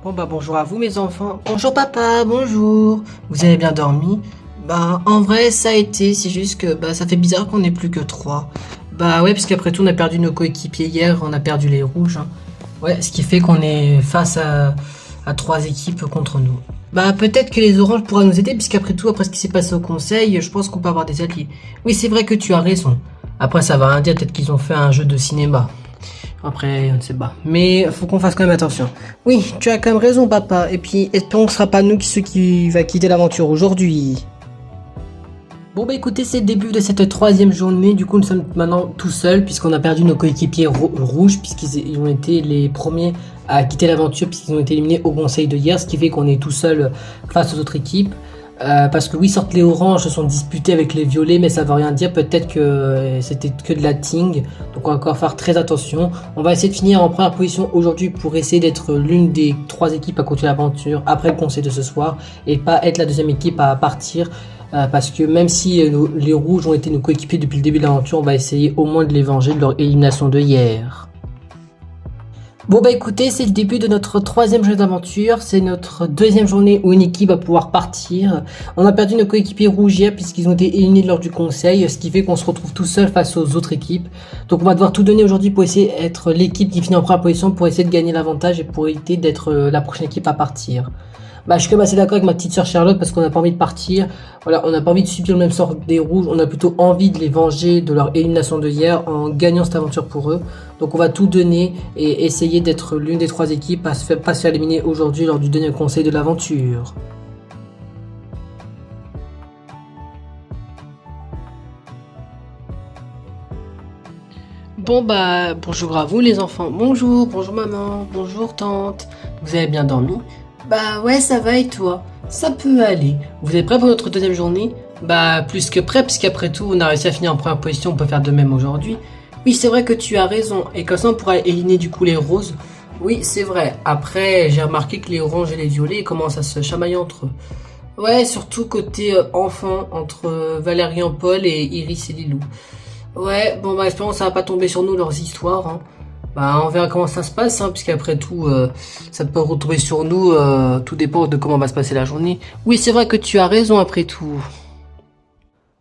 Bon bah bonjour à vous mes enfants. Bonjour papa, bonjour. Vous avez bien dormi? Bah en vrai ça a été, c'est juste que ça fait bizarre qu'on ait plus que 3. Bah ouais, parce qu'après tout on a perdu nos coéquipiers hier, on a perdu les rouges, hein. Ouais, ce qui fait qu'on est face à 3 équipes contre nous. Bah peut-être que les oranges pourra nous aider, puisqu'après tout, après ce qui s'est passé au conseil, je pense qu'on peut avoir des alliés. Oui, c'est vrai que tu as raison. Après ça va rien dire, peut-être qu'ils ont fait un jeu de cinéma. Après, on ne sait pas. Mais faut qu'on fasse quand même attention. Oui, tu as quand même raison, papa. Et puis, espérons que ce sera pas nous ceux qui va quitter l'aventure aujourd'hui. Bon bah écoutez, c'est le début de cette 3e journée. Du coup, nous sommes maintenant tout seuls puisqu'on a perdu nos coéquipiers rouges puisqu'ils ont été les premiers à quitter l'aventure puisqu'ils ont été éliminés au conseil de hier, ce qui fait qu'on est tout seul face aux autres équipes. Parce que oui, certes les oranges se sont disputés avec les violets, mais ça veut rien dire, peut-être que c'était que de la ting, donc on va encore faire très attention. On va essayer de finir en première position aujourd'hui pour essayer d'être l'une des 3 équipes à continuer l'aventure après le conseil de ce soir, et pas être la 2e équipe à partir, parce que même si les rouges ont été nos coéquipiers depuis le début de l'aventure, on va essayer au moins de les venger de leur élimination de hier. Bon bah écoutez, c'est le début de notre 3e jeu d'aventure, c'est notre 2e journée où une équipe va pouvoir partir. On a perdu nos coéquipiers rouges hier puisqu'ils ont été éliminés lors du conseil, ce qui fait qu'on se retrouve tout seul face aux autres équipes. Donc on va devoir tout donner aujourd'hui pour essayer d'être l'équipe qui finit en première position, pour essayer de gagner l'avantage et pour éviter d'être la prochaine équipe à partir. Bah, je suis quand même assez d'accord avec ma petite sœur Charlotte parce qu'on n'a pas envie de partir. Voilà, on n'a pas envie de subir le même sort des rouges. On a plutôt envie de les venger de leur élimination de hier en gagnant cette aventure pour eux. Donc on va tout donner et essayer d'être l'une des 3 équipes à pas se faire éliminer aujourd'hui lors du dernier conseil de l'aventure. Bon bah bonjour à vous les enfants. Bonjour, bonjour maman, bonjour tante. Vous avez bien dormi? Bah ouais, ça va et toi? Ça peut aller. Vous êtes prêts pour notre 2e journée? Bah plus que prêt, puisqu'après tout on a réussi à finir en première position, on peut faire de même aujourd'hui. Oui, c'est vrai que tu as raison, et comme ça on pourra éliminer du coup les roses. Oui, c'est vrai. Après, j'ai remarqué que les oranges et les violets commencent à se chamailler entre eux. Ouais, surtout côté enfant, entre Valérian Paul et Iris et Lilou. Ouais, bon bah espérons que ça va pas tomber sur nous leurs histoires, hein. Bah on verra comment ça se passe, hein, puisqu'après tout, ça peut retomber sur nous, tout dépend de comment va se passer la journée. Oui, c'est vrai que tu as raison après tout.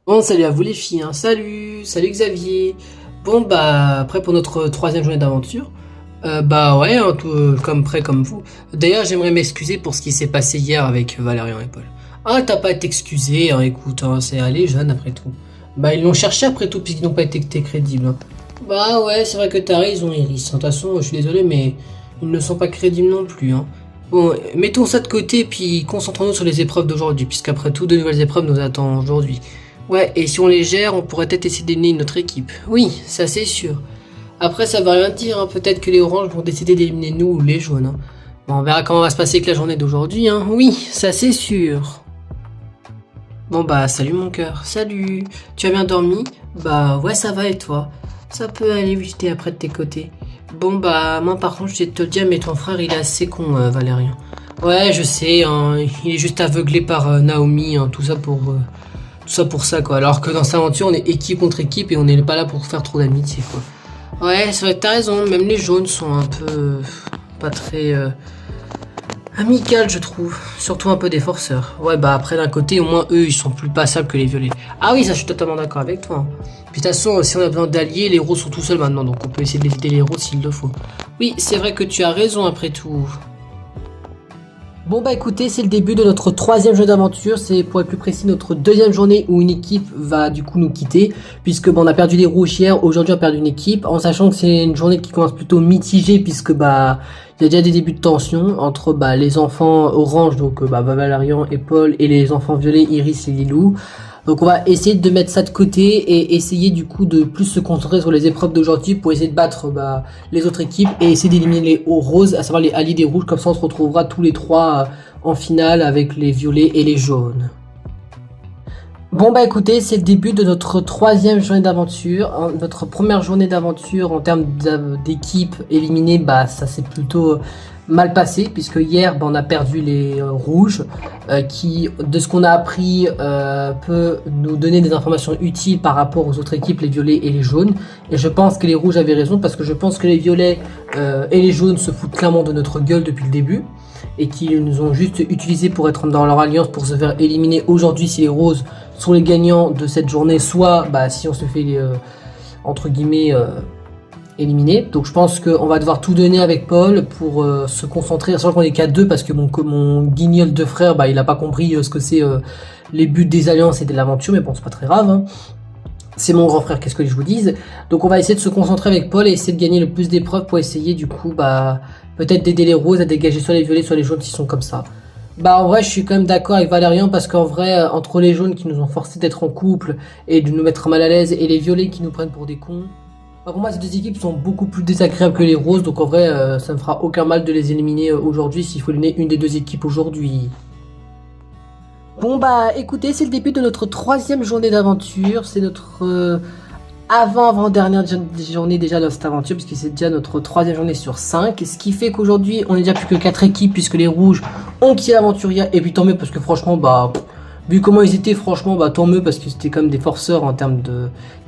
Bon, salut à vous les filles, hein. Salut Xavier. Bon bah, prêt pour notre 3e journée d'aventure? Bah ouais, hein, comme prêt comme vous. D'ailleurs, j'aimerais m'excuser pour ce qui s'est passé hier avec Valérian et Paul. Ah, t'as pas à t'excuser, hein, écoute, hein, c'est aller jeune après tout. Bah ils l'ont cherché après tout, puisqu'ils n'ont pas été crédibles, hein. Bah ouais, c'est vrai que t'as raison Iris. De toute façon, je suis désolé, mais ils ne sont pas crédibles non plus, hein. Bon, mettons ça de côté, puis concentrons-nous sur les épreuves d'aujourd'hui, puisqu'après tout, de nouvelles épreuves nous attendent aujourd'hui. Ouais, et si on les gère, on pourrait peut-être essayer d'éliminer notre équipe. Oui, ça c'est sûr. Après, ça va rien dire, hein. Peut-être que les oranges vont décider d'éliminer nous ou les jaunes, hein. Bon, on verra comment va se passer avec la journée d'aujourd'hui, hein. Oui, ça c'est sûr. Bon bah, salut mon cœur. Salut. Tu as bien dormi? Bah ouais, ça va et toi? Ça peut aller, oui, j'étais après de tes côtés. Bon bah, moi par contre, je vais te le dire, mais ton frère, il est assez con, Valérien. Ouais, je sais, hein, il est juste aveuglé par Naomi, hein, tout ça pour ça, quoi. Alors que dans cette aventure, on est équipe contre équipe et on n'est pas là pour faire trop d'amitié, quoi. Ouais, c'est vrai que t'as raison, même les jaunes sont un peu pas très amical, je trouve. Surtout un peu des forceurs. Ouais, bah après d'un côté, au moins eux, ils sont plus passables que les violets. Ah oui, ça je suis totalement d'accord avec toi, hein. Puis de toute façon, si on a besoin d'alliés, les roses sont tout seuls maintenant, donc on peut essayer d'éviter les roses s'il le faut. Oui, c'est vrai que tu as raison après tout. Bon bah écoutez, c'est le début de notre 3e jeu d'aventure, c'est pour être plus précis notre 2e journée où une équipe va du coup nous quitter, puisque on a perdu les rouges hier, aujourd'hui on a perdu une équipe, en sachant que c'est une journée qui commence plutôt mitigée, puisque il y a déjà des débuts de tension entre les enfants orange, donc Valérian et Paul, et les enfants violets, Iris et Lilou. Donc on va essayer de mettre ça de côté et essayer du coup de plus se concentrer sur les épreuves d'aujourd'hui pour essayer de battre les autres équipes et essayer d'éliminer les roses, à savoir les alliés des rouges, comme ça on se retrouvera tous les 3 en finale avec les violets et les jaunes. Bon bah écoutez, c'est le début de notre troisième journée d'aventure. Notre première journée d'aventure en termes d'équipe éliminée, bah ça s'est plutôt mal passé puisque hier bah, on a perdu les rouges qui, de ce qu'on a appris, peut nous donner des informations utiles par rapport aux autres équipes, les violets et les jaunes. Et je pense que les rouges avaient raison parce que je pense que les violets et les jaunes se foutent clairement de notre gueule depuis le début et qu'ils nous ont juste utilisés pour être dans leur alliance pour se faire éliminer aujourd'hui si les roses sont les gagnants de cette journée, soit bah, si on se fait entre guillemets éliminer. Donc je pense qu'on va devoir tout donner avec Paul pour se concentrer, sachant qu'on est qu'à deux parce que mon guignol de frère bah, il a pas compris ce que c'est les buts des alliances et de l'aventure, mais bon c'est pas très grave hein. C'est mon grand frère, qu'est-ce que je vous dise. Donc on va essayer de se concentrer avec Paul et essayer de gagner le plus d'épreuves pour essayer du coup bah peut-être d'aider les roses à dégager soit les violets soit les jaunes s'ils sont comme ça. Bah en vrai je suis quand même d'accord avec Valérian parce qu'en vrai entre les jaunes qui nous ont forcé d'être en couple et de nous mettre mal à l'aise et les violets qui nous prennent pour des cons, bah, pour moi ces deux équipes sont beaucoup plus désagréables que les roses, donc en vrai ça me fera aucun mal de les éliminer aujourd'hui s'il faut éliminer une des deux équipes aujourd'hui. Bon bah écoutez, c'est le début de notre troisième journée d'aventure, c'est notre avant-dernière journée déjà de cette aventure, puisque c'est déjà notre troisième journée sur 5, ce qui fait qu'aujourd'hui on est déjà plus que 4 équipes, puisque les rouges ont quitté l'aventuria, et puis tant mieux parce que franchement bah vu comment ils étaient, franchement bah tant mieux parce que c'était comme des forceurs en termes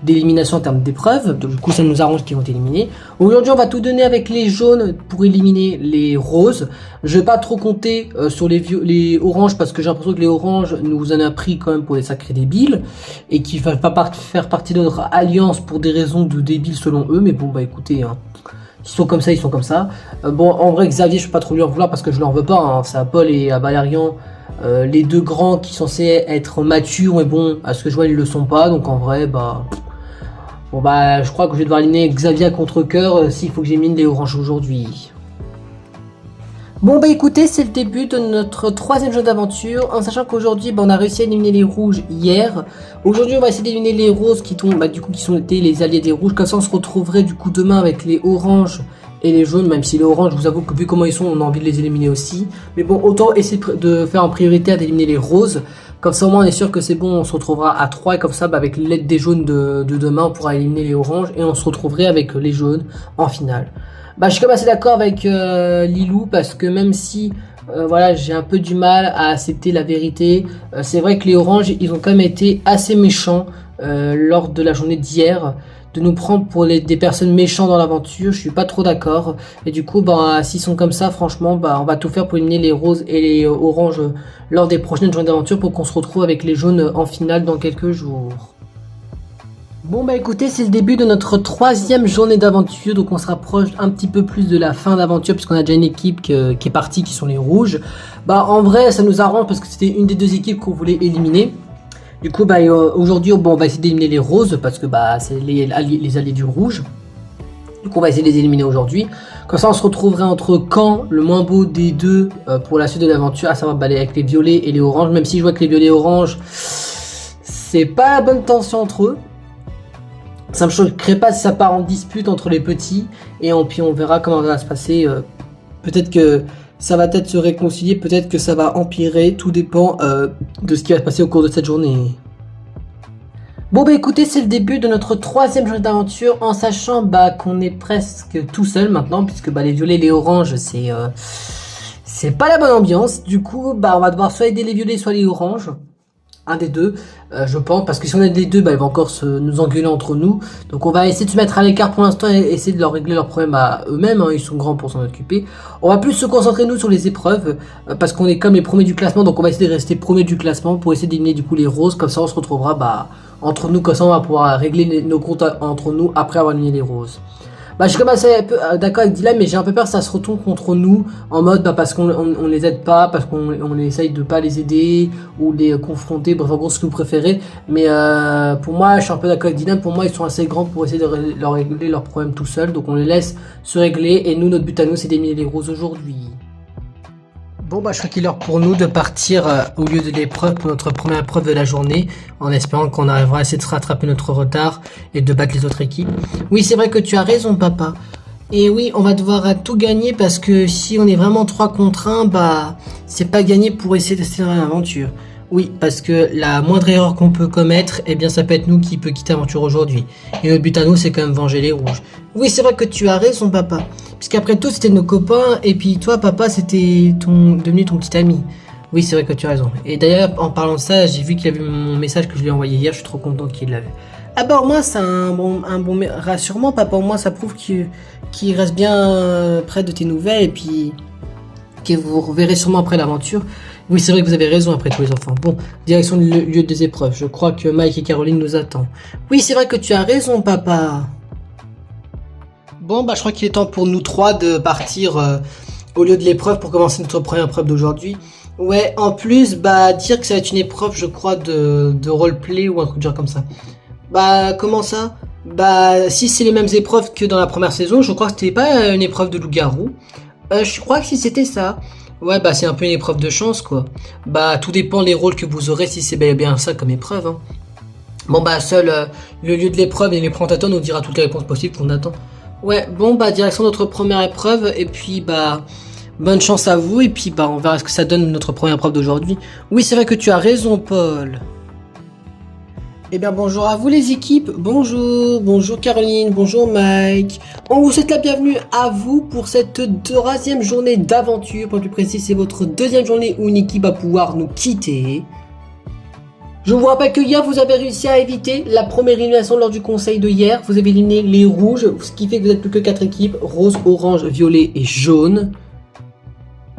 d'élimination, en termes d'épreuves, donc du coup ça nous arrange qu'ils vont éliminer. Aujourd'hui on va tout donner avec les jaunes pour éliminer les roses. Je vais pas trop compter sur les oranges parce que j'ai l'impression que les oranges nous en a pris quand même pour des sacrés débiles et qui ne veulent pas faire partie de notre alliance pour des raisons de débiles selon eux, mais bon bah écoutez hein. Ils sont comme ça, ils sont comme ça. Bon en vrai Xavier je peux pas trop lui en vouloir parce que je leur veux pas, hein. C'est à Paul et à Valérian. Les deux grands qui sont censés être matures, mais bon, à ce que je vois, ils le sont pas. Donc en vrai, bah, bon bah, je crois que je vais devoir aligner Xavier contre cœur s'il faut que j'élimine les oranges aujourd'hui. Bon bah écoutez, c'est le début de notre troisième jeu d'aventure, en sachant qu'aujourd'hui bah, on a réussi à éliminer les rouges hier. Aujourd'hui on va essayer d'éliminer les roses qui tombent, bah, du coup qui sont été les alliés des rouges, comme ça on se retrouverait du coup demain avec les oranges et les jaunes, même si les oranges, je vous avoue que vu comment ils sont, on a envie de les éliminer aussi. Mais bon, autant essayer de faire en priorité d'éliminer les roses. Comme ça, au moins, on est sûr que c'est bon, on se retrouvera à 3. Et comme ça, bah, avec l'aide des jaunes de demain, on pourra éliminer les oranges. Et on se retrouverait avec les jaunes en finale. Bah, je suis quand même assez d'accord avec Lilou, parce que même si... voilà, j'ai un peu du mal à accepter la vérité. C'est vrai que les oranges, ils ont quand même été assez méchants lors de la journée d'hier. De nous prendre pour des personnes méchantes dans l'aventure, je suis pas trop d'accord. Et du coup, bah, s'ils sont comme ça, franchement, bah, on va tout faire pour éliminer les roses et les oranges lors des prochaines journées d'aventure pour qu'on se retrouve avec les jaunes en finale dans quelques jours. Bon bah écoutez, c'est le début de notre troisième journée d'aventure, donc on se rapproche un petit peu plus de la fin d'aventure puisqu'on a déjà une équipe qui est partie, qui sont les rouges. Bah en vrai, ça nous arrange parce que c'était une des deux équipes qu'on voulait éliminer. Du coup, bah, aujourd'hui, bon, on va essayer d'éliminer les roses parce que bah, c'est les alliés du rouge. Du coup, on va essayer de les éliminer aujourd'hui. Comme ça, on se retrouverait entre camps, le moins beau des deux pour la suite de l'aventure, à savoir bah, avec les violets et les oranges. Même si je vois que les violets et oranges, c'est pas la bonne tension entre eux. Ça me choquerait pas si ça part en dispute entre les petits. Et puis on verra comment ça va se passer. Peut-être que ça va peut-être se réconcilier, peut-être que ça va empirer, tout dépend de ce qui va se passer au cours de cette journée. Bon bah écoutez, c'est le début de notre troisième journée d'aventure, en sachant bah qu'on est presque tout seul maintenant, puisque bah les violets et les oranges, c'est pas la bonne ambiance. Du coup, bah on va devoir soit aider les violets, soit les oranges. Un des deux, je pense, parce que si on aide les deux, bah, ils vont encore nous engueuler entre nous. Donc on va essayer de se mettre à l'écart pour l'instant et essayer de leur régler leurs problèmes à eux-mêmes, hein, ils sont grands pour s'en occuper. On va plus se concentrer nous sur les épreuves, parce qu'on est comme les premiers du classement, donc on va essayer de rester premiers du classement pour essayer d'éliminer du coup les roses, comme ça on se retrouvera bah, entre nous, comme ça on va pouvoir régler nos comptes entre nous après avoir éliminé les roses. Bah, je suis comme assez d'accord avec Dylan, mais j'ai un peu peur que ça se retourne contre nous, en mode bah, parce qu'on les aide pas, parce qu'on essaye de pas les aider, ou les confronter, bref en gros ce que vous préférez. Mais pour moi, je suis un peu d'accord avec Dylan, pour moi ils sont assez grands pour essayer de leur régler leurs problèmes tout seuls, donc on les laisse se régler, et nous notre but à nous c'est d'éliminer les roses aujourd'hui. Bon bah je crois qu'il est l'heure pour nous de partir au lieu de l'épreuve pour notre première épreuve de la journée, en espérant qu'on arrivera à essayer de rattraper notre retard et de battre les autres équipes. Oui c'est vrai que tu as raison papa. Et oui on va devoir tout gagner parce que si on est vraiment 3 contre 1, bah c'est pas gagné pour essayer de rester dans l'aventure. Oui, parce que la moindre erreur qu'on peut commettre, eh bien ça peut être nous qui peut quitter l'aventure aujourd'hui. Et notre but à nous, c'est quand même venger les rouges. Oui, c'est vrai que tu as raison, papa. Puisqu'après tout, c'était nos copains, et puis toi, papa, c'était devenu ton petit ami. Oui, c'est vrai que tu as raison. Et d'ailleurs, en parlant de ça, j'ai vu qu'il a vu mon message que je lui ai envoyé hier, je suis trop content qu'il l'ait vu. Ah bah au moins, c'est un bon rassurement, papa. Au moins, ça prouve qu'il reste bien près de tes nouvelles, et puis que vous reverrez sûrement après l'aventure. Oui, c'est vrai que vous avez raison après tous les enfants. Bon, direction du lieu des épreuves. Je crois que Mike et Caroline nous attendent. Oui, c'est vrai que tu as raison, papa. Bon, bah je crois qu'il est temps pour nous trois de partir au lieu de l'épreuve pour commencer notre première épreuve d'aujourd'hui. Ouais, en plus, bah dire que ça va être une épreuve, je crois, de roleplay ou un truc genre comme ça. Bah, comment ça? Bah, si c'est les mêmes épreuves que dans la première saison, je crois que c'était pas une épreuve de loup-garou. Je crois que si c'était ça. Ouais, bah c'est un peu une épreuve de chance, quoi. Bah, tout dépend des rôles que vous aurez si c'est bel et bien ça comme épreuve, hein. Bon, bah, seul le lieu de l'épreuve et les présentateurs nous dira toutes les réponses possibles qu'on attend. Ouais, bon, bah, direction notre première épreuve, et puis, bah, bonne chance à vous, et puis, bah, on verra ce que ça donne notre première épreuve d'aujourd'hui. Oui, c'est vrai que tu as raison, Paul. Eh bien bonjour à vous les équipes, bonjour Caroline, bonjour Mike. On vous souhaite la bienvenue à vous pour cette troisième journée d'aventure. Pour plus précis, c'est votre deuxième journée où une équipe va pouvoir nous quitter. Je vous rappelle que hier vous avez réussi à éviter la première élimination lors du conseil de hier. Vous avez éliminé les rouges, ce qui fait que vous n'êtes plus que 4 équipes, rose, orange, violet et jaune.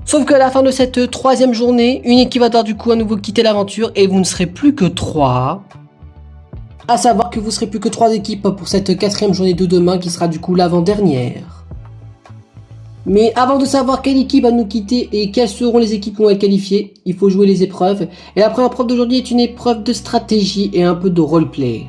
Sauf qu'à la fin de cette troisième journée, une équipe va devoir du coup à nouveau quitter l'aventure et vous ne serez plus que 3. À savoir que vous serez plus que 3 équipes pour cette quatrième journée de demain qui sera du coup l'avant-dernière. Mais avant de savoir quelle équipe va nous quitter et quelles seront les équipes qui vont être qualifiées, il faut jouer les épreuves. Et la première épreuve d'aujourd'hui est une épreuve de stratégie et un peu de roleplay.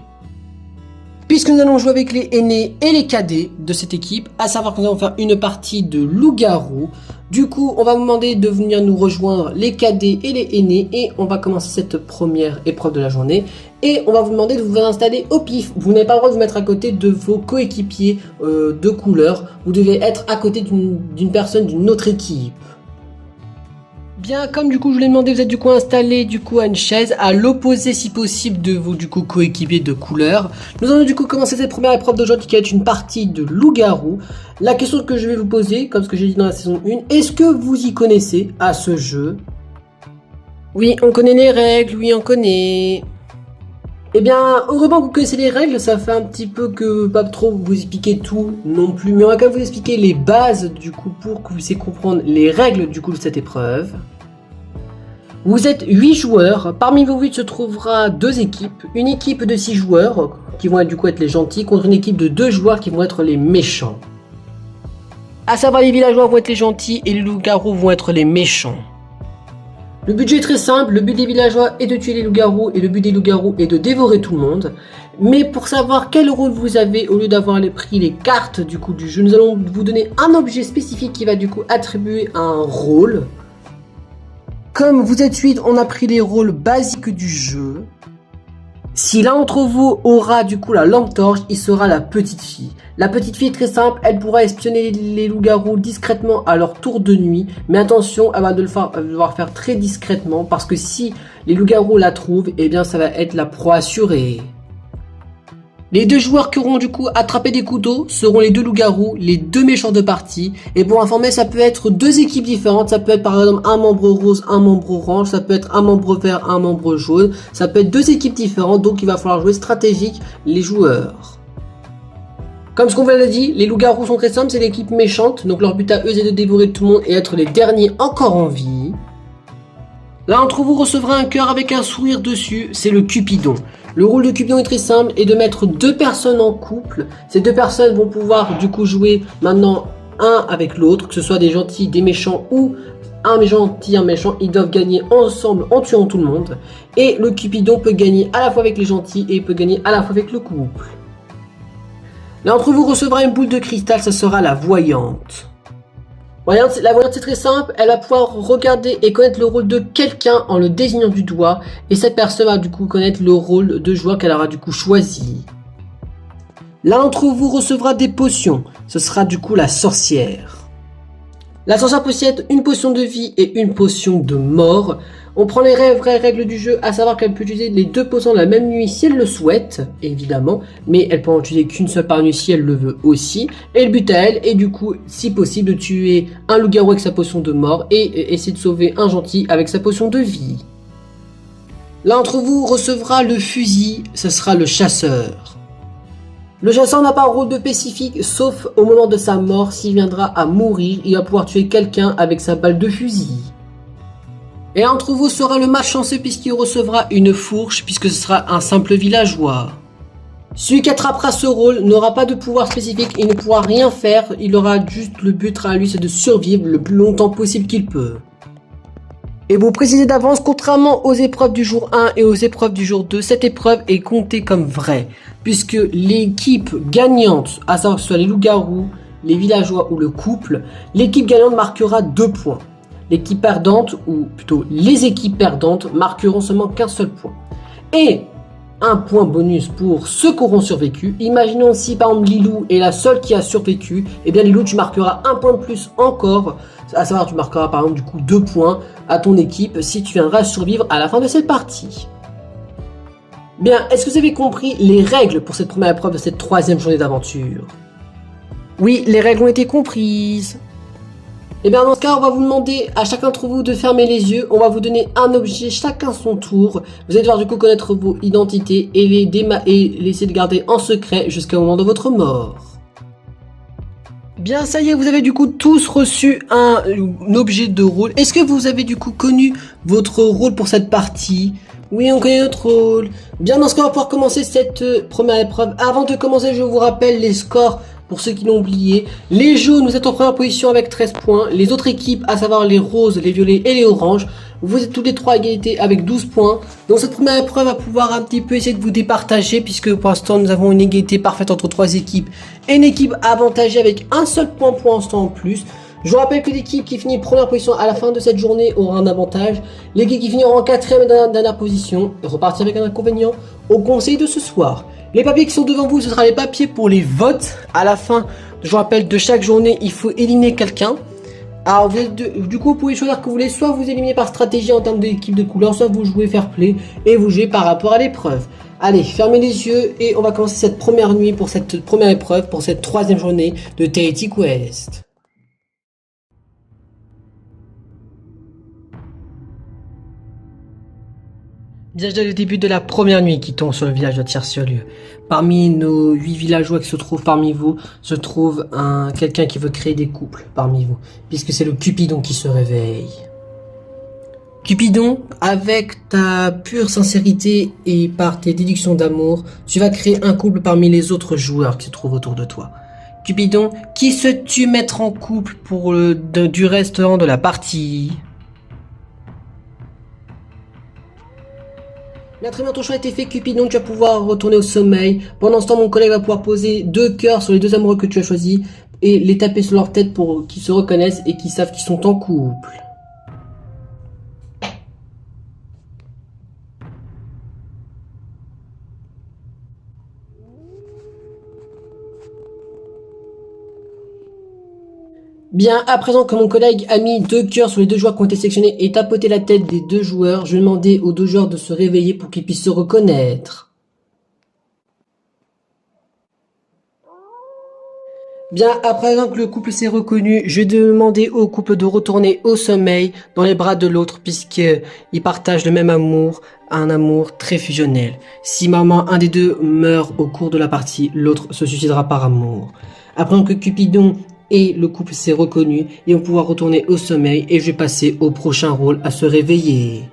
Puisque nous allons jouer avec les aînés et les cadets de cette équipe, à savoir que nous allons faire une partie de loup-garou. Du coup, on va vous demander de venir nous rejoindre les cadets et les aînés et on va commencer cette première épreuve de la journée. Et on va vous demander de vous installer au pif. Vous n'avez pas le droit de vous mettre à côté de vos coéquipiers de couleur. Vous devez être à côté d'une personne d'une autre équipe. Bien, comme du coup je vous l'ai demandé, vous êtes du coup installé du coup à une chaise à l'opposé si possible de vos du coup coéquipiers de couleur. Nous allons du coup commencer cette première épreuve d'aujourd'hui qui va être une partie de loup-garou. La question que je vais vous poser, comme ce que j'ai dit dans la saison 1, est-ce que vous y connaissez à ce jeu? Oui, on connaît les règles, oui on connaît. Eh bien, heureusement que vous connaissez les règles, ça fait un petit peu que pas trop vous expliquer tout non plus, mais on va quand même vous expliquer les bases du coup pour que vous puissiez comprendre les règles du coup de cette épreuve. Vous êtes 8 joueurs, parmi vos 8 se trouvera 2 équipes, une équipe de 6 joueurs qui vont du coup être les gentils contre une équipe de 2 joueurs qui vont être les méchants. À savoir les villageois vont être les gentils et les loups-garous vont être les méchants. Le budget est très simple, le but des villageois est de tuer les loups-garous et le but des loups-garous est de dévorer tout le monde. Mais pour savoir quel rôle vous avez, au lieu d'avoir pris les cartes du coup du jeu, nous allons vous donner un objet spécifique qui va du coup attribuer un rôle. Comme vous êtes 8, on a pris les rôles basiques du jeu. Si l'un d'entre vous aura du coup la lampe torche, il sera la petite fille. La petite fille est très simple, elle pourra espionner les loups-garous discrètement à leur tour de nuit. Mais attention, elle va devoir faire très discrètement parce que si les loups-garous la trouvent, eh bien ça va être la proie assurée. Les 2 joueurs qui auront du coup attrapé des couteaux seront les 2 loups-garous, les 2 méchants de partie. Et pour informer, ça peut être 2 équipes différentes. Ça peut être par exemple un membre rose, un membre orange. Ça peut être un membre vert, un membre jaune. Ça peut être 2 équipes différentes. Donc il va falloir jouer stratégique les joueurs. Comme ce qu'on vous l'a dit, les loups-garous sont très simples. C'est l'équipe méchante. Donc leur but à eux est de dévorer tout le monde et être les derniers encore en vie. L'un d'entre vous recevra un cœur avec un sourire dessus. C'est le Cupidon. Le rôle de Cupidon est très simple et de mettre 2 personnes en couple. Ces 2 personnes vont pouvoir du coup jouer maintenant un avec l'autre, que ce soit des gentils, des méchants ou un gentil, un méchant. Ils doivent gagner ensemble en tuant tout le monde. Et le Cupidon peut gagner à la fois avec les gentils et il peut gagner à la fois avec le couple. L'un d'entre vous recevra une boule de cristal, ça sera la voyante. La voyante c'est très simple, elle va pouvoir regarder et connaître le rôle de quelqu'un en le désignant du doigt et cette personne va du coup connaître le rôle de joueur qu'elle aura du coup choisi. L'un d'entre vous recevra des potions, ce sera du coup la sorcière. La sorcière possède une potion de vie et une potion de mort. On prend les vraies règles du jeu, à savoir qu'elle peut utiliser les deux potions la même nuit si elle le souhaite, évidemment, mais elle peut en utiliser qu'une seule par nuit si elle le veut aussi. Et le but à elle est du coup, si possible, de tuer un loup-garou avec sa potion de mort et essayer de sauver un gentil avec sa potion de vie. L'un d'entre vous recevra le fusil, ce sera le chasseur. Le chasseur n'a pas un rôle de spécifique, sauf au moment de sa mort, s'il viendra à mourir, il va pouvoir tuer quelqu'un avec sa balle de fusil. Et l'un d'entre vous sera le malchanceux puisqu'il recevra une fourche, puisque ce sera un simple villageois. Celui qui attrapera ce rôle n'aura pas de pouvoir spécifique, il ne pourra rien faire, il aura juste le but à lui, c'est de survivre le plus longtemps possible qu'il peut. Et vous précisez d'avance, contrairement aux épreuves du jour 1 et aux épreuves du jour 2, cette épreuve est comptée comme vraie, puisque l'équipe gagnante, à savoir que ce soit les loups-garous, les villageois ou le couple, l'équipe gagnante marquera 2 points. L'équipe perdante, ou plutôt les équipes perdantes, marqueront seulement qu'un seul point. Et un point bonus pour ceux qui auront survécu. Imaginons si par exemple Lilou est la seule qui a survécu, et bien Lilou tu marqueras un point de plus encore, à savoir tu marqueras par exemple du coup 2 points à ton équipe si tu viendras survivre à la fin de cette partie. Bien, est-ce que vous avez compris les règles pour cette première épreuve de cette troisième journée d'aventure? Oui, les règles ont été comprises. Et bien dans ce cas, on va vous demander à chacun d'entre vous de fermer les yeux. On va vous donner un objet, chacun son tour. Vous allez devoir du coup connaître vos identités et les essayer de garder en secret jusqu'au moment de votre mort. Bien, ça y est, vous avez du coup tous reçu un objet de rôle. Est-ce que vous avez du coup connu votre rôle pour cette partie? Oui, on connaît notre rôle. Bien, dans ce cas, on va pouvoir commencer cette première épreuve. Avant de commencer, je vous rappelle les scores. Pour ceux qui l'ont oublié, les jaunes, vous êtes en première position avec 13 points. Les autres équipes, à savoir les roses, les violets et les oranges, vous êtes tous les trois à égalité avec 12 points. Donc cette première épreuve va pouvoir un petit peu essayer de vous départager, puisque pour l'instant nous avons une égalité parfaite entre 3 équipes. Et une équipe avantagée avec un seul point pour l'instant en plus. Je vous rappelle que l'équipe qui finit première position à la fin de cette journée aura un avantage. L'équipe qui finira en quatrième et dernière position repartira avec un inconvénient au conseil de ce soir. Les papiers qui sont devant vous, ce sera les papiers pour les votes. À la fin, je vous rappelle, de chaque journée, il faut éliminer quelqu'un. Alors, du coup, vous pouvez choisir que vous voulez. Soit vous éliminez par stratégie en termes d'équipe de couleurs, soit vous jouez fair play et vous jouez par rapport à l'épreuve. Allez, fermez les yeux et on va commencer cette première nuit pour cette première épreuve, pour cette troisième journée de Tahiti Quest. Déjà le début de la première nuit qui tombe sur le village de Tire-sur-Lieu. Parmi nos 8 villageois qui se trouvent parmi vous, se trouve quelqu'un qui veut créer des couples parmi vous, puisque c'est le Cupidon qui se réveille. Cupidon, avec ta pure sincérité et par tes déductions d'amour, tu vas créer un couple parmi les autres joueurs qui se trouvent autour de toi. Cupidon, qui souhaites-tu mettre en couple pour du restant de la partie? Bien, très bien, ton choix a été fait, Cupidon, tu vas pouvoir retourner au sommeil. Pendant ce temps, mon collègue va pouvoir poser 2 cœurs sur les 2 amoureux que tu as choisis et les taper sur leur tête pour qu'ils se reconnaissent et qu'ils savent qu'ils sont en couple. Bien, à présent que mon collègue a mis 2 cœurs sur les 2 joueurs qui ont été sélectionnés et tapoté la tête des 2 joueurs, je vais demander aux 2 joueurs de se réveiller pour qu'ils puissent se reconnaître. Bien, à présent que le couple s'est reconnu, je vais demander au couple de retourner au sommeil dans les bras de l'autre puisqu'ils partagent le même amour, un amour très fusionnel. Si maman, un des deux meurt au cours de la partie, l'autre se suicidera par amour. Après que Cupidon et le couple s'est reconnu, ils vont pouvoir retourner au sommeil et je vais passer au prochain rôle à se réveiller.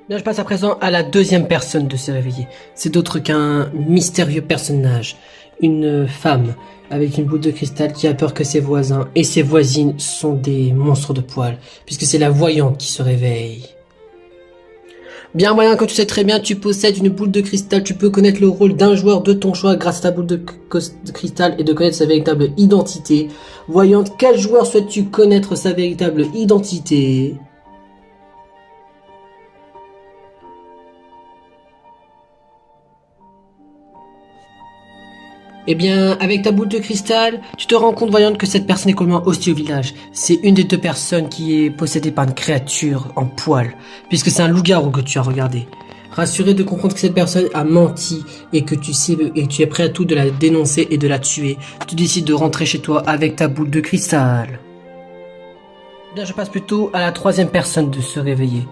Bien, je passe à présent à la deuxième personne de se réveiller. C'est d'autre qu'un mystérieux personnage, une femme avec une boule de cristal qui a peur que ses voisins et ses voisines sont des monstres de poils, puisque c'est la voyante qui se réveille. Bien voyant, comme tu sais très bien, tu possèdes une boule de cristal, tu peux connaître le rôle d'un joueur de ton choix grâce à ta boule de cristal et de connaître sa véritable identité. Voyante, quel joueur souhaites-tu connaître sa véritable identité? Eh bien, avec ta boule de cristal, tu te rends compte, voyant que cette personne est complètement hostile au village. C'est une des deux personnes qui est possédée par une créature en poil, puisque c'est un loup-garou que tu as regardé. Rassuré de comprendre que cette personne a menti et que tu sais et tu es prêt à tout de la dénoncer et de la tuer, tu décides de rentrer chez toi avec ta boule de cristal. Bien, je passe plutôt à la troisième personne de se réveiller,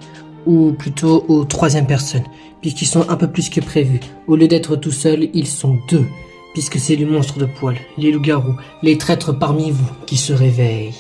ou plutôt aux troisième personnes, puisqu'ils sont un peu plus que prévu. Au lieu d'être tout seuls, ils sont deux. Puisque c'est les monstres de poil, les loups-garous, les traîtres parmi vous qui se réveillent.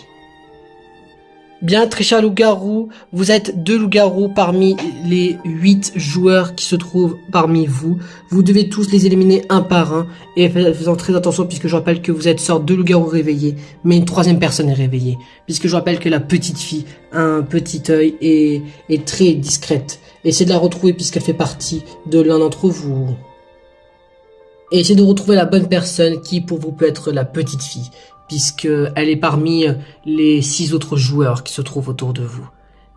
Bien, très cher loup-garou, vous êtes deux loups-garous parmi les 8 joueurs qui se trouvent parmi vous. Vous devez tous les éliminer un par un, et faisant très attention puisque je rappelle que vous êtes sorte de loups-garous réveillés, mais une troisième personne est réveillée. Puisque je rappelle que la petite fille a un petit œil et est très discrète. Essayez de la retrouver puisqu'elle fait partie de l'un d'entre vous. Et essayez de retrouver la bonne personne qui pour vous peut être la petite fille, puisqu'elle est parmi les 6 autres joueurs qui se trouvent autour de vous.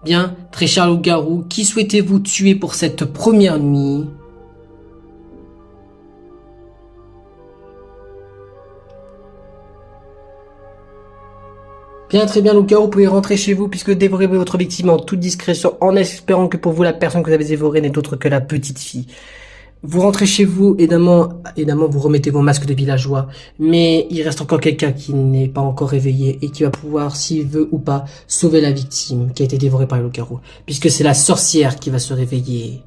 Bien, très cher loup-garou, qui souhaitez-vous tuer pour cette première nuit? Bien, très bien loup-garou, vous pouvez rentrer chez vous puisque dévorez votre victime en toute discrétion, en espérant que pour vous la personne que vous avez dévorée n'est autre que la petite fille. Vous rentrez chez vous, évidemment, vous remettez vos masques de villageois, mais il reste encore quelqu'un qui n'est pas encore réveillé et qui va pouvoir, s'il veut ou pas, sauver la victime qui a été dévorée par le loup-garou, puisque c'est la sorcière qui va se réveiller.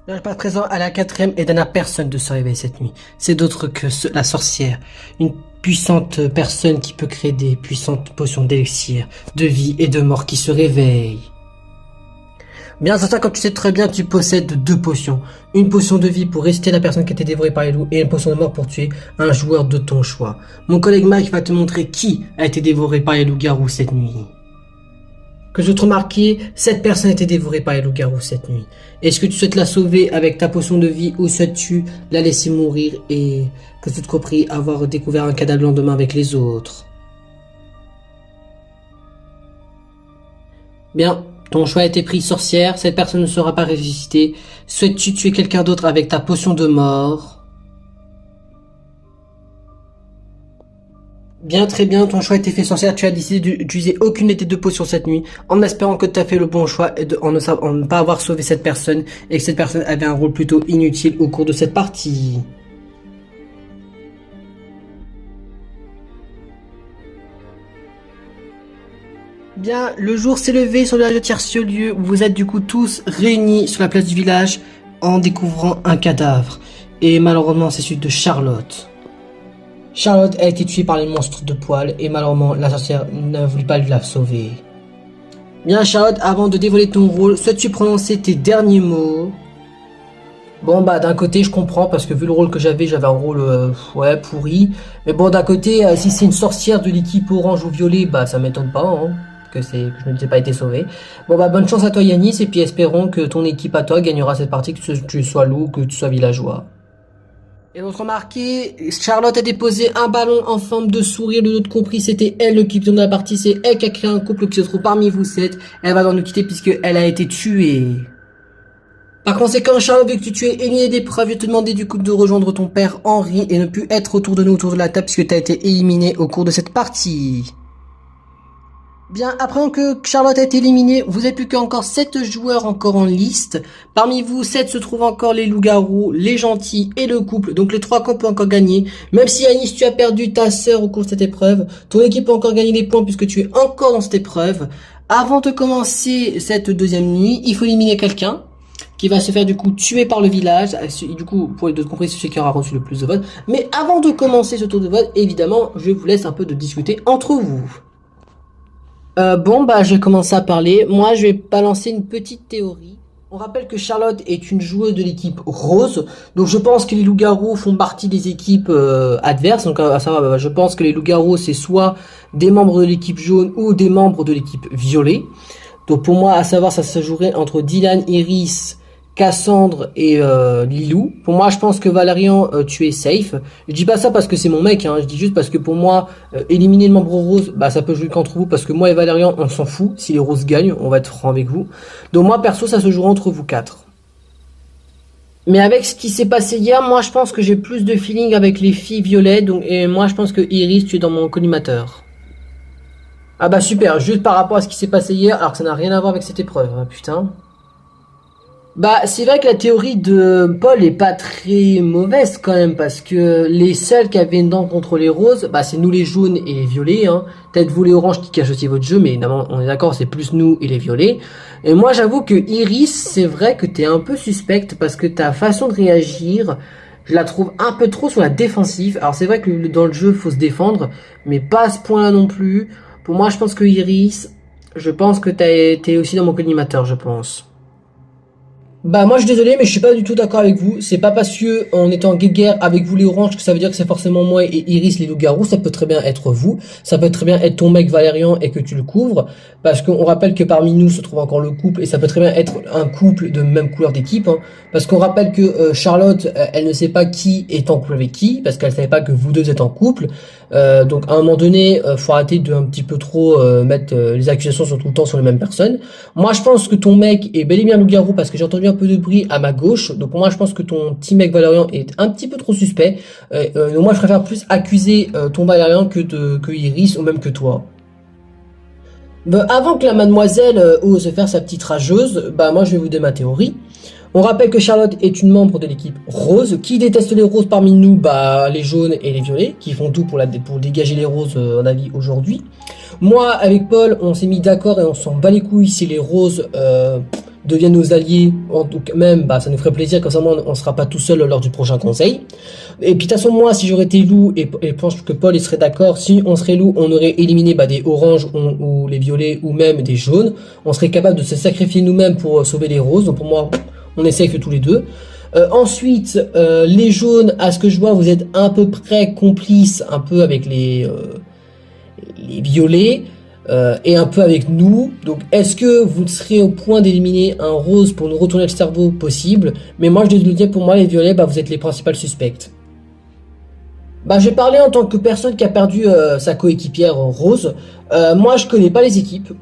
Là, je passe présent à la quatrième et dernière personne de se réveiller cette nuit. C'est d'autre que la sorcière, une puissante personne qui peut créer des puissantes potions d'élixir, de vie et de mort qui se réveillent. Bien, c'est ça, comme tu sais très bien, tu possèdes 2 potions. Une potion de vie pour rester la personne qui a été dévorée par les loups et une potion de mort pour tuer un joueur de ton choix. Mon collègue Mike va te montrer qui a été dévoré par les loups-garous cette nuit. Que je te remarquer, cette personne a été dévorée par les loups-garous cette nuit. Est-ce que tu souhaites la sauver avec ta potion de vie ou souhaites-tu la laisser mourir et que tu te compris avoir découvert un cadavre le lendemain avec les autres? Bien. Ton choix a été pris, sorcière, cette personne ne sera pas ressuscitée. Souhaites-tu tuer quelqu'un d'autre avec ta potion de mort? Bien, très bien, ton choix a été fait, sorcière, tu as décidé d'utiliser aucune des 2 potions cette nuit, en espérant que tu as fait le bon choix et en ne pas avoir sauvé cette personne, et que cette personne avait un rôle plutôt inutile au cours de cette partie. Bien, le jour s'est levé sur le village de Tiercelieu, où vous êtes du coup tous réunis sur la place du village en découvrant un cadavre. Et malheureusement, c'est celui de Charlotte. Charlotte a été tuée par les monstres de poil et malheureusement, la sorcière n'a voulu pas la sauver. Bien, Charlotte, avant de dévoiler ton rôle, souhaites-tu prononcer tes derniers mots? Bon, bah d'un côté, je comprends parce que vu le rôle que j'avais un rôle ouais, pourri. Mais bon, d'un côté, si c'est une sorcière de l'équipe orange ou violet, bah ça m'étonne pas, hein. Que je n'ai pas été sauvé. Bon bah bonne chance à toi Yanis et puis espérons que ton équipe à toi gagnera cette partie, que tu sois loup, que tu sois villageois. Et donc remarquez, Charlotte a déposé un ballon en forme de sourire, le nôtre compris, c'était elle l'équipe de la partie, c'est elle qui a créé un couple qui se trouve parmi vous 7. Elle va donc nous quitter puisque elle a été tuée. Par conséquent, Charlotte, vu que tu es éliminé d'épreuve, je vais te demander du coup de rejoindre ton père Henri et ne plus être autour de nous, autour de la table, puisque tu as été éliminé au cours de cette partie. Bien, après que Charlotte a été éliminée, vous n'avez plus qu'encore 7 joueurs encore en liste. Parmi vous, 7 se trouvent encore les loups-garous, les gentils et le couple. Donc les 3 camps peuvent encore gagner. Même si Anis, tu as perdu ta sœur au cours de cette épreuve, ton équipe peut encore gagner des points puisque tu es encore dans cette épreuve. Avant de commencer cette deuxième nuit, il faut éliminer quelqu'un qui va se faire du coup tuer par le village. Du coup, pour les deux compris, c'est celui qui aura reçu le plus de votes. Mais avant de commencer ce tour de vote, évidemment, je vous laisse un peu de discuter entre vous. Bon, bah, je vais commencer à parler. Moi, je vais balancer une petite théorie. On rappelle que Charlotte est une joueuse de l'équipe rose. Donc, je pense que les loups-garous font partie des équipes adverses. Donc, à savoir, je pense que les loups-garous, c'est soit des membres de l'équipe jaune ou des membres de l'équipe violet. Donc, pour moi, à savoir, ça se jouerait entre Dylan, Iris, Cassandre et Lilou. Pour moi, je pense que Valérian, tu es safe. Je dis pas ça parce que c'est mon mec, hein. Je dis juste parce que pour moi, éliminer le membre rose, bah ça peut jouer qu'entre vous, parce que moi et Valérian, on s'en fout. Si les roses gagnent, on va être franc avec vous. Donc moi, perso, ça se jouera entre vous 4. Mais avec ce qui s'est passé hier, moi je pense que j'ai plus de feeling avec les filles violettes, donc et moi je pense que Iris, tu es dans mon collimateur. Ah bah super, juste par rapport à ce qui s'est passé hier, alors que ça n'a rien à voir avec cette épreuve, hein, putain. Bah, c'est vrai que la théorie de Paul est pas très mauvaise quand même, parce que les seuls qui avaient une dent contre les roses, bah c'est nous les jaunes et les violets, hein. Peut-être vous les oranges qui cachent aussi votre jeu, mais évidemment on est d'accord, c'est plus nous et les violets. Et moi j'avoue que Iris, c'est vrai que t'es un peu suspecte, parce que ta façon de réagir, je la trouve un peu trop sur la défensive. Alors c'est vrai que dans le jeu faut se défendre, mais pas à ce point-là non plus. Pour moi je pense que Iris, je pense que t'es aussi dans mon collimateur, je pense. Bah moi je suis désolé mais je suis pas du tout d'accord avec vous. C'est pas parce que on est en guéguerre avec vous les oranges que ça veut dire que c'est forcément moi et Iris les loups-garous. Ça peut très bien être vous. Ça peut très bien être ton mec Valérian et que tu le couvres. Parce qu'on rappelle que parmi nous se trouve encore le couple et ça peut très bien être un couple de même couleur d'équipe. Hein. Parce qu'on rappelle que Charlotte, elle ne sait pas qui est en couple avec qui. Parce qu'elle savait pas que vous deux êtes en couple. Donc à un moment donné, faut arrêter de un petit peu trop mettre les accusations sur tout le temps sur les mêmes personnes. Moi je pense que ton mec est bel et bien loup-garou parce que j'ai entendu un peu de bruit à ma gauche. Donc pour moi je pense que ton petit mec Valérian est un petit peu trop suspect. Donc moi je préfère plus accuser ton Valérian que Iris ou même que toi. Bah, avant que la mademoiselle ose faire sa petite rageuse, bah moi je vais vous donner ma théorie. On rappelle que Charlotte est une membre de l'équipe rose. Qui déteste les roses parmi nous? Bah les jaunes et les violets, qui font tout pour dégager les roses en avis aujourd'hui. Moi avec Paul, on s'est mis d'accord et on s'en bat les couilles si les roses deviennent nos alliés. En tout cas même, bah ça nous ferait plaisir, comme ça on sera pas tout seul lors du prochain conseil. Et puis de toute façon moi, si j'aurais été loup et je pense que Paul il serait d'accord, si on serait loup, on aurait éliminé bah, des oranges ou les violets ou même des jaunes. On serait capable de se sacrifier nous-mêmes pour sauver les roses. Donc pour moi, on essaye que tous les deux. Ensuite, les jaunes, à ce que je vois, vous êtes à peu près complices un peu avec les violets et un peu avec nous. Donc est-ce que vous serez au point d'éliminer un rose pour nous retourner le cerveau? Possible. Mais moi je dois le dire, pour moi les violets, bah, vous êtes les principales suspectes. Bah, je vais parler en tant que personne qui a perdu sa coéquipière rose. Moi je connais pas les équipes.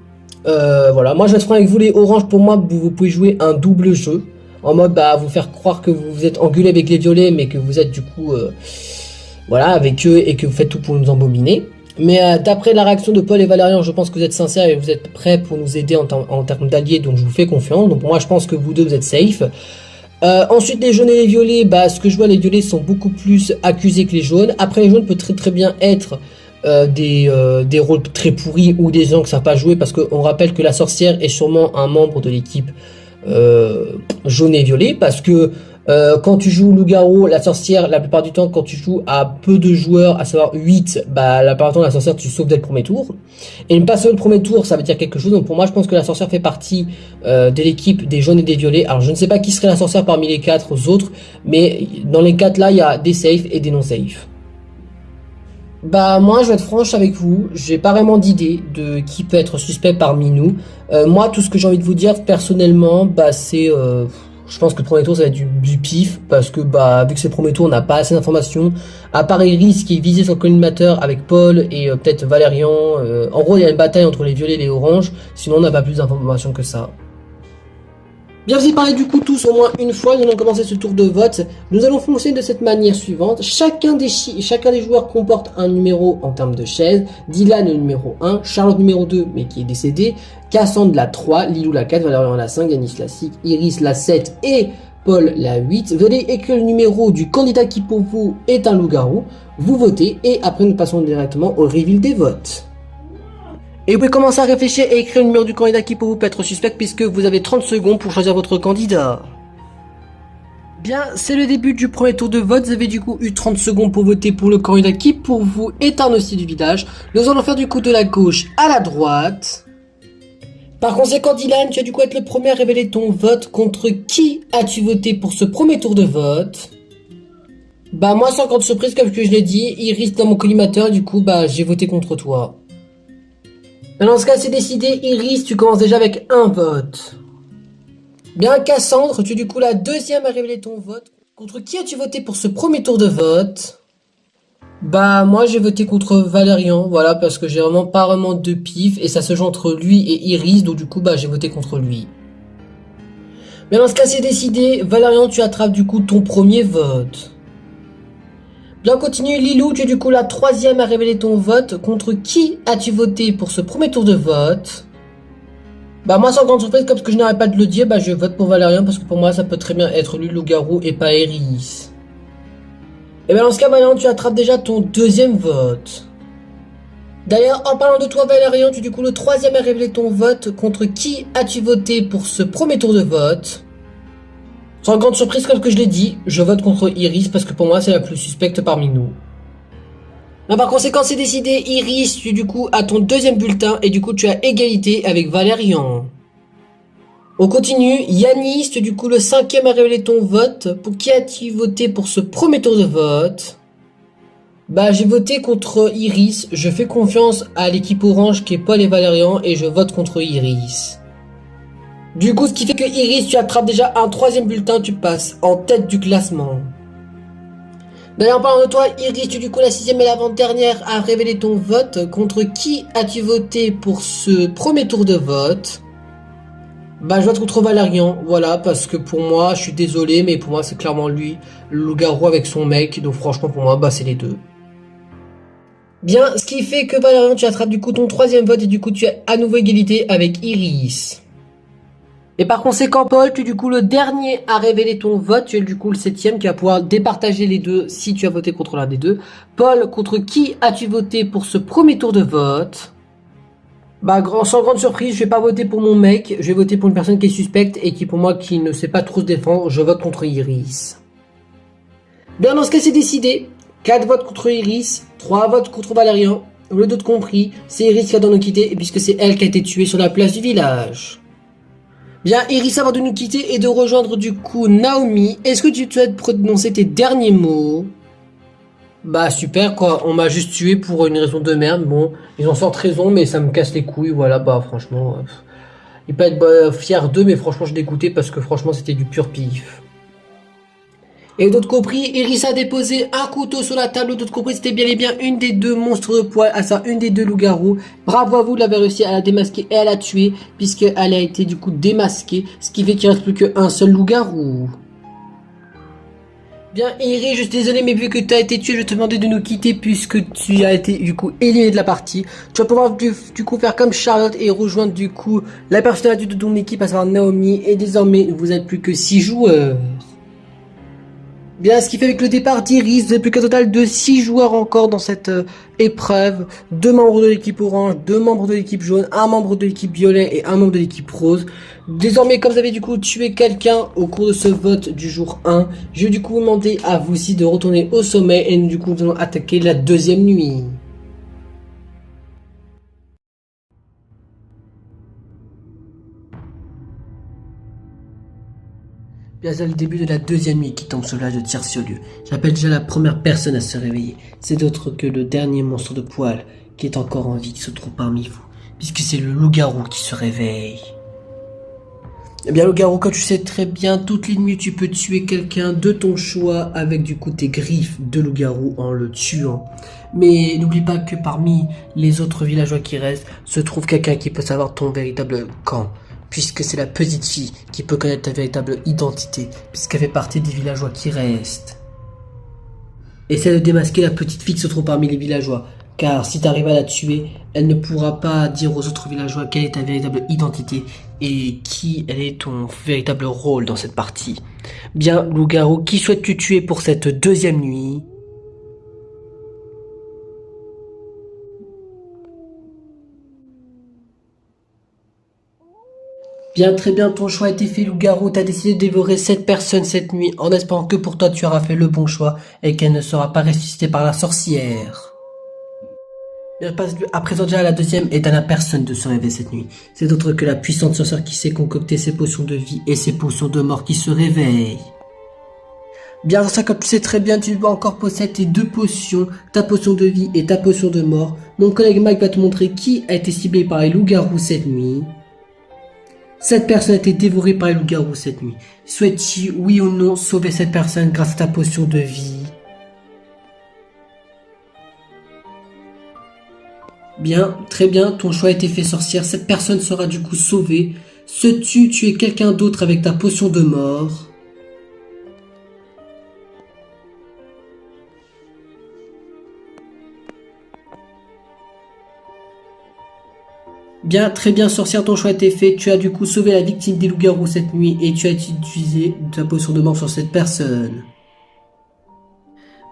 Voilà, moi je vais être franc avec vous les oranges, pour moi vous pouvez jouer un double jeu. En mode bah vous faire croire que vous vous êtes engueulé avec les violets mais que vous êtes du coup voilà avec eux et que vous faites tout pour nous embobiner. Mais d'après la réaction de Paul et Valérian, je pense que vous êtes sincères et vous êtes prêts pour nous aider en termes d'alliés, donc je vous fais confiance. Donc pour moi je pense que vous deux vous êtes safe. Ensuite les jaunes et les violets, bah ce que je vois, les violets sont beaucoup plus accusés que les jaunes. Après les jaunes peut très bien être des rôles très pourris ou des gens qui savent pas jouer, parce qu'on rappelle que la sorcière est sûrement un membre de l'équipe jaune et violet, parce que quand tu joues loup-garou, la sorcière, la plupart du temps, quand tu joues à peu de joueurs, à savoir 8, bah la plupart du temps la sorcière tu sauves dès le premier tour. Et ne pas sauver le premier tour, ça veut dire quelque chose. Donc pour moi je pense que la sorcière fait partie de l'équipe des jaunes et des violets. Alors je ne sais pas qui serait la sorcière parmi les 4 autres, mais dans les 4 là il y a des safe et des non safe. Bah moi je vais être franche avec vous, j'ai pas vraiment d'idée de qui peut être suspect parmi nous. Moi tout ce que j'ai envie de vous dire personnellement, bah c'est je pense que le premier tour ça va être du pif, parce que bah vu que c'est le premier tour on n'a pas assez d'informations. À part Iris qui est visé sur le collimateur avec Paul et peut-être Valérian. En gros il y a une bataille entre les violets et les oranges, sinon on n'a pas plus d'informations que ça. Bien, vous y parlez du coup tous au moins une fois. Nous allons commencer ce tour de vote. Nous allons fonctionner de cette manière suivante. Chacun des joueurs comporte un numéro en termes de chaise. Dylan le numéro 1, Charlotte numéro 2 mais qui est décédée, Cassandre la 3, Lilou la 4, Valérian la 5, Yanis la 6, Iris la 7 et Paul la 8. Vous allez écrire le numéro du candidat qui pour vous est un loup-garou. Vous votez et après nous passons directement au reveal des votes. Et vous pouvez commencer à réfléchir et écrire le numéro du candidat qui pour vous peut être suspect, puisque vous avez 30 secondes pour choisir votre candidat. Bien, c'est le début du premier tour de vote. Vous avez du coup eu 30 secondes pour voter pour le candidat qui pour vous est un aussi du village. Nous allons faire du coup de la gauche à la droite. Par conséquent, Dylan, tu as du coup être le premier à révéler ton vote. Contre qui as-tu voté pour ce premier tour de vote? Bah moi, sans grande surprise, comme je l'ai dit, Iris dans mon collimateur, du coup bah j'ai voté contre toi. Dans ce cas, c'est décidé. Iris, tu commences déjà avec un vote. Bien, Cassandre, tu es du coup la deuxième à révéler ton vote. Contre qui as-tu voté pour ce premier tour de vote? Bah, moi, j'ai voté contre Valérian, voilà, parce que j'ai pas vraiment de pif, et ça se joue entre lui et Iris, donc du coup, bah, j'ai voté contre lui. Mais dans ce cas, c'est décidé. Valérian, tu attrapes du coup ton premier vote. Bien, continue. Lilou, tu es du coup la troisième à révéler ton vote. Contre qui as-tu voté pour ce premier tour de vote? Bah moi, sans grande surprise, comme que je n'arrête pas de le dire, bah je vote pour Valérian parce que pour moi, ça peut très bien être lui, loup-garou, et pas Iris. Et bien dans ce cas, Valérian, tu attrapes déjà ton deuxième vote. D'ailleurs, en parlant de toi, Valérian, tu es du coup le troisième à révéler ton vote. Contre qui as-tu voté pour ce premier tour de vote? Sans grande surprise, comme que je l'ai dit, je vote contre Iris parce que pour moi, c'est la plus suspecte parmi nous. Mais par conséquent, c'est décidé. Iris, tu du coup as ton deuxième bulletin et du coup, tu as égalité avec Valérian. On continue. Yanis, tu es du coup le cinquième à révéler ton vote. Pour qui as-tu voté pour ce premier tour de vote? Bah j'ai voté contre Iris, je fais confiance à l'équipe orange qui est Paul et Valérian et je vote contre Iris. Du coup ce qui fait que Iris tu attrapes déjà un troisième bulletin, tu passes en tête du classement. D'ailleurs en parlant de toi Iris, tu es du coup la sixième et l'avant-dernière à révéler ton vote. Contre qui as-tu voté pour ce premier tour de vote? Bah je vote contre Valérian, voilà, parce que pour moi, je suis désolé, mais pour moi c'est clairement lui, le loup-garou avec son mec, donc franchement pour moi, bah c'est les deux. Bien, ce qui fait que Valérian, tu attrapes du coup ton troisième vote et du coup tu as à nouveau égalité avec Iris. Et par conséquent, Paul, tu es du coup le dernier à révéler ton vote. Tu es du coup le septième qui va pouvoir départager les deux si tu as voté contre l'un des deux. Paul, contre qui as-tu voté pour ce premier tour de vote? Bah, sans grande surprise, je vais pas voter pour mon mec. Je vais voter pour une personne qui est suspecte et qui pour moi qui ne sait pas trop se défendre. Je vote contre Iris. Bien, dans ce cas, c'est décidé. 4 votes contre Iris, 3 votes contre Valérian. Le doute compris, c'est Iris qui va nous quitter puisque c'est elle qui a été tuée sur la place du village. Bien, Iris, avant de nous quitter et de rejoindre du coup Naomi, est-ce que tu souhaites prononcer tes derniers mots? Bah super quoi, on m'a juste tué pour une raison de merde, bon, ils ont sortent raison mais ça me casse les couilles, voilà, bah franchement, il peut être fier d'eux mais franchement je dégoûté parce que franchement c'était du pur pif. Et d'autres compris, Iris a déposé un couteau sur la table. D'autres compris, c'était bien et bien une des deux monstres de poil, à ça, une des deux loups-garous. Bravo à vous, l'avez réussi à la démasquer et à la tuer, puisqu'elle a été du coup démasquée, ce qui fait qu'il reste plus qu'un seul loup-garou. Bien, Iris, je suis désolé, mais vu que tu as été tué, je te demandais de nous quitter, puisque tu as été du coup éliminé de la partie. Tu vas pouvoir du coup faire comme Charlotte et rejoindre du coup la personne adulte de ton équipe, à savoir Naomi, et désormais, vous êtes plus que 6 joueurs. Bien, ce qui fait avec le départ d'Iris, vous n'avez plus qu'un total de 6 joueurs encore dans cette épreuve. 2 membres de l'équipe orange, 2 membres de l'équipe jaune, 1 membre de l'équipe violet et 1 membre de l'équipe rose. Désormais, comme vous avez du coup tué quelqu'un au cours de ce vote du jour 1, je vais du coup vous demander à vous aussi de retourner au sommet et du coup nous allons attaquer la deuxième nuit. Bien, c'est le début de la deuxième nuit qui tombe sur le village de Tierciolieu. J'appelle déjà la première personne à se réveiller. C'est d'autre que le dernier monstre de poil qui est encore en vie, qui se trouve parmi vous. Puisque c'est le loup-garou qui se réveille. Eh bien, loup-garou, comme tu sais très bien, toutes les nuits tu peux tuer quelqu'un de ton choix avec du coup tes griffes de loup-garou en le tuant. Mais n'oublie pas que parmi les autres villageois qui restent, se trouve quelqu'un qui peut savoir ton véritable camp. Puisque c'est la petite fille qui peut connaître ta véritable identité, puisqu'elle fait partie des villageois qui restent. Essaie de démasquer la petite fille qui se trouve parmi les villageois, car si tu arrives à la tuer, elle ne pourra pas dire aux autres villageois quelle est ta véritable identité et qui est ton véritable rôle dans cette partie. Bien, loup-garou, qui souhaites-tu tuer pour cette deuxième nuit ? Bien, très bien, ton choix a été fait, loup-garou. T'as décidé de dévorer 7 personnes cette nuit, en espérant que pour toi tu auras fait le bon choix et qu'elle ne sera pas ressuscitée par la sorcière. Bien, passe à présent déjà à la deuxième et à la personne de se réveiller cette nuit. C'est autre que la puissante sorcière qui sait concocter ses potions de vie et ses potions de mort qui se réveillent. Bien, dans ça, comme tu sais très bien, tu dois encore posséder tes 2 potions, ta potion de vie et ta potion de mort. Mon collègue Mike va te montrer qui a été ciblé par les loups-garous cette nuit. Cette personne a été dévorée par les loups-garous cette nuit. Souhaites-tu, oui ou non, sauver cette personne grâce à ta potion de vie? Bien, très bien, ton choix a été fait, sorcière. Cette personne sera du coup sauvée Sais-tu tuer quelqu'un d'autre avec ta potion de mort? Bien, très bien, sorcière, ton choix a été fait. Tu as du coup sauvé la victime des loups-garous cette nuit et tu as utilisé ta potion de mort sur cette personne.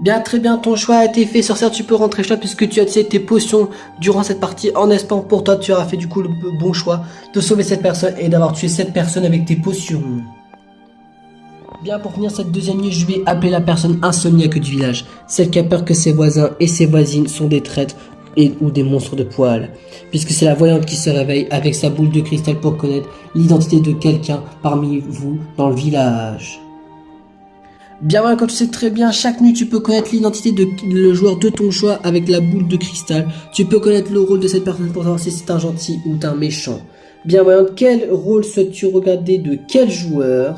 Bien, très bien, ton choix a été fait, sorcière, tu peux rentrer chez toi puisque tu as utilisé tes potions durant cette partie. En espérant pour toi, tu auras fait du coup le bon choix de sauver cette personne et d'avoir tué cette personne avec tes potions. Bien, pour finir cette deuxième nuit, je vais appeler la personne insomniaque du village. Celle qui a peur que ses voisins et ses voisines sont des traîtres ou des monstres de poils. Puisque c'est la voyante qui se réveille avec sa boule de cristal pour connaître l'identité de quelqu'un parmi vous dans le village. Bien voilà, comme tu sais très bien, chaque nuit tu peux connaître l'identité de le joueur de ton choix avec la boule de cristal. Tu peux connaître le rôle de cette personne pour savoir si c'est un gentil ou un méchant. Bien voyons, quel rôle souhaites-tu regarder de quel joueur?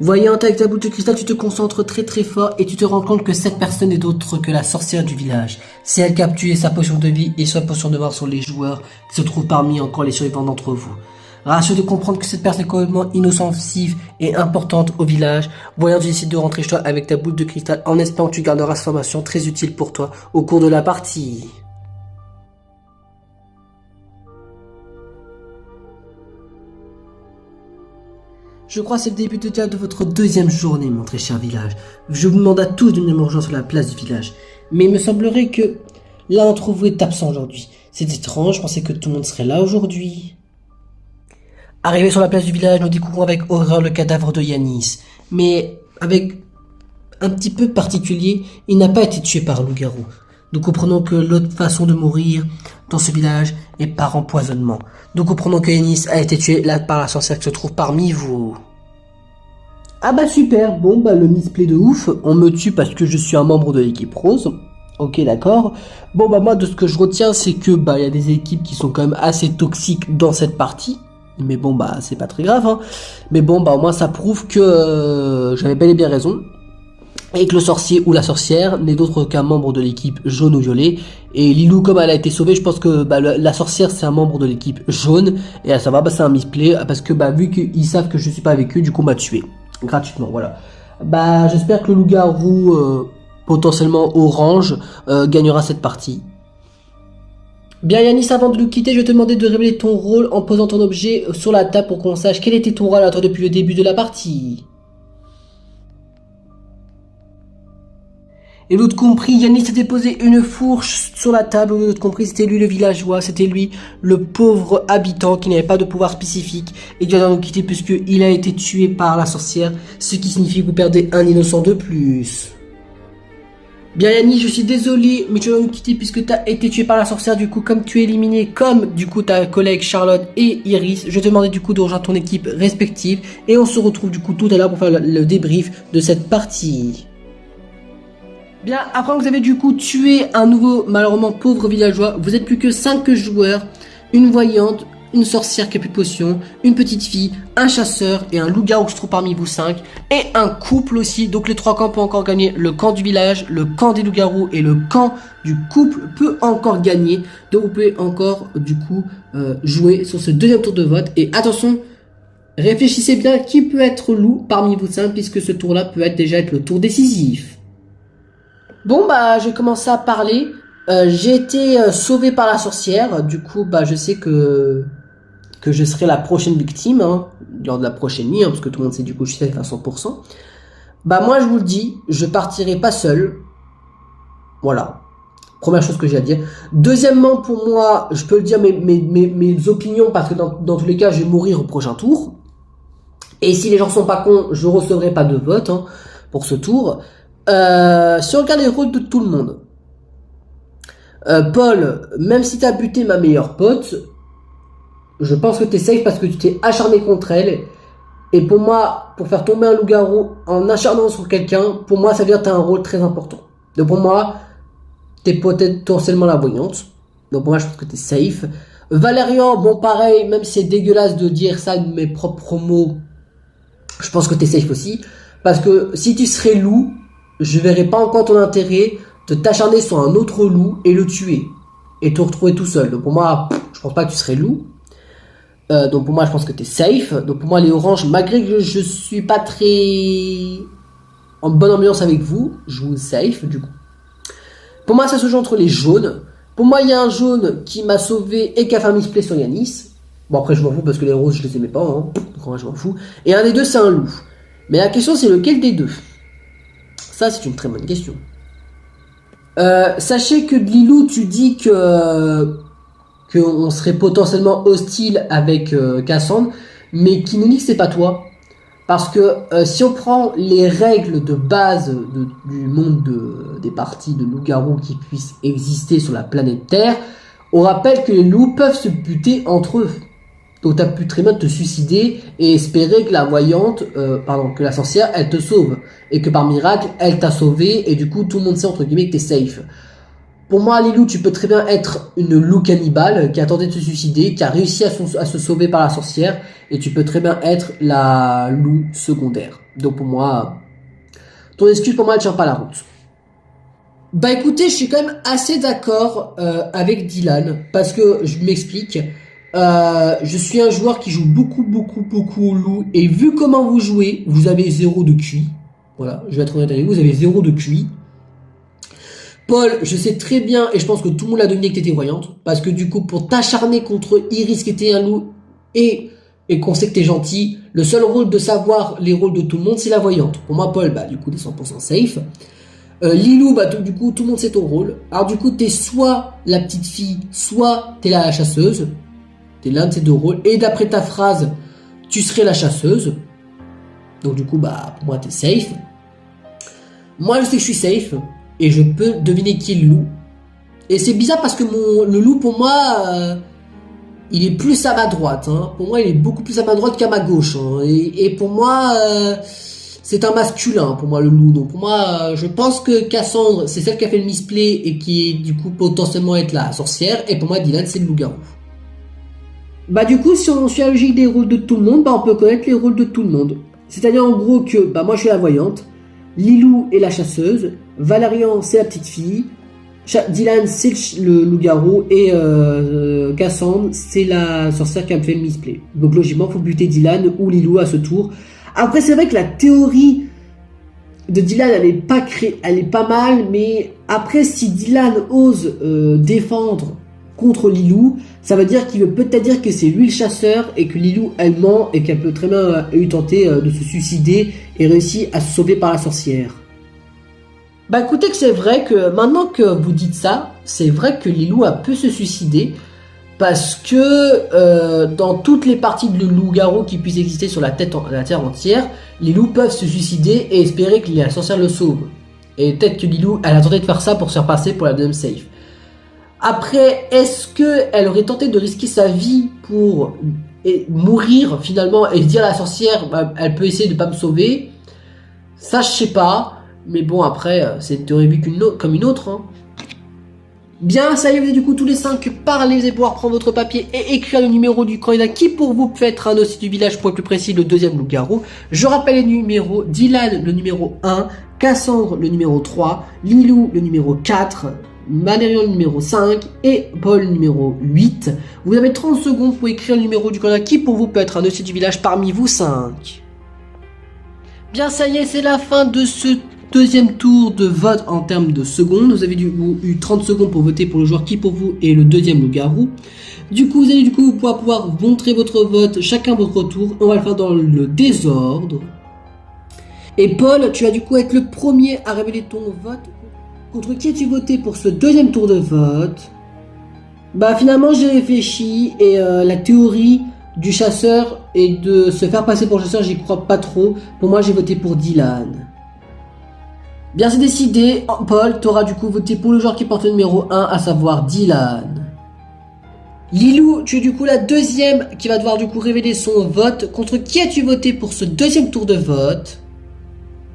Voyant avec ta boule de cristal, tu te concentres très très fort et tu te rends compte que cette personne n'est autre que la sorcière du village. C'est elle qui a tué sa potion de vie et sa potion de mort sur les joueurs qui se trouvent parmi encore les survivants d'entre vous. Rassure de comprendre que cette personne est complètement inoffensive et importante au village. Voyant, tu décides de rentrer chez toi avec ta boule de cristal en espérant que tu garderas cette formation très utile pour toi au cours de la partie. Je crois que c'est le début de votre deuxième journée, mon très cher village. Je vous demande à tous de venir me rejoindre sur la place du village. Mais il me semblerait que l'un d'entre vous est absent aujourd'hui. C'est étrange, je pensais que tout le monde serait là aujourd'hui. Arrivé sur la place du village, nous découvrons avec horreur le cadavre de Yanis. Mais avec un petit peu particulier, il n'a pas été tué par un loup-garou. Nous comprenons que l'autre façon de mourir dans ce village est par empoisonnement. Nous comprenons que Yanis a été tué là par la sorcière qui se trouve parmi vous. Ah bah super, bon bah le misplay de ouf, on me tue parce que je suis un membre de l'équipe rose. Ok d'accord. Bon bah moi de ce que je retiens c'est que bah il y a des équipes qui sont quand même assez toxiques dans cette partie. Mais bon bah c'est pas très grave hein. Mais bon bah au moins ça prouve que j'avais bel et bien raison. Et que le sorcier ou la sorcière n'est d'autre qu'un membre de l'équipe jaune ou violet. Et Lilou, comme elle a été sauvée, je pense que bah, la sorcière c'est un membre de l'équipe jaune. Et à savoir, bah, c'est un misplay parce que bah, vu qu'ils savent que je suis pas avec eux, du coup on m'a tué gratuitement. Voilà. Bah j'espère que le loup-garou potentiellement orange gagnera cette partie. Bien Yanis, avant de nous quitter, je vais te demander de révéler ton rôle en posant ton objet sur la table pour qu'on sache quel était ton rôle à toi depuis le début de la partie. Et l'autre compris, Yanis s'était posé une fourche sur la table, l'autre compris, c'était lui le villageois, c'était lui le pauvre habitant qui n'avait pas de pouvoir spécifique et qui va nous quitter puisqu'il a été tué par la sorcière, ce qui signifie que vous perdez un innocent de plus. Bien Yanis, je suis désolé, mais tu vas nous quitter puisque tu as été tué par la sorcière, du coup comme tu es éliminé, comme du coup ta collègue Charlotte et Iris, je vais te demander du coup de rejoindre ton équipe respective et on se retrouve du coup tout à l'heure pour faire le débrief de cette partie. Bien, après que vous avez du coup tué un nouveau, malheureusement pauvre villageois, vous êtes plus que 5 joueurs, une voyante, une sorcière qui a plus de potions, une petite fille, un chasseur et un loup-garou qui se trouve parmi vous 5, et un couple aussi, donc les 3 camps peuvent encore gagner, le camp du village, le camp des loups-garous et le camp du couple peut encore gagner, donc vous pouvez encore du coup jouer sur ce deuxième tour de vote, et attention, réfléchissez bien qui peut être loup parmi vous 5, puisque ce tour-là peut déjà être le tour décisif. Bon bah je vais commencer à parler. J'ai été sauvé par la sorcière. Du coup bah je sais que je serai la prochaine victime hein, lors de la prochaine nuit hein, parce que tout le monde sait du coup je suis safe à 100%. Bah moi je vous le dis, je partirai pas seul. Voilà. Première chose que j'ai à dire. Deuxièmement pour moi, je peux le dire mes opinions parce que dans tous les cas je vais mourir au prochain tour. Et si les gens sont pas cons, je recevrai pas de vote hein, pour ce tour. Si on regarde les rôles de tout le monde, Paul, même si t'as buté ma meilleure pote, je pense que t'es safe parce que tu t'es acharné contre elle. Et pour moi, pour faire tomber un loup-garou en acharnant sur quelqu'un, pour moi ça veut dire que t'as un rôle très important. Donc pour moi, t'es potentiellement la voyante. Donc pour moi je pense que t'es safe. Valérian, bon pareil, même si c'est dégueulasse de dire ça de mes propres mots, je pense que t'es safe aussi. Parce que si tu serais loup, je verrais pas encore ton intérêt de t'acharner sur un autre loup et le tuer. Et te retrouver tout seul. Donc pour moi, je pense pas que tu serais loup. Donc pour moi, je pense que tu es safe. Donc pour moi, les oranges, malgré que je suis pas très en bonne ambiance avec vous, je vous safe du coup. Pour moi, ça se joue entre les jaunes. Pour moi, il y a un jaune qui m'a sauvé et qui a fait un misplay sur Yanis. Bon, après, je m'en fous parce que les roses, je les aimais pas. Hein. Donc, moi, je m'en fous. Et un des deux, c'est un loup. Mais la question, c'est lequel des deux? Ça, c'est une très bonne question. Sachez que Lilou, tu dis qu'on serait potentiellement hostile avec Cassandre, mais qui nous dit que c'est pas toi. Parce que si on prend les règles de base du monde des parties de loups-garous qui puissent exister sur la planète Terre, on rappelle que les loups peuvent se buter entre eux. Donc tu as pu très bien te suicider et espérer que la voyante, que la sorcière, elle te sauve. Et que par miracle, elle t'a sauvé et du coup tout le monde sait entre guillemets que t'es safe. Pour moi, Lilou, tu peux très bien être une loup cannibale qui a tenté de se suicider, qui a réussi à se sauver par la sorcière, et tu peux très bien être la loup secondaire. Donc pour moi, ton excuse pour moi, elle tient pas la route. Bah écoutez, je suis quand même assez d'accord avec Dylan, parce que je m'explique. Je suis un joueur qui joue beaucoup au loup, et vu comment vous jouez, vous avez 0 de QI. Voilà, je vais être honnête avec vous, vous avez 0 de QI. Paul, je sais très bien, et je pense que tout le monde l'a deviné que t'étais voyante, parce que du coup, pour t'acharner contre Iris qui était un loup, et qu'on sait que t'es gentil, le seul rôle de savoir les rôles de tout le monde, c'est la voyante. Pour moi, Paul, bah du coup, t'es 100% safe. Lilou, bah du coup, tout le monde sait ton rôle. Alors du coup, t'es soit la petite fille, soit t'es la chasseuse. T'es l'un de ces deux rôles. Et d'après ta phrase, tu serais la chasseuse. Donc du coup, bah pour moi, t'es safe. Moi, je sais que je suis safe. Et je peux deviner qui est le loup. Et c'est bizarre parce que le loup, pour moi, il est plus à ma droite. Hein. Pour moi, il est beaucoup plus à ma droite qu'à ma gauche. Hein. Et pour moi, c'est un masculin, pour moi, le loup. Donc pour moi, je pense que Cassandre, c'est celle qui a fait le misplay et qui est du coup potentiellement être la sorcière. Et pour moi, Dylan, c'est le loup-garou. Bah du coup, si on suit la logique des rôles de tout le monde, bah on peut connaître les rôles de tout le monde. C'est-à-dire en gros que bah moi je suis la voyante, Lilou est la chasseuse, Valérian c'est la petite fille, Dylan c'est le loup-garou et Cassandre c'est la sorcière qui a fait le misplay. Donc logiquement faut buter Dylan ou Lilou à ce tour. Après c'est vrai que la théorie de Dylan elle est pas mal, mais après si Dylan ose défendre contre Lilou, ça veut dire qu'il veut peut-être dire que c'est lui le chasseur et que Lilou elle ment et qu'elle peut très bien eu tenté de se suicider et réussi à se sauver par la sorcière. Bah écoutez que c'est vrai que maintenant que vous dites ça, c'est vrai que Lilou a pu se suicider parce que dans toutes les parties de loup-garou qui puissent exister sur la terre entière, les loups peuvent se suicider et espérer que la sorcière le sauve. Et peut-être que Lilou elle a tenté de faire ça pour se faire passer pour la deuxième safe. Après, est-ce qu'elle aurait tenté de risquer sa vie pour mourir finalement et dire à la sorcière, bah, elle peut essayer de pas me sauver? Ça, je sais pas. Mais bon, après, c'est une théorie vue comme une autre. Hein. Bien, ça y est, vous êtes du coup tous les 5 parlez, vous allez pouvoir prendre votre papier et écrire le numéro du candidat qui pour vous peut être un aussi du village pour être plus précis, le deuxième loup-garou. Je rappelle les numéros, Dylan le numéro 1, Cassandre le numéro 3, Lilou le numéro 4, Valérian le numéro 5 et Paul le numéro 8. Vous avez 30 secondes pour écrire le numéro du candidat qui pour vous peut être un dossier du village parmi vous 5. Bien ça y est, c'est la fin de ce deuxième tour de vote en termes de secondes. Vous avez eu 30 secondes pour voter pour le joueur qui pour vous est le deuxième loup-garou. Du coup, vous allez pouvoir montrer votre vote chacun votre tour. On va le faire dans le désordre. Et Paul, tu vas du coup être le premier à révéler ton vote. Contre qui as-tu voté pour ce deuxième tour de vote? Bah finalement j'ai réfléchi et la théorie du chasseur et de se faire passer pour le chasseur, j'y crois pas trop. Pour moi j'ai voté pour Dylan. Bien c'est décidé, Paul, t'auras du coup voté pour le joueur qui porte le numéro 1, à savoir Dylan. Lilou, tu es du coup la deuxième qui va devoir du coup révéler son vote. Contre qui as-tu voté pour ce deuxième tour de vote?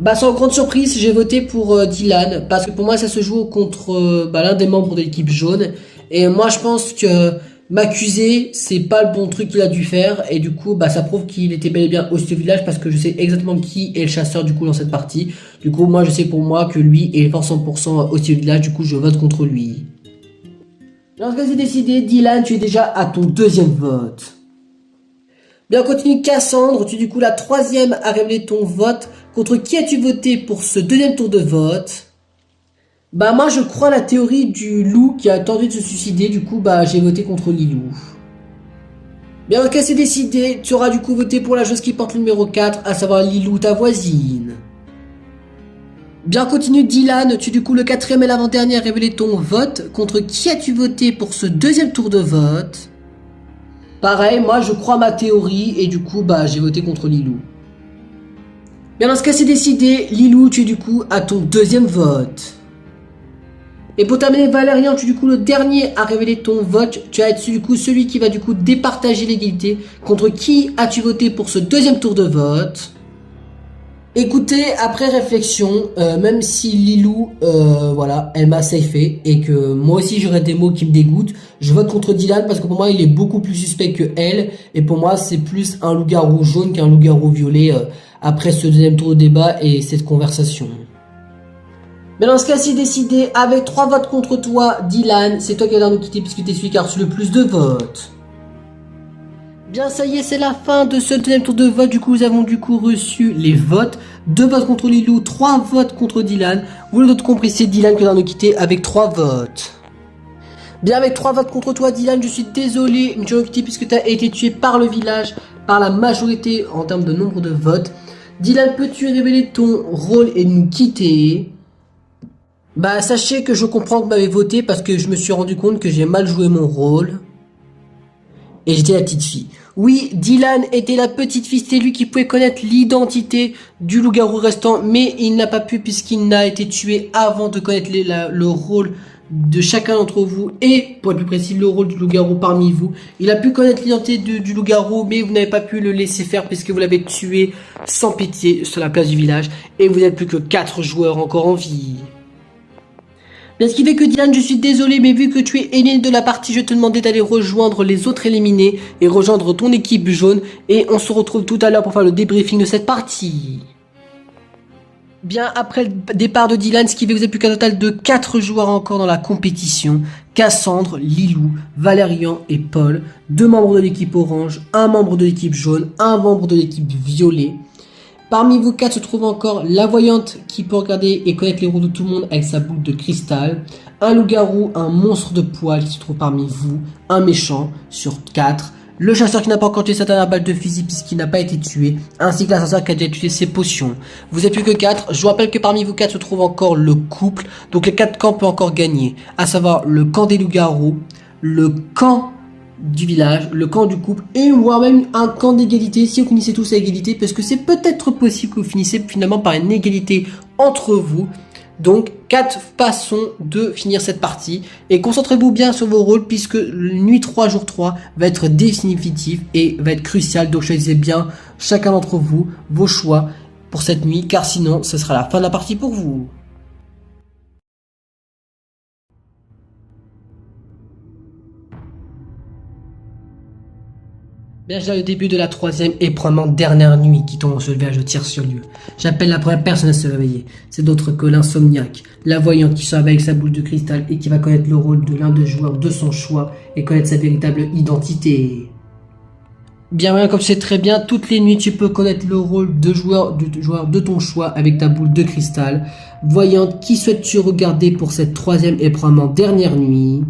Bah sans grande surprise, j'ai voté pour Dylan, parce que pour moi ça se joue contre l'un des membres de l'équipe jaune, et moi je pense que M'accuser, c'est pas le bon truc qu'il a dû faire, et du coup, ça prouve qu'il était bel et bien hostile au village, parce que je sais exactement qui est le chasseur, du coup, dans cette partie. Du coup, moi, je sais pour moi que lui est fort 100% hostile au village, du coup, je vote contre lui. Lorsque c'est décidé, Dylan, tu es déjà à ton deuxième vote. Bien, on continue. Cassandre, tu es du coup la troisième à révéler ton vote. Contre qui as-tu voté pour ce deuxième tour de vote? Moi je crois à la théorie du loup qui a tenté de se suicider, du coup j'ai voté contre Lilou. Bien, ok, c'est décidé, tu auras du coup voté pour la chose qui porte le numéro 4, à savoir Lilou, ta voisine. Bien, continue. Dylan, tu es du coup le quatrième et l'avant-dernier à révéler ton vote. Contre qui as-tu voté pour ce deuxième tour de vote? Pareil, moi je crois à ma théorie et du coup j'ai voté contre Lilou. Bien, dans ce cas c'est décidé, Lilou, tu es du coup à ton deuxième vote. Et pour terminer, Valérian, tu es du coup le dernier à révéler ton vote. Tu vas être du coup celui qui va du coup départager l'égalité. Contre qui as-tu voté pour ce deuxième tour de vote? Écoutez, après réflexion, même si Lilou, elle m'a safé et que moi aussi j'aurais des mots qui me dégoûtent, je vote contre Dylan parce que pour moi il est beaucoup plus suspect que elle et pour moi c'est plus un loup-garou jaune qu'un loup-garou violet après ce deuxième tour de débat et cette conversation. Mais dans ce cas-ci décidé, avec 3 votes contre toi, Dylan, c'est toi qui vas nous quitter puisque tu es celui qui a reçu le plus de votes. Bien, ça y est, c'est la fin de ce deuxième tour de vote. Du coup, nous avons du coup reçu les votes. 2 votes contre Lilou, 3 votes contre Dylan. Vous l'avez compris, c'est Dylan qui va nous quitter avec 3 votes. Bien, avec 3 votes contre toi, Dylan, je suis désolé, mais tu vas nous quitter puisque tu as été tué par le village, par la majorité en termes de nombre de votes. Dylan, peux-tu révéler ton rôle et nous quitter? Sachez que je comprends que vous m'avez voté parce que je me suis rendu compte que j'ai mal joué mon rôle. Et j'étais la petite fille. Oui, Dylan était la petite fille, c'était lui qui pouvait connaître l'identité du loup-garou restant, mais il n'a pas pu puisqu'il n'a été tué avant de connaître le rôle de chacun d'entre vous et, pour être plus précis, le rôle du loup-garou parmi vous. Il a pu connaître l'identité du loup-garou, mais vous n'avez pas pu le laisser faire puisque vous l'avez tué sans pitié sur la place du village et vous n'êtes plus que 4 joueurs encore en vie. Bien, ce qui fait que Dylan, je suis désolé, mais vu que tu es éliminé de la partie, je te demandais d'aller rejoindre les autres éliminés et rejoindre ton équipe jaune. Et on se retrouve tout à l'heure pour faire le débriefing de cette partie. Bien, après le départ de Dylan, ce qui fait que vous n'avez plus qu'un total de 4 joueurs encore dans la compétition. Cassandre, Lilou, Valérian et Paul. 2 membres de l'équipe orange, 1 membre de l'équipe jaune, 1 membre de l'équipe violet. Parmi vous 4 se trouve encore la voyante qui peut regarder et connaître les roues de tout le monde avec sa boule de cristal. Un loup-garou, un monstre de poil qui se trouve parmi vous. Un méchant sur 4. Le chasseur qui n'a pas encore tué sa dernière balle de fusil puisqu'il n'a pas été tué. Ainsi que l'assassin qui a déjà utilisé ses potions. Vous n'êtes plus que 4. Je vous rappelle que parmi vous 4 se trouve encore le couple. Donc les 4 camps peuvent encore gagner. À savoir le camp des loups-garous, le camp du village, le camp du couple et voire même un camp d'égalité si vous finissez tous à égalité parce que c'est peut-être possible que vous finissez finalement par une égalité entre vous. Donc 4 façons de finir cette partie et concentrez-vous bien sur vos rôles puisque nuit 3 jour 3 va être définitif et va être crucial, donc choisissez bien chacun d'entre vous vos choix pour cette nuit car sinon ce sera la fin de la partie pour vous. Bien, j'ai le début de la 3e et probablement dernière nuit qui tombe ce village de Tire-sur-Lieu. J'appelle la première personne à se réveiller. C'est d'autre que l'insomniaque, la voyante qui se réveille avec sa boule de cristal et qui va connaître le rôle de l'un des joueurs de son choix et connaître sa véritable identité. Bien, comme tu sais très bien, toutes les nuits tu peux connaître le rôle de joueur de ton choix avec ta boule de cristal. Voyante, qui souhaites-tu regarder pour cette 3e et probablement dernière nuit?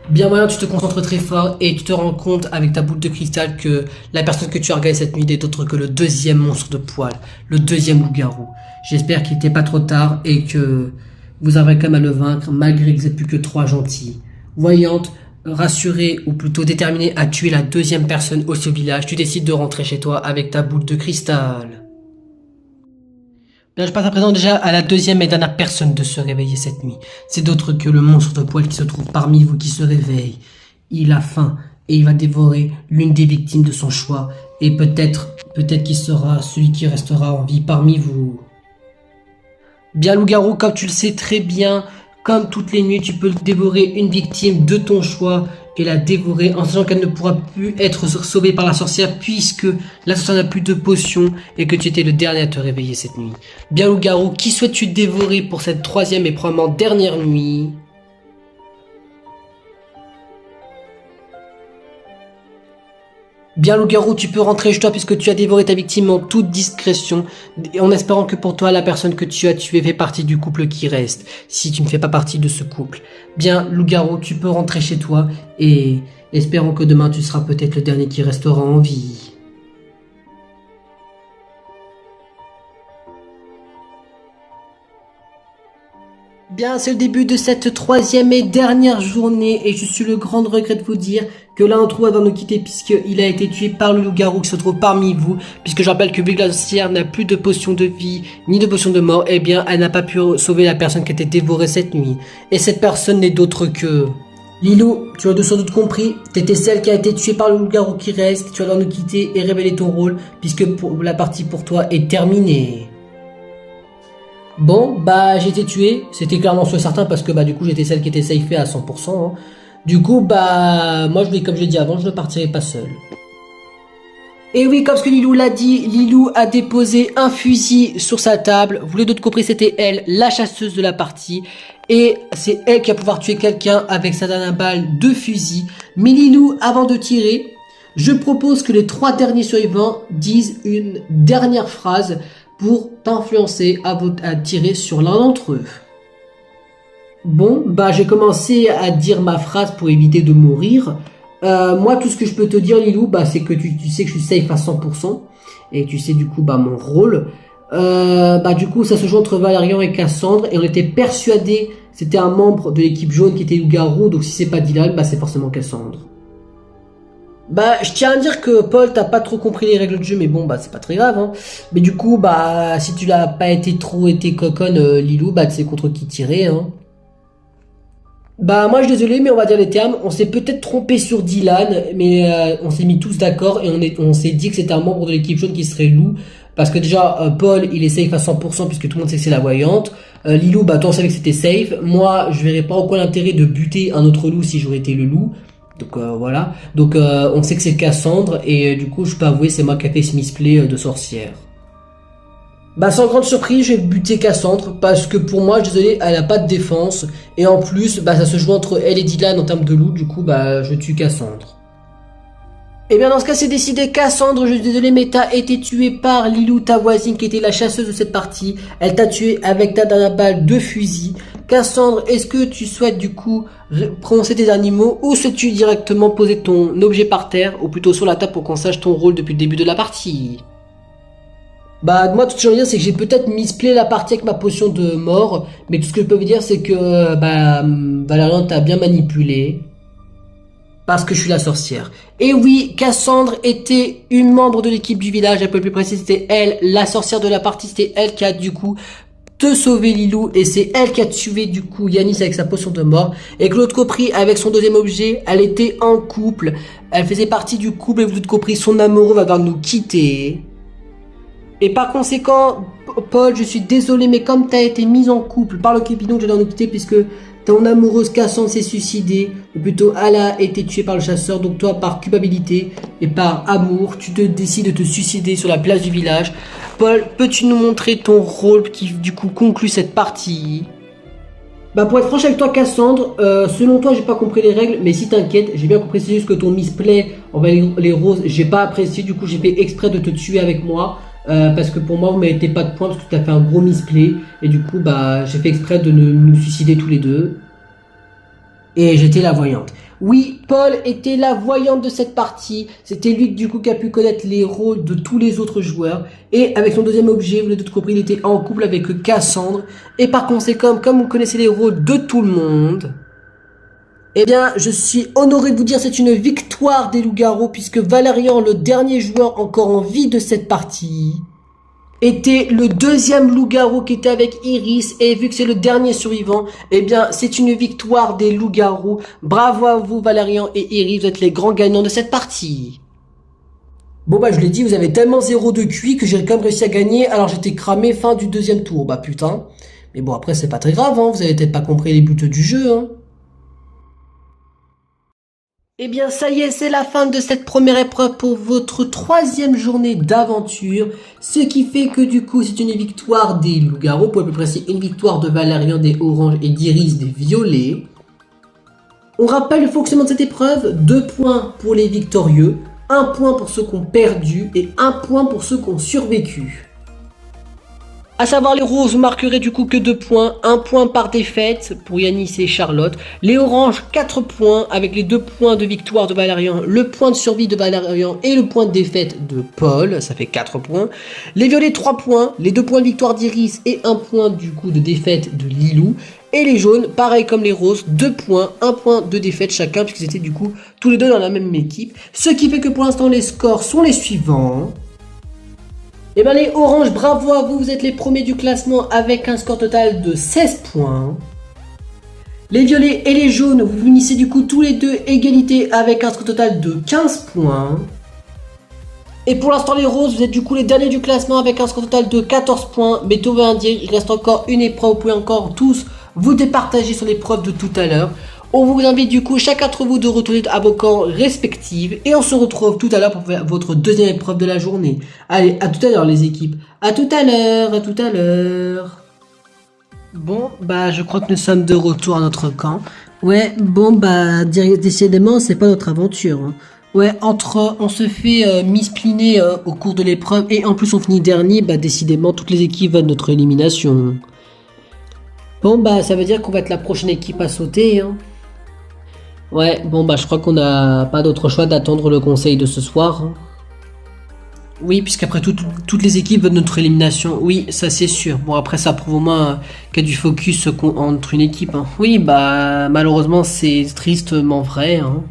Bien voyant, tu te concentres très fort et tu te rends compte avec ta boule de cristal que la personne que tu as regardée cette nuit n'est autre que le 2e monstre de poil, le 2e loup-garou. J'espère qu'il n'était pas trop tard et que vous arriverez quand même à le vaincre malgré que vous n'êtes plus que 3 gentils. Voyante, rassurée ou plutôt déterminée à tuer la 2e personne au village, tu décides de rentrer chez toi avec ta boule de cristal. Bien, je passe à présent déjà à la 2e et dernière personne de se réveiller cette nuit. C'est d'autre que le monstre de poil qui se trouve parmi vous qui se réveille. Il a faim et il va dévorer l'une des victimes de son choix. Et peut-être qu'il sera celui qui restera en vie parmi vous. Bien loup-garou, comme tu le sais très bien, comme toutes les nuits, tu peux dévorer une victime de ton choix et la dévorer en sachant qu'elle ne pourra plus être sauvée par la sorcière puisque la sorcière n'a plus de potions et que tu étais le dernier à te réveiller cette nuit. Bien loup-garou, qui souhaites-tu dévorer pour cette troisième et probablement dernière nuit? Bien loup-garou, tu peux rentrer chez toi puisque tu as dévoré ta victime en toute discrétion, en espérant que pour toi la personne que tu as tuée fait partie du couple qui reste, si tu ne fais pas partie de ce couple. Bien loup-garou, tu peux rentrer chez toi et espérons que demain tu seras peut-être le dernier qui restera en vie. Bien, c'est le début de cette troisième et dernière journée et je suis le grand regret de vous dire que l'un d'entre vous va nous quitter puisqu'il a été tué par le loup-garou qui se trouve parmi vous, puisque je rappelle que vu que la sorcière n'a plus de potion de vie ni de potion de mort, eh bien elle n'a pas pu sauver la personne qui a été dévorée cette nuit. Et cette personne n'est d'autre que... Lilou, tu as sans doute compris, t'étais celle qui a été tuée par le loup-garou qui reste, tu vas nous quitter et révéler ton rôle puisque la partie pour toi est terminée. Bon, bah j'ai été tué, c'était clairement sûr et certain parce que bah du coup j'étais celle qui était safée à 100%. Hein. Du coup bah moi comme je l'ai dit avant, je ne partirai pas seul. Et oui, comme ce que Lilou l'a dit, Lilou a déposé un fusil sur sa table. Vous l'avez d'autres compris, c'était elle, la chasseuse de la partie. Et c'est elle qui va pouvoir tuer quelqu'un avec sa dernière balle de fusil. Mais Lilou, avant de tirer, je propose que les 3 derniers survivants disent une dernière phrase pour t'influencer à tirer sur l'un d'entre eux. Bon, bah j'ai commencé à dire ma phrase pour éviter de mourir. Moi, tout ce que je peux te dire, Lilou, bah c'est que tu sais que je suis safe à 100%. Et tu sais du coup bah mon rôle. Bah du coup ça se joue entre Valérian et Cassandre. Et on était persuadés c'était un membre de l'équipe jaune qui était loup-garou. Donc si c'est pas Dylan, bah c'est forcément Cassandre. Bah, je tiens à dire que Paul, t'as pas trop compris les règles de jeu, mais bon, bah, c'est pas très grave, hein. Mais du coup, bah, si tu l'as pas été coconne, Lilou, bah, tu sais contre qui tirer, hein. Bah, moi, je suis désolé, mais on va dire les termes. On s'est peut-être trompé sur Dylan, mais on s'est mis tous d'accord et on s'est dit que c'était un membre de l'équipe jaune qui serait Lou. Parce que déjà, Paul, il est safe à 100% puisque tout le monde sait que c'est la voyante. Lilou, bah, toi, on savait que c'était safe. Moi, je verrais pas en quoi l'intérêt de buter un autre loup si j'aurais été le loup. Donc voilà, donc on sait que c'est Cassandre et du coup je peux avouer c'est moi qui ai fait ce misplay de sorcière. Bah sans grande surprise je vais buter Cassandre parce que pour moi désolé elle a pas de défense et en plus bah ça se joue entre elle et Dylan en termes de loup du coup bah je tue Cassandre. Et bien dans ce cas c'est décidé, Cassandre, je suis désolé mais t'as été tuée par Lilou, ta voisine qui était la chasseuse de cette partie. Elle t'a tué avec ta dernière balle de fusil. Cassandre, est-ce que tu souhaites du coup prononcer tes animaux ou souhaites-tu directement poser ton objet par terre ou plutôt sur la table pour qu'on sache ton rôle depuis le début de la partie? Bah moi tout ce que je veux dire c'est que j'ai peut-être misplay la partie avec ma potion de mort, mais tout ce que je peux vous dire c'est que bah Valérian t'a bien manipulé. Parce que je suis la sorcière. Et oui, Cassandre était une membre de l'équipe du village, un peu plus précis, c'était elle, la sorcière de la partie, c'était elle qui a du coup te sauvé Lilou, et c'est elle qui a tué du coup Yanis avec sa potion de mort, et Claude Copry avec son deuxième objet, elle était en couple, elle faisait partie du couple, et Claude Copry, son amoureux, va devoir nous quitter. Et par conséquent, Paul, je suis désolé, mais comme tu as été mise en couple par le Cupidon, je dois nous quitter puisque ton amoureuse Cassandre s'est suicidée, ou plutôt elle a été tuée par le chasseur, donc toi par culpabilité et par amour, tu te décides de te suicider sur la place du village. Paul, peux-tu nous montrer ton rôle qui du coup conclut cette partie? Bah pour être franche avec toi Cassandre, selon toi j'ai pas compris les règles, mais si t'inquiète, j'ai bien compris, c'est juste que ton misplay envers les roses, j'ai pas apprécié, du coup j'ai fait exprès de te tuer avec moi. Parce que pour moi vous méritez pas de points parce que tu as fait un gros misplay et du coup bah j'ai fait exprès de nous suicider tous les deux et j'étais la voyante. Oui, Paul était la voyante de cette partie, c'était lui du coup qui a pu connaître les rôles de tous les autres joueurs et avec son deuxième objet, vous l'avez tout compris, il était en couple avec Cassandre et par conséquent comme vous connaissez les rôles de tout le monde, eh bien, je suis honoré de vous dire c'est une victoire des loups-garous puisque Valérian, le dernier joueur encore en vie de cette partie, était le deuxième loup-garou qui était avec Iris et vu que c'est le dernier survivant, eh bien, c'est une victoire des loups-garous. Bravo à vous Valérian et Iris, vous êtes les grands gagnants de cette partie. Bon bah je l'ai dit, vous avez tellement 0 de QI que j'ai quand même réussi à gagner alors j'étais cramé fin du deuxième tour, bah putain. Mais bon, après, c'est pas très grave, hein, vous avez peut-être pas compris les buts du jeu, hein. Eh bien, ça y est, c'est la fin de cette première épreuve pour votre troisième journée d'aventure. Ce qui fait que du coup, c'est une victoire des loups-garous, pour être plus précis, une victoire de Valérian des oranges et d'Iris des violets. On rappelle le fonctionnement de cette épreuve, 2 points pour les victorieux, 1 point pour ceux qui ont perdu et 1 point pour ceux qui ont survécu. À savoir les roses, vous marquerez du coup que 2 points, 1 point par défaite pour Yanis et Charlotte. Les oranges, 4 points avec les 2 points de victoire de Valérian, le point de survie de Valérian et le point de défaite de Paul, ça fait 4 points. Les violets, 3 points, les 2 points de victoire d'Iris et 1 point du coup de défaite de Lilou. Et les jaunes, pareil comme les roses, 2 points, 1 point de défaite chacun puisqu'ils étaient du coup tous les deux dans la même équipe. Ce qui fait que pour l'instant les scores sont les suivants. Et bien les oranges, bravo à vous, vous êtes les premiers du classement avec un score total de 16 points. Les violets et les jaunes, vous finissez du coup tous les deux égalité avec un score total de 15 points. Et pour l'instant les roses, vous êtes du coup les derniers du classement avec un score total de 14 points. Mais tout va dire, il reste encore une épreuve, vous pouvez encore tous vous départager sur l'épreuve de tout à l'heure. On vous invite du coup chacun d'entre vous de retourner à vos camps respectifs et on se retrouve tout à l'heure pour faire votre deuxième épreuve de la journée. Allez, à tout à l'heure les équipes. À tout à l'heure, à tout à l'heure. Bon, bah je crois que nous sommes de retour à notre camp. Ouais, bon bah décidément c'est pas notre aventure. Hein. Ouais, entre on se fait mispliner au cours de l'épreuve et en plus on finit dernier, bah décidément toutes les équipes veulent notre élimination. Bon bah ça veut dire qu'on va être la prochaine équipe à sauter. Hein. Ouais, bon bah je crois qu'on n'a pas d'autre choix d'attendre le conseil de ce soir. Hein. Oui, puisqu'après toutes les équipes veulent notre élimination. Oui, ça c'est sûr. Bon après ça prouve au moins qu'il y a du focus entre une équipe. Hein. Oui, bah malheureusement c'est tristement vrai. Hein.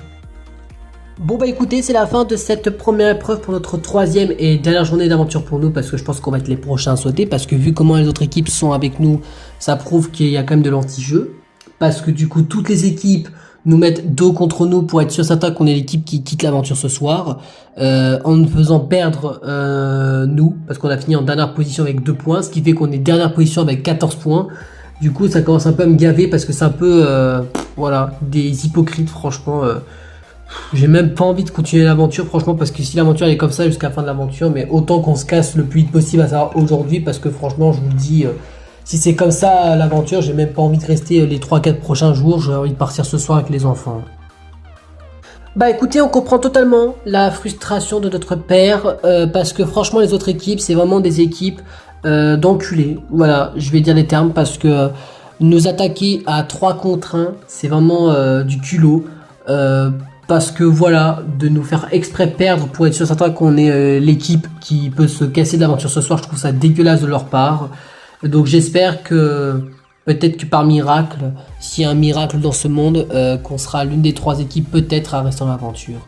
Bon bah écoutez, c'est la fin de cette première épreuve pour notre troisième et dernière journée d'aventure pour nous parce que je pense qu'on va être les prochains à sauter parce que vu comment les autres équipes sont avec nous, ça prouve qu'il y a quand même de l'anti-jeu. Parce que du coup toutes les équipes nous mettent dos contre nous pour être sûr certain qu'on est l'équipe qui quitte l'aventure ce soir en nous faisant perdre nous parce qu'on a fini en dernière position avec 2 points, ce qui fait qu'on est dernière position avec 14 points. Du coup ça commence un peu à me gaver parce que c'est un peu voilà, des hypocrites franchement. J'ai même pas envie de continuer l'aventure franchement parce que si l'aventure elle est comme ça jusqu'à la fin de l'aventure, mais autant qu'on se casse le plus vite possible à savoir aujourd'hui parce que franchement je vous le dis, si c'est comme ça l'aventure, j'ai même pas envie de rester les 3-4 prochains jours, j'ai envie de partir ce soir avec les enfants. Bah écoutez, on comprend totalement la frustration de notre père parce que franchement les autres équipes c'est vraiment des équipes d'enculés, voilà je vais dire les termes parce que nous attaquer à 3 contre 1 c'est vraiment du culot. Parce que voilà, de nous faire exprès perdre pour être sûr certain qu'on est l'équipe qui peut se casser de l'aventure ce soir, je trouve ça dégueulasse de leur part. Donc j'espère que, peut-être que par miracle, s'il y a un miracle dans ce monde, qu'on sera l'une des 3 équipes peut-être à rester dans l'aventure.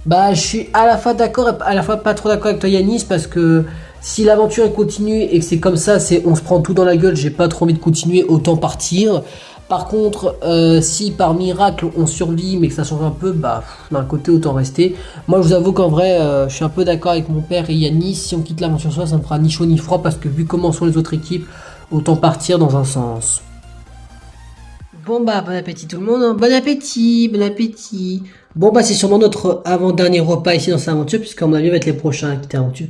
Bah je suis à la fois d'accord et à la fois pas trop d'accord avec toi Yanis, parce que si l'aventure continue et que c'est comme ça, c'est on se prend tout dans la gueule, j'ai pas trop envie de continuer, autant partir. Par contre, si par miracle on survit mais que ça change un peu, bah d'un côté autant rester. Moi je vous avoue qu'en vrai, je suis un peu d'accord avec mon père et Yanis, si on quitte l'aventure ce soir, ça ne fera ni chaud ni froid parce que vu comment sont les autres équipes, autant partir dans un sens. Bon bah bon appétit tout le monde, hein. Bon appétit, bon appétit. Bon bah c'est sûrement notre avant-dernier repas ici dans cette aventure, puisqu'à mon avis on va être les prochains à quitter l'aventure.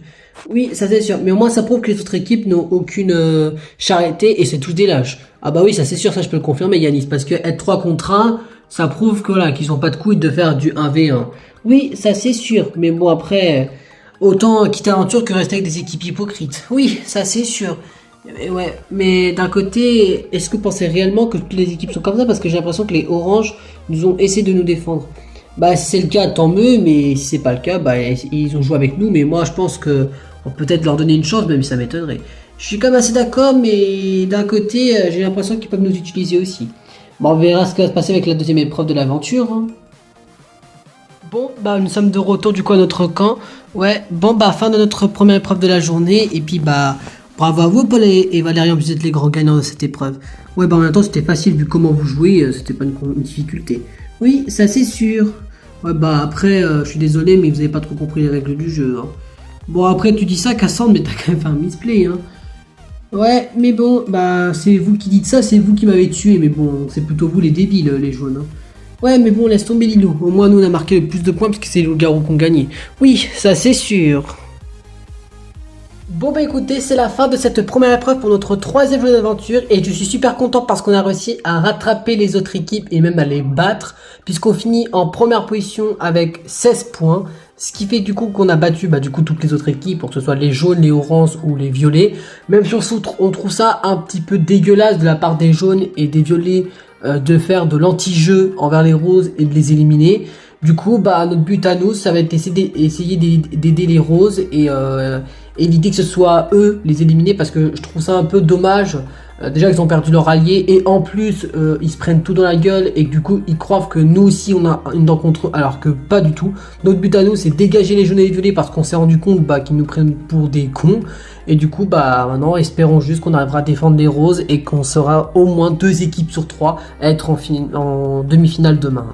Oui, ça c'est sûr, mais au moins ça prouve que les autres équipes n'ont aucune charité et c'est tous des lâches. Ah bah oui, ça c'est sûr, ça je peux le confirmer Yanis, parce que être 3 contre 1, ça prouve que voilà, qu'ils ont pas de couilles de faire du 1v1. Oui, ça c'est sûr, mais bon après, autant quitter l'aventure que rester avec des équipes hypocrites. Oui, ça c'est sûr. Mais ouais, mais d'un côté, est-ce que vous pensez réellement que toutes les équipes sont comme ça? Parce que j'ai l'impression que les oranges nous ont essayé de nous défendre. Bah si c'est le cas, tant mieux, mais si c'est pas le cas, bah ils ont joué avec nous, mais moi je pense que on peut peut-être leur donner une chance, même si ça m'étonnerait. Je suis quand même assez d'accord, mais d'un côté, j'ai l'impression qu'ils peuvent nous utiliser aussi. Bon, on verra ce qui va se passer avec la deuxième épreuve de l'aventure. Hein. Bon, bah nous sommes de retour du coup à notre camp. Ouais, bon bah fin de notre première épreuve de la journée, et puis bah bravo à vous Paul et Valérian, vous êtes les grands gagnants de cette épreuve. Ouais bah en même temps c'était facile vu comment vous jouez, c'était pas une difficulté. Oui, ça c'est sûr. Ouais bah après, je suis désolé mais vous avez pas trop compris les règles du jeu. Hein. Bon après tu dis ça Cassandre, mais t'as quand même fait un misplay hein. Ouais, mais bon, bah c'est vous qui dites ça, c'est vous qui m'avez tué, mais bon, c'est plutôt vous les débiles, les jaunes. Hein. Ouais, mais bon, laisse tomber Lilou. Au moins, nous, on a marqué le plus de points parce que c'est les loups-garous qui ont gagné. Oui, ça c'est sûr. Bon bah écoutez, c'est la fin de cette première épreuve pour notre troisième jeu d'aventure et je suis super content parce qu'on a réussi à rattraper les autres équipes et même à les battre puisqu'on finit en première position avec 16 points, ce qui fait du coup qu'on a battu du coup toutes les autres équipes, pour que ce soit les jaunes, les oranges ou les violets, même si on trouve ça un petit peu dégueulasse de la part des jaunes et des violets de faire de l'anti-jeu envers les roses et de les éliminer. Du coup, notre but à nous, ça va être essayer d'aider les roses et éviter que ce soit eux les éliminer parce que je trouve ça un peu dommage. Déjà ils ont perdu leur allié et en plus ils se prennent tout dans la gueule et que du coup ils croient que nous aussi on a une dent contre eux alors que pas du tout. Notre but à nous c'est dégager les jaunes et les violets parce qu'on s'est rendu compte qu'ils nous prennent pour des cons et du coup maintenant espérons juste qu'on arrivera à défendre les roses et qu'on sera au moins 2 équipes sur 3 à être en demi-finale demain.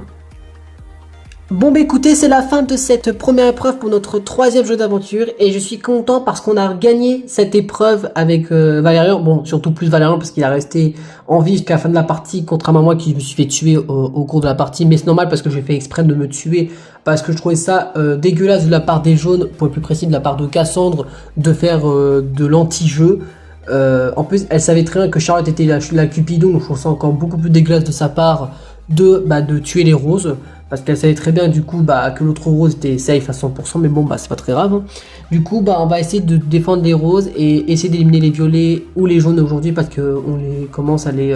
Bon écoutez, c'est la fin de cette première épreuve pour notre troisième jeu d'aventure et je suis content parce qu'on a gagné cette épreuve avec Valérian, bon surtout plus Valérian parce qu'il a resté en vie jusqu'à la fin de la partie, contrairement à moi qui me suis fait tuer au cours de la partie, mais c'est normal parce que j'ai fait exprès de me tuer parce que je trouvais ça dégueulasse de la part des jaunes, pour être plus précis de la part de Cassandre, de faire de l'anti-jeu. En plus elle savait très bien que Charlotte était la Cupidon, donc je trouve ça encore beaucoup plus dégueulasse de sa part de tuer les roses. Parce qu'elle savait très bien du coup que l'autre rose était safe à 100%, mais bon c'est pas très grave. Hein. Du coup on va essayer de défendre les roses et essayer d'éliminer les violets ou les jaunes aujourd'hui parce qu'on les commence à les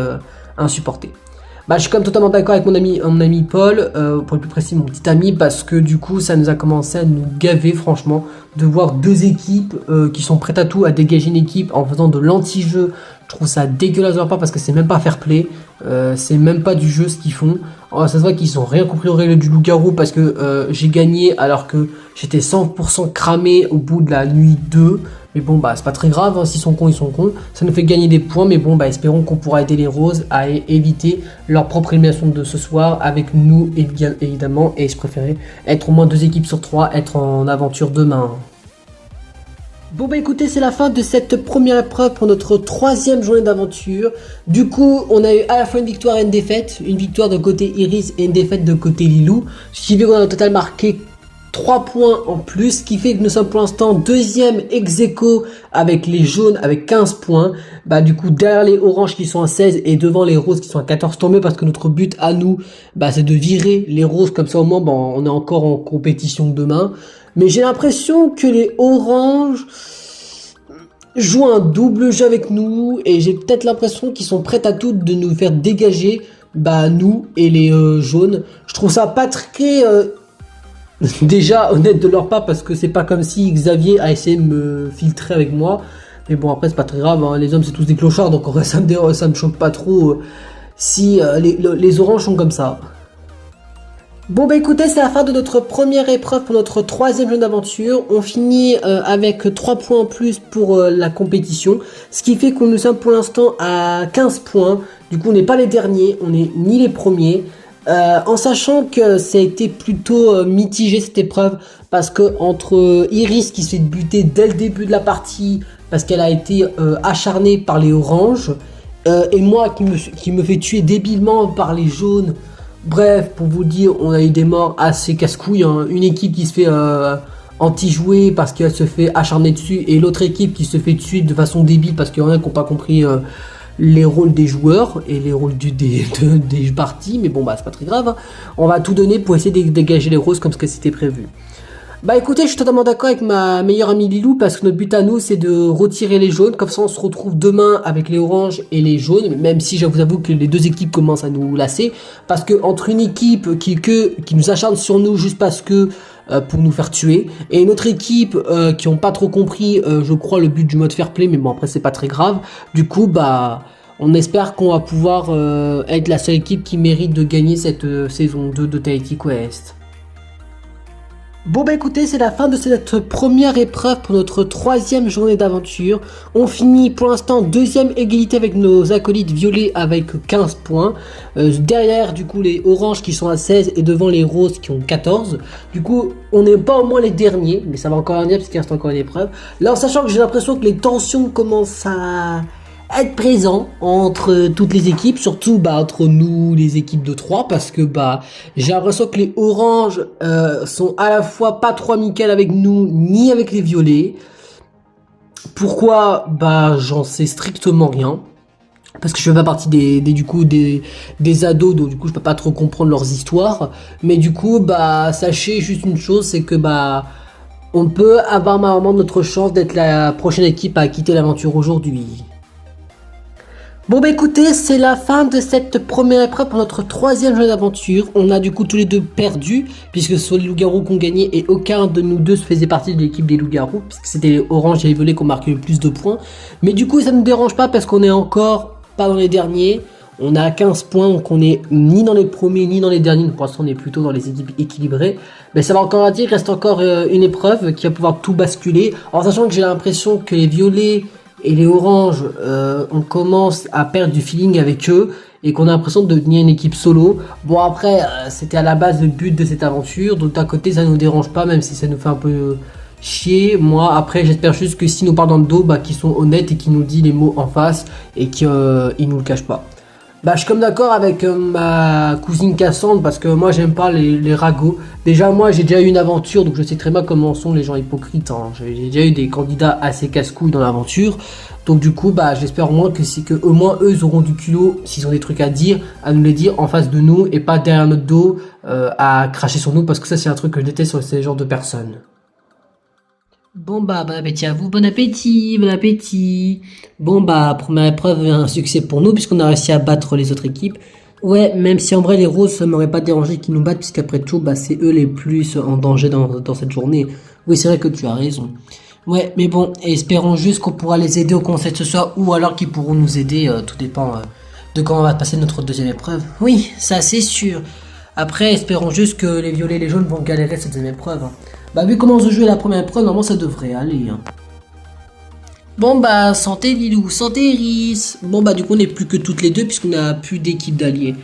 insupporter. Je suis quand même totalement d'accord avec mon ami Paul, pour être plus précis mon petit ami, parce que du coup ça nous a commencé à nous gaver franchement de voir 2 équipes qui sont prêtes à tout, à dégager une équipe en faisant de l'anti-jeu. Je trouve ça dégueulasse de leur part parce que c'est même pas fair play, c'est même pas du jeu ce qu'ils font. Ça se voit qu'ils ont rien compris aux règles du loup-garou parce que j'ai gagné alors que j'étais 100% cramé au bout de la nuit 2. Mais bon c'est pas très grave, hein. S'ils sont cons ils sont cons, ça nous fait gagner des points, mais bon espérons qu'on pourra aider les roses à éviter leur propre élimination de ce soir avec nous évidemment, et je préférais être au moins 2 équipes sur 3, être en aventure demain. Bon écoutez, c'est la fin de cette première épreuve pour notre troisième journée d'aventure. Du coup on a eu à la fois une victoire et une défaite, une victoire de côté Iris et une défaite de côté Lilou, ce qui fait qu'on a au total marqué 3 points en plus, ce qui fait que nous sommes pour l'instant deuxième ex-aequo avec les jaunes avec 15 points. Du coup derrière les oranges qui sont à 16 et devant les roses qui sont à 14, tant mieux parce que notre but à nous c'est de virer les roses, comme ça au moins on est encore en compétition demain. Mais j'ai l'impression que les oranges jouent un double jeu avec nous et j'ai peut-être l'impression qu'ils sont prêts à tout de nous faire dégager nous et les jaunes. Je trouve ça pas très déjà honnête de leur part parce que c'est pas comme si Xavier a essayé de me filtrer avec moi. Mais bon après c'est pas très grave, hein. Les hommes c'est tous des clochards donc en vrai ça me choque pas trop si les oranges sont comme ça. Bon écoutez, c'est la fin de notre première épreuve pour notre troisième jeu d'aventure. On finit avec 3 points en plus pour la compétition, ce qui fait que nous sommes pour l'instant à 15 points. Du coup on n'est pas les derniers, on n'est ni les premiers. En sachant que ça a été plutôt mitigé cette épreuve parce que entre Iris qui se fait buter dès le début de la partie parce qu'elle a été acharnée par les oranges et moi qui me fait tuer débilement par les jaunes. Bref, pour vous dire, on a eu des morts assez casse-couilles, hein. Une équipe qui se fait anti-jouer parce qu'elle se fait acharner dessus et l'autre équipe qui se fait tuer de façon débile parce qu'il y en a qui n'ont pas compris les rôles des joueurs et les rôles des parties, mais bon c'est pas très grave, hein. On va tout donner pour essayer de dégager les roses comme ce que c'était prévu. Écoutez, je suis totalement d'accord avec ma meilleure amie Lilou parce que notre but à nous c'est de retirer les jaunes, comme ça on se retrouve demain avec les oranges et les jaunes, même si je vous avoue que les 2 équipes commencent à nous lasser, parce que entre une équipe qui nous acharne sur nous juste parce que pour nous faire tuer, et une autre équipe qui ont pas trop compris je crois le but du mode fair play, mais bon après c'est pas très grave, du coup on espère qu'on va pouvoir être la seule équipe qui mérite de gagner cette saison 2 de Tahiti Quest. Bon bah écoutez, c'est la fin de cette première épreuve pour notre troisième journée d'aventure. On finit pour l'instant deuxième égalité avec nos acolytes violets avec 15 points. Derrière du coup les oranges qui sont à 16 et devant les roses qui ont 14. Du coup on n'est pas au moins les derniers, mais ça va encore venir parce qu'il reste encore une épreuve. Là en sachant que j'ai l'impression que les tensions commencent à être présent entre toutes les équipes, surtout entre nous les équipes de 3 parce que j'ai l'impression que les oranges sont à la fois pas trop amicales avec nous ni avec les violets. Pourquoi j'en sais strictement rien parce que je fais pas partie des ados, donc du coup je peux pas trop comprendre leurs histoires, mais du coup sachez juste une chose, c'est que on peut avoir normalement notre chance d'être la prochaine équipe à quitter l'aventure aujourd'hui. Bon écoutez, c'est la fin de cette première épreuve pour notre troisième jeu d'aventure. On a du coup tous les deux perdu, puisque ce sont les loups-garous qui ont gagné et aucun de nous deux faisait partie de l'équipe des loups-garous, puisque c'était les oranges et les violets qui ont marqué le plus de points. Mais du coup ça ne nous dérange pas parce qu'on est encore pas dans les derniers. On a 15 points, donc on est ni dans les premiers ni dans les derniers. Pour l'instant on est plutôt dans les équipes équilibrées. Mais ça va encore à dire, il reste encore une épreuve qui va pouvoir tout basculer. En sachant que j'ai l'impression que les violets et les oranges, on commence à perdre du feeling avec eux et qu'on a l'impression de devenir une équipe solo. Bon après, c'était à la base le but de cette aventure, donc d'un côté ça nous dérange pas, même si ça nous fait un peu chier. Moi après j'espère juste que s'ils nous parlent dans le dos, qu'ils sont honnêtes et qu'ils nous disent les mots en face et qu'ils nous le cachent pas. Je suis comme d'accord avec ma cousine Cassandre parce que moi j'aime pas les ragots. Déjà moi j'ai déjà eu une aventure, donc je sais très bien comment sont les gens hypocrites. J'ai déjà eu des candidats assez casse-couilles dans l'aventure. Donc du coup j'espère au moins au moins eux ils auront du culot, s'ils ont des trucs à dire, à nous les dire en face de nous et pas derrière notre dos à cracher sur nous, parce que ça c'est un truc que je déteste sur ces genres de personnes. Bon bon appétit à vous, bon appétit, bon appétit. Bon première épreuve, un succès pour nous puisqu'on a réussi à battre les autres équipes. Ouais, même si en vrai les roses ça m'aurait pas dérangé qu'ils nous battent, puisqu'après tout c'est eux les plus en danger dans cette journée. Oui c'est vrai que tu as raison. Ouais mais bon, espérons juste qu'on pourra les aider au conseil ce soir, ou alors qu'ils pourront nous aider, tout dépend de comment va passer notre deuxième épreuve. Oui, ça c'est sûr. Après espérons juste que les violets et les jaunes vont galérer cette deuxième épreuve. Vu comment se jouer la première épreuve, normalement ça devrait aller. Bon santé Lilou, santé Iris. Bon du coup on n'est plus que toutes les deux puisqu'on n'a plus d'équipe d'alliés.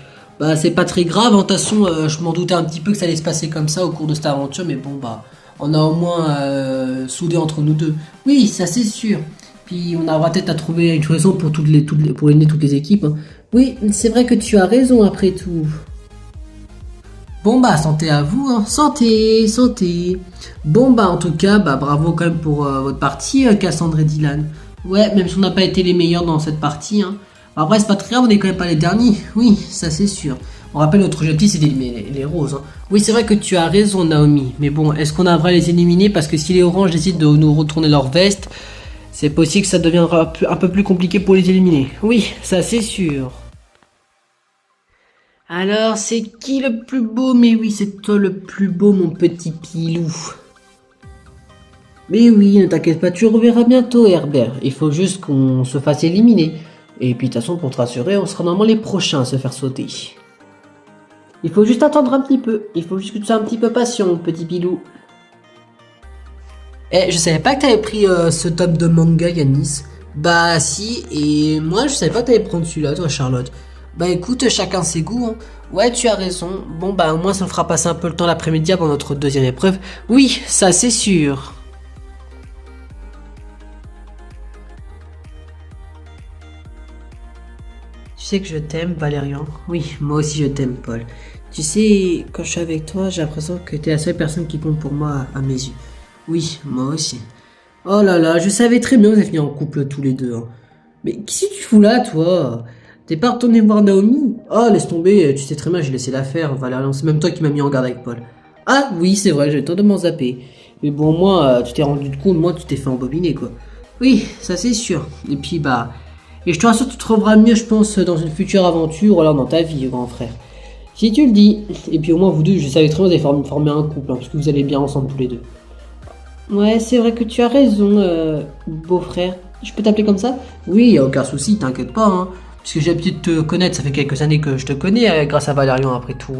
C'est pas très grave, de toute façon je m'en doutais un petit peu que ça allait se passer comme ça au cours de cette aventure, mais bon on a au moins soudé entre nous deux. Oui ça c'est sûr. Puis on aura peut-être à trouver une raison pour pour aider toutes les équipes. Oui c'est vrai que tu as raison après tout. Bon santé à vous, santé, santé. Bon en tout cas, bravo quand même pour votre partie, Cassandre et Dylan. Ouais, même si on n'a pas été les meilleurs dans cette partie. Après c'est pas très grave, on est quand même pas les derniers. Oui, ça c'est sûr. On rappelle notre objectif c'est d'éliminer les roses. Oui c'est vrai que tu as raison Naomi, mais bon, est-ce qu'on devrait les éliminer? Parce que si les oranges décident de nous retourner leur veste, c'est possible que ça deviendra un peu plus compliqué pour les éliminer. Oui, ça c'est sûr. Alors, c'est qui le plus beau? Mais oui, c'est toi le plus beau, mon petit pilou. Mais oui, ne t'inquiète pas, tu reverras bientôt, Herbert. Il faut juste qu'on se fasse éliminer. Et puis, de toute façon, pour te rassurer, on sera normalement les prochains à se faire sauter. Il faut juste attendre un petit peu. Il faut juste que tu sois un petit peu patient, mon petit pilou. Je savais pas que t'avais pris ce top de manga, Yanis. Si, et moi, je savais pas que t'allais prendre celui-là, toi, Charlotte. Écoute, chacun ses goûts. Ouais, tu as raison. Bon, au moins ça me fera passer un peu le temps l'après-midi avant notre deuxième épreuve. Oui, ça c'est sûr. Tu sais que je t'aime, Valérian. Oui, moi aussi je t'aime, Paul. Tu sais, quand je suis avec toi, j'ai l'impression que t'es la seule personne qui compte pour moi à mes yeux. Oui, moi aussi. Oh là là, je savais très bien que vous allez finir en couple tous les deux. Mais qu'est-ce que tu fous là, toi? T'es pas retourné voir Naomi? Oh, laisse tomber, tu sais très bien, j'ai laissé l'affaire, Valérian, c'est même toi qui m'as mis en garde avec Paul. Ah, oui, c'est vrai, j'ai totalement zappé. Mais bon, moi, tu t'es rendu compte, moi, tu t'es fait embobiner, quoi. Oui, ça c'est sûr. Et puis, et je te rassure, tu te trouveras mieux, je pense, dans une future aventure, ou alors dans ta vie, grand frère. Si tu le dis. Et puis au moins, vous deux, je savais très bien que vous allez former un couple, parce que vous allez bien ensemble tous les deux. Ouais, c'est vrai que tu as raison, beau-frère. Je peux t'appeler comme ça? Oui, y a aucun souci, t'inquiète pas, Puisque j'ai l'habitude de te connaître, ça fait quelques années que je te connais grâce à Valérian après tout.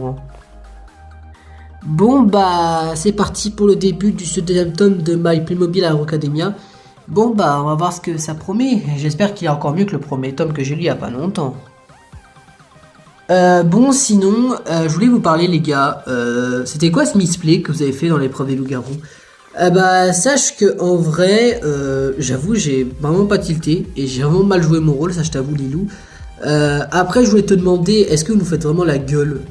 Bon bah c'est parti pour le début du ce deuxième tome de My Playmobil Hero Academia. Bon bah on va voir ce que ça promet. J'espère qu'il est encore mieux que le premier tome que j'ai lu il y a pas longtemps. Bon sinon, je voulais vous parler les gars, c'était quoi ce misplay que vous avez fait dans l'épreuve des loups-garous? Bah sache que en vrai, j'avoue j'ai vraiment pas tilté et j'ai vraiment mal joué mon rôle, ça je t'avoue Lilou. Après je voulais te demander, est-ce que vous nous faites vraiment la gueule,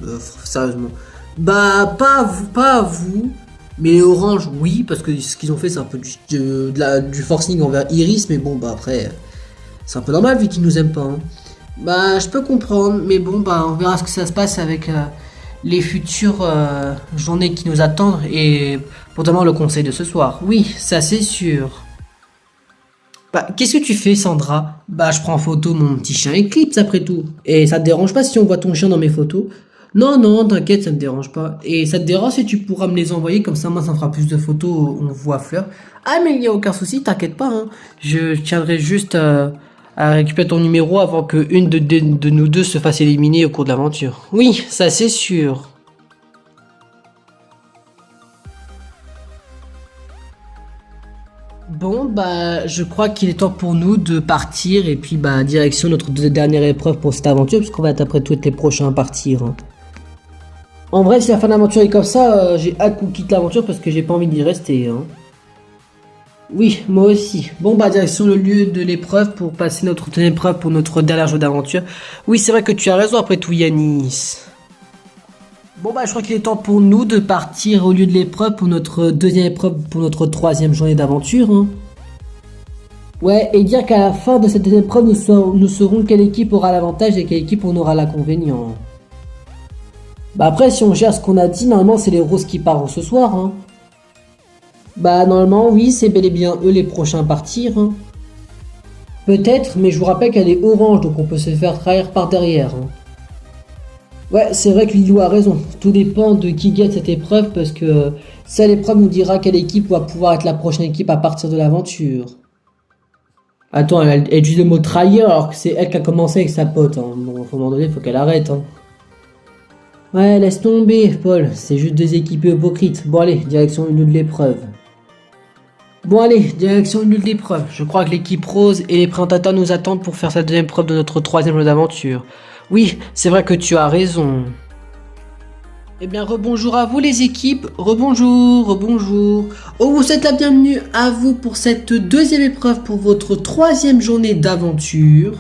sérieusement? Bah pas à vous, mais les oranges oui, parce que ce qu'ils ont fait c'est un peu du forcing envers Iris, mais bon bah après, c'est un peu normal vu qu'ils nous aiment pas, hein. Bah, je peux comprendre, mais bon, bah, on verra ce que ça se passe avec les futures journées qui nous attendent et notamment le conseil de ce soir. Oui, ça c'est sûr. Bah, qu'est-ce que tu fais, Sandra? Bah, je prends en photo mon petit chien Eclipse après tout. Et ça te dérange pas si on voit ton chien dans mes photos? Non, non, t'inquiète, ça me dérange pas. Et ça te dérange si tu pourras me les envoyer, comme ça, moi, ça me fera plus de photos où on voit Fleur. Ah, mais il n'y a aucun souci, t'inquiète pas, hein. Je tiendrai juste à récupérer ton numéro avant que une de nous deux se fasse éliminer au cours de l'aventure. Oui, ça c'est sûr. Bon, bah, je crois qu'il est temps pour nous de partir et puis, bah, direction notre dernière épreuve pour cette aventure, puisqu'on va être après tout être les prochains à partir, hein. En vrai, si la fin de l'aventure est comme ça, j'ai hâte qu'on quitte l'aventure parce que j'ai pas envie d'y rester, hein. Oui, moi aussi. Bon, bah, direction le lieu de l'épreuve pour passer notre deuxième épreuve pour notre dernier jeu d'aventure. Oui, c'est vrai que tu as raison après tout, Yanis. Bon, bah, je crois qu'il est temps pour nous de partir au lieu de l'épreuve pour notre deuxième épreuve pour notre troisième journée d'aventure, hein. Ouais, et dire qu'à la fin de cette deuxième épreuve, nous saurons quelle équipe aura l'avantage et quelle équipe en aura l'inconvénient. Bah, après, si on gère ce qu'on a dit, normalement, c'est les roses qui partent ce soir, hein. Bah normalement oui, c'est bel et bien eux les prochains à partir, hein. Peut-être, mais je vous rappelle qu'elle est orange, donc on peut se faire trahir par derrière, hein. Ouais, c'est vrai que Lilou a raison. Tout dépend de qui gagne cette épreuve, parce que cette épreuve nous dira quelle équipe va pouvoir être la prochaine équipe à partir de l'aventure. Attends, elle utilise le mot trahir alors que c'est elle qui a commencé avec sa pote, hein. Bon, à un moment donné, faut qu'elle arrête, hein. Ouais, laisse tomber, Paul, c'est juste deux équipes hypocrites. Bon allez, direction une de l'épreuve. Bon allez, direction une nulle épreuve. Je crois que l'équipe rose et les présentateurs nous attendent pour faire cette deuxième épreuve de notre troisième jeu d'aventure. Oui, c'est vrai que tu as raison. Eh bien, rebonjour à vous les équipes, rebonjour, rebonjour. Oh, vous souhaite la bienvenue à vous pour cette deuxième épreuve pour votre troisième journée d'aventure.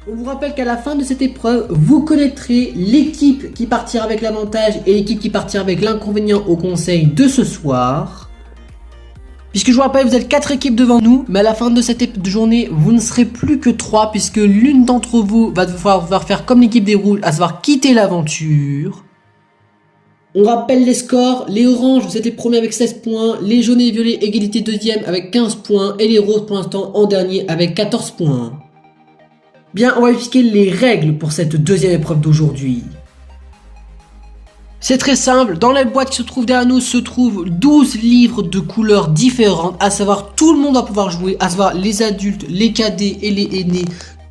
On vous rappelle qu'à la fin de cette épreuve, vous connaîtrez l'équipe qui partira avec l'avantage et l'équipe qui partira avec l'inconvénient au conseil de ce soir. Puisque je vous rappelle, vous êtes 4 équipes devant nous, mais à la fin de cette journée, vous ne serez plus que 3, puisque l'une d'entre vous va devoir faire comme l'équipe des rouges, à savoir quitter l'aventure. On rappelle les scores, les oranges, vous êtes premiers avec 16 points, les jaunes et violets, égalité deuxième avec 15 points, et les roses pour l'instant en dernier avec 14 points. Bien, on va expliquer les règles pour cette deuxième épreuve d'aujourd'hui. C'est très simple, dans la boîte qui se trouve derrière nous se trouvent 12 livres de couleurs différentes, à savoir tout le monde va pouvoir jouer, à savoir les adultes, les cadets et les aînés,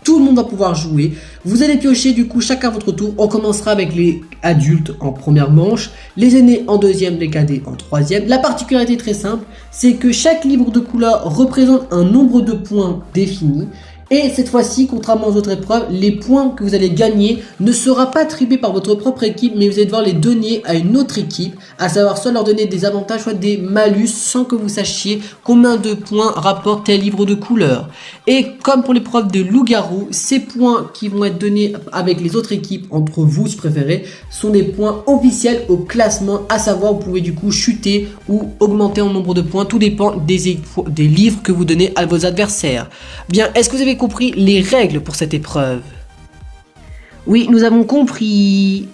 tout le monde va pouvoir jouer. Vous allez piocher du coup chacun votre tour, on commencera avec les adultes en première manche, les aînés en deuxième, les cadets en troisième. La particularité très simple, c'est que chaque livre de couleur représente un nombre de points défini. Et cette fois-ci, contrairement aux autres épreuves, les points que vous allez gagner ne seront pas attribués par votre propre équipe, mais vous allez devoir les donner à une autre équipe, à savoir soit leur donner des avantages, soit des malus, sans que vous sachiez combien de points rapporte tel livre de couleur. Et comme pour l'épreuve de loup-garou, ces points qui vont être donnés avec les autres équipes, entre vous si préférez, sont des points officiels au classement, à savoir vous pouvez du coup chuter ou augmenter en nombre de points, tout dépend des livres que vous donnez à vos adversaires. Bien, est-ce que vous avez compris les règles pour cette épreuve? Oui, nous avons compris.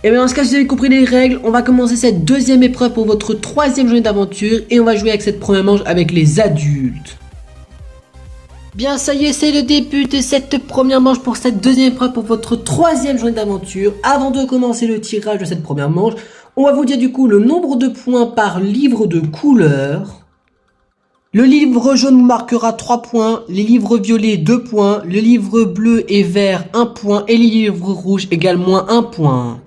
Et bien dans ce cas, si vous avez compris les règles, on va commencer cette deuxième épreuve pour votre troisième journée d'aventure et on va jouer avec cette première manche avec les adultes. Bien, ça y est, c'est le début de cette première manche pour cette deuxième épreuve pour votre troisième journée d'aventure. Avant de commencer le tirage de cette première manche, on va vous dire du coup le nombre de points par livre de couleur. Le livre jaune vous marquera 3 points, les livres violets 2 points, le livre bleu et vert 1 point et les livres rouges également 1 point.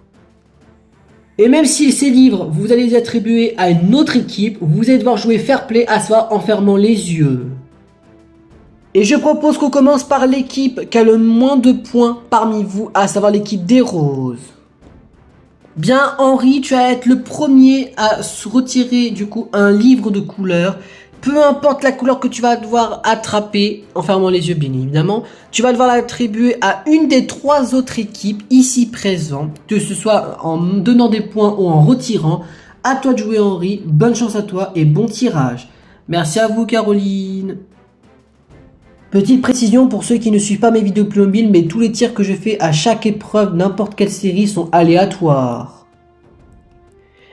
Et même si ces livres, vous allez les attribuer à une autre équipe, vous allez devoir jouer fair play, à savoir en fermant les yeux. Et je propose qu'on commence par l'équipe qui a le moins de points parmi vous, à savoir l'équipe des roses. Bien Henri, tu vas être le premier à se retirer du coup un livre de couleur. Peu importe la couleur que tu vas devoir attraper, en fermant les yeux bien évidemment, tu vas devoir l'attribuer à une des 3 autres équipes ici présentes, que ce soit en donnant des points ou en retirant. À toi de jouer Henri, bonne chance à toi et bon tirage. Merci à vous Caroline. Petite précision pour ceux qui ne suivent pas mes vidéos Playmobil, mais tous les tirs que je fais à chaque épreuve, n'importe quelle série, sont aléatoires.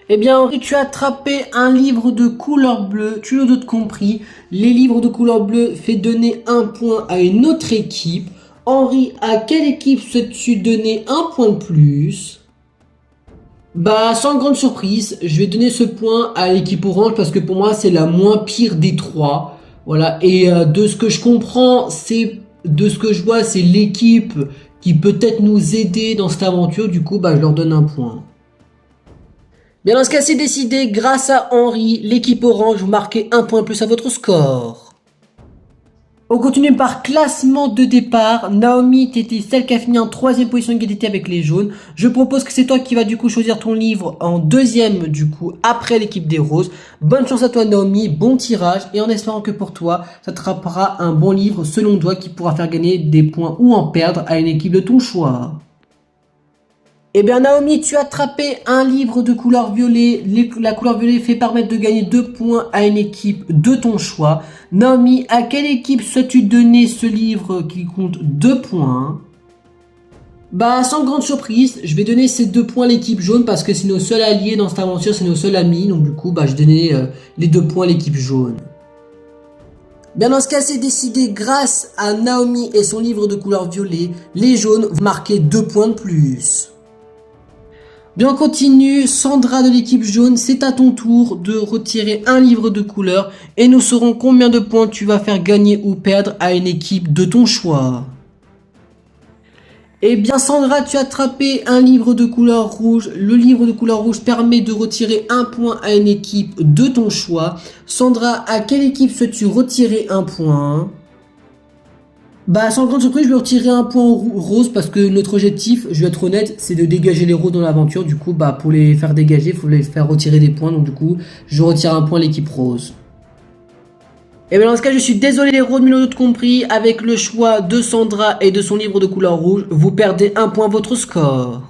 Eh bien Henri, tu as attrapé un livre de couleur bleue, tu l'as d'autres compris. Les livres de couleur bleue fait donner un point à une autre équipe. Henri, à quelle équipe souhaites-tu donner un point de plus? Bah sans grande surprise, je vais donner ce point à l'équipe orange parce que pour moi c'est la moins pire des 3. Voilà, et de ce que je comprends, de ce que je vois, c'est l'équipe qui peut-être nous aider dans cette aventure, du coup bah je leur donne un point. Bien dans ce cas c'est décidé, grâce à Henri, l'équipe orange, vous marquez un point plus à votre score. On continue par classement de départ. Naomi, tu étais celle qui a fini en 3e position d'égalité avec les jaunes. Je propose que c'est toi qui vas du coup choisir ton livre en 2e du coup après l'équipe des roses. Bonne chance à toi Naomi, bon tirage et en espérant que pour toi, ça te rappellera un bon livre selon toi qui pourra faire gagner des points ou en perdre à une équipe de ton choix. Eh bien Naomi, tu as attrapé un livre de couleur violet. La couleur violet fait permettre de gagner 2 points à une équipe de ton choix. Naomi, à quelle équipe souhaites-tu donner ce livre qui compte 2 points? Bah sans grande surprise, je vais donner ces 2 points à l'équipe jaune parce que c'est nos seuls alliés dans cette aventure, c'est nos seuls amis. Donc du coup, bah je donnais les 2 points à l'équipe jaune. Bien dans ce cas, c'est décidé grâce à Naomi et son livre de couleur violet. Les jaunes vont marquer 2 points de plus. Bien on continue, Sandra de l'équipe jaune, c'est à ton tour de retirer un livre de couleur et nous saurons combien de points tu vas faire gagner ou perdre à une équipe de ton choix. Eh bien Sandra, tu as attrapé un livre de couleur rouge. Le livre de couleur rouge permet de retirer un point à une équipe de ton choix. Sandra, à quelle équipe souhaites-tu retirer un point ? Bah sans grande surprise, je vais retirer un point rose parce que notre objectif, je vais être honnête, c'est de dégager les roses dans l'aventure. Du coup, bah pour les faire dégager, il faut les faire retirer des points. Donc du coup, je retire un point à l'équipe rose. Et bien dans ce cas, je suis désolé les roses, mais l'autre compris, avec le choix de Sandra et de son livre de couleur rouge, vous perdez un point à votre score.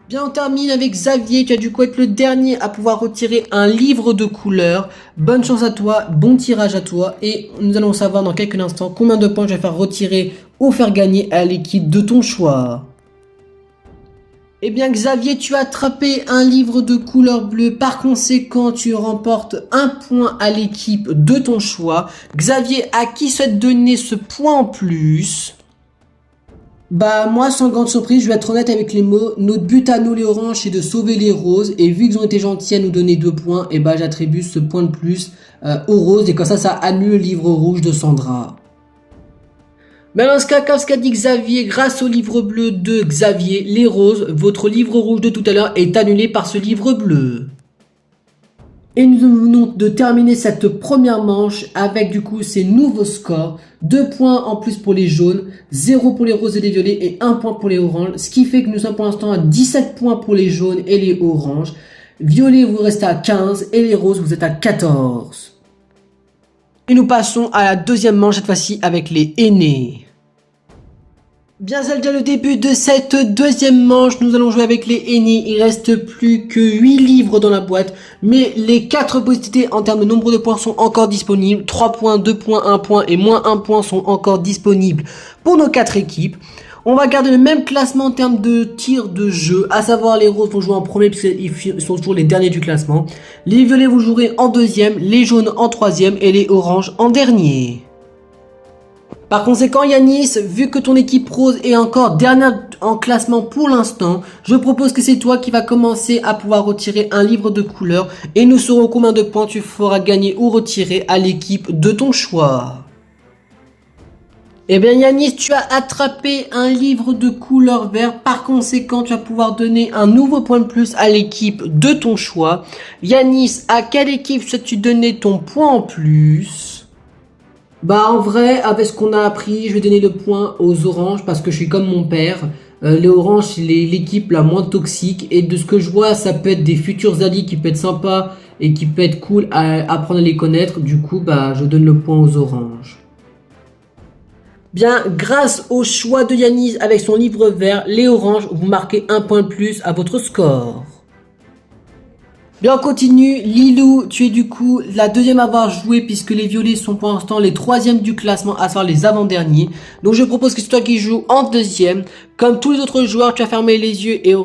Bien, on termine avec Xavier, tu as du coup être le dernier à pouvoir retirer un livre de couleur. Bonne chance à toi, bon tirage à toi et nous allons savoir dans quelques instants combien de points je vais faire retirer ou faire gagner à l'équipe de ton choix. Eh bien Xavier, tu as attrapé un livre de couleur bleue, par conséquent tu remportes un point à l'équipe de ton choix. Xavier, à qui souhaite donner ce point en plus ? Bah moi sans grande surprise, je vais être honnête avec les mots, notre but à nous les oranges c'est de sauver les roses et vu qu'ils ont été gentils à nous donner 2 points, et bah j'attribue ce point de plus aux roses et comme ça annule le livre rouge de Sandra. Mais dans ce cas, comme ce qu'a dit Xavier, grâce au livre bleu de Xavier, les roses, votre livre rouge de tout à l'heure est annulé par ce livre bleu. Et nous venons de terminer cette première manche avec du coup ces nouveaux scores. 2 points en plus pour les jaunes, 0 pour les roses et les violets et 1 point pour les oranges. Ce qui fait que nous sommes pour l'instant à 17 points pour les jaunes et les oranges. Violet, vous restez à 15 et les roses, vous êtes à 14. Et nous passons à la deuxième manche, cette fois-ci avec les aînés. Bien, c'est déjà le début de cette deuxième manche, nous allons jouer avec les aînés. Il reste plus que 8 livres dans la boîte, mais les 4 possibilités en termes de nombre de points sont encore disponibles. 3 points, 2 points, 1 point et moins 1 point sont encore disponibles pour nos 4 équipes. On va garder le même classement en termes de tir de jeu, à savoir les roses vont jouer en premier puisqu'ils sont toujours les derniers du classement. Les violets vous jouerez en deuxième, les jaunes en troisième et les oranges en dernier. Par conséquent Yanis, vu que ton équipe rose est encore dernière en classement pour l'instant, je propose que c'est toi qui vas commencer à pouvoir retirer un livre de couleur et nous saurons combien de points tu feras gagner ou retirer à l'équipe de ton choix. Eh bien Yanis, tu as attrapé un livre de couleur vert, par conséquent tu vas pouvoir donner un nouveau point de plus à l'équipe de ton choix. Yanis, à quelle équipe souhaites-tu donner ton point en plus? Bah en vrai, avec ce qu'on a appris, je vais donner le point aux oranges parce que je suis comme mon père. Les oranges, c'est l'équipe la moins toxique et de ce que je vois, ça peut être des futurs alliés qui peuvent être sympas et qui peuvent être cool à apprendre à les connaître. Du coup, bah je donne le point aux oranges. Bien, grâce au choix de Yanis avec son livre vert, les oranges, vous marquez un point de plus à votre score. Bien, on continue. Lilou, tu es du coup la deuxième à avoir joué puisque les violets sont pour l'instant les troisièmes du classement, à savoir les avant-derniers. Donc je propose que c'est toi qui joues en deuxième. Comme tous les autres joueurs, tu as fermé les yeux et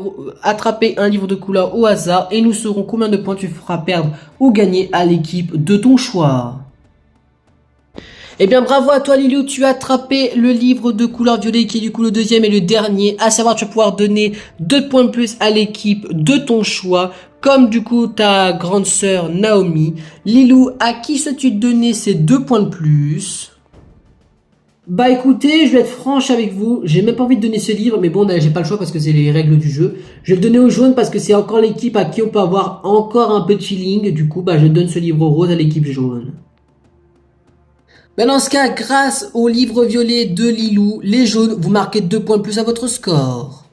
attrapé un livre de couleur au hasard et nous saurons combien de points tu feras perdre ou gagner à l'équipe de ton choix. Eh bien bravo à toi Lilou, tu as attrapé le livre de couleur violet qui est du coup le deuxième et le dernier, à savoir tu vas pouvoir donner 2 points de plus à l'équipe de ton choix, comme du coup ta grande sœur Naomi. Lilou, à qui souhaites-tu donner ces 2 points de plus? Bah écoutez, je vais être franche avec vous, j'ai même pas envie de donner ce livre, mais bon, j'ai pas le choix parce que c'est les règles du jeu. Je vais le donner au jaune parce que c'est encore l'équipe à qui on peut avoir encore un peu de feeling, du coup bah je donne ce livre rose à l'équipe jaune. Ben dans ce cas, grâce au livre violet de Lilou, les jaunes, vous marquez 2 points de plus à votre score.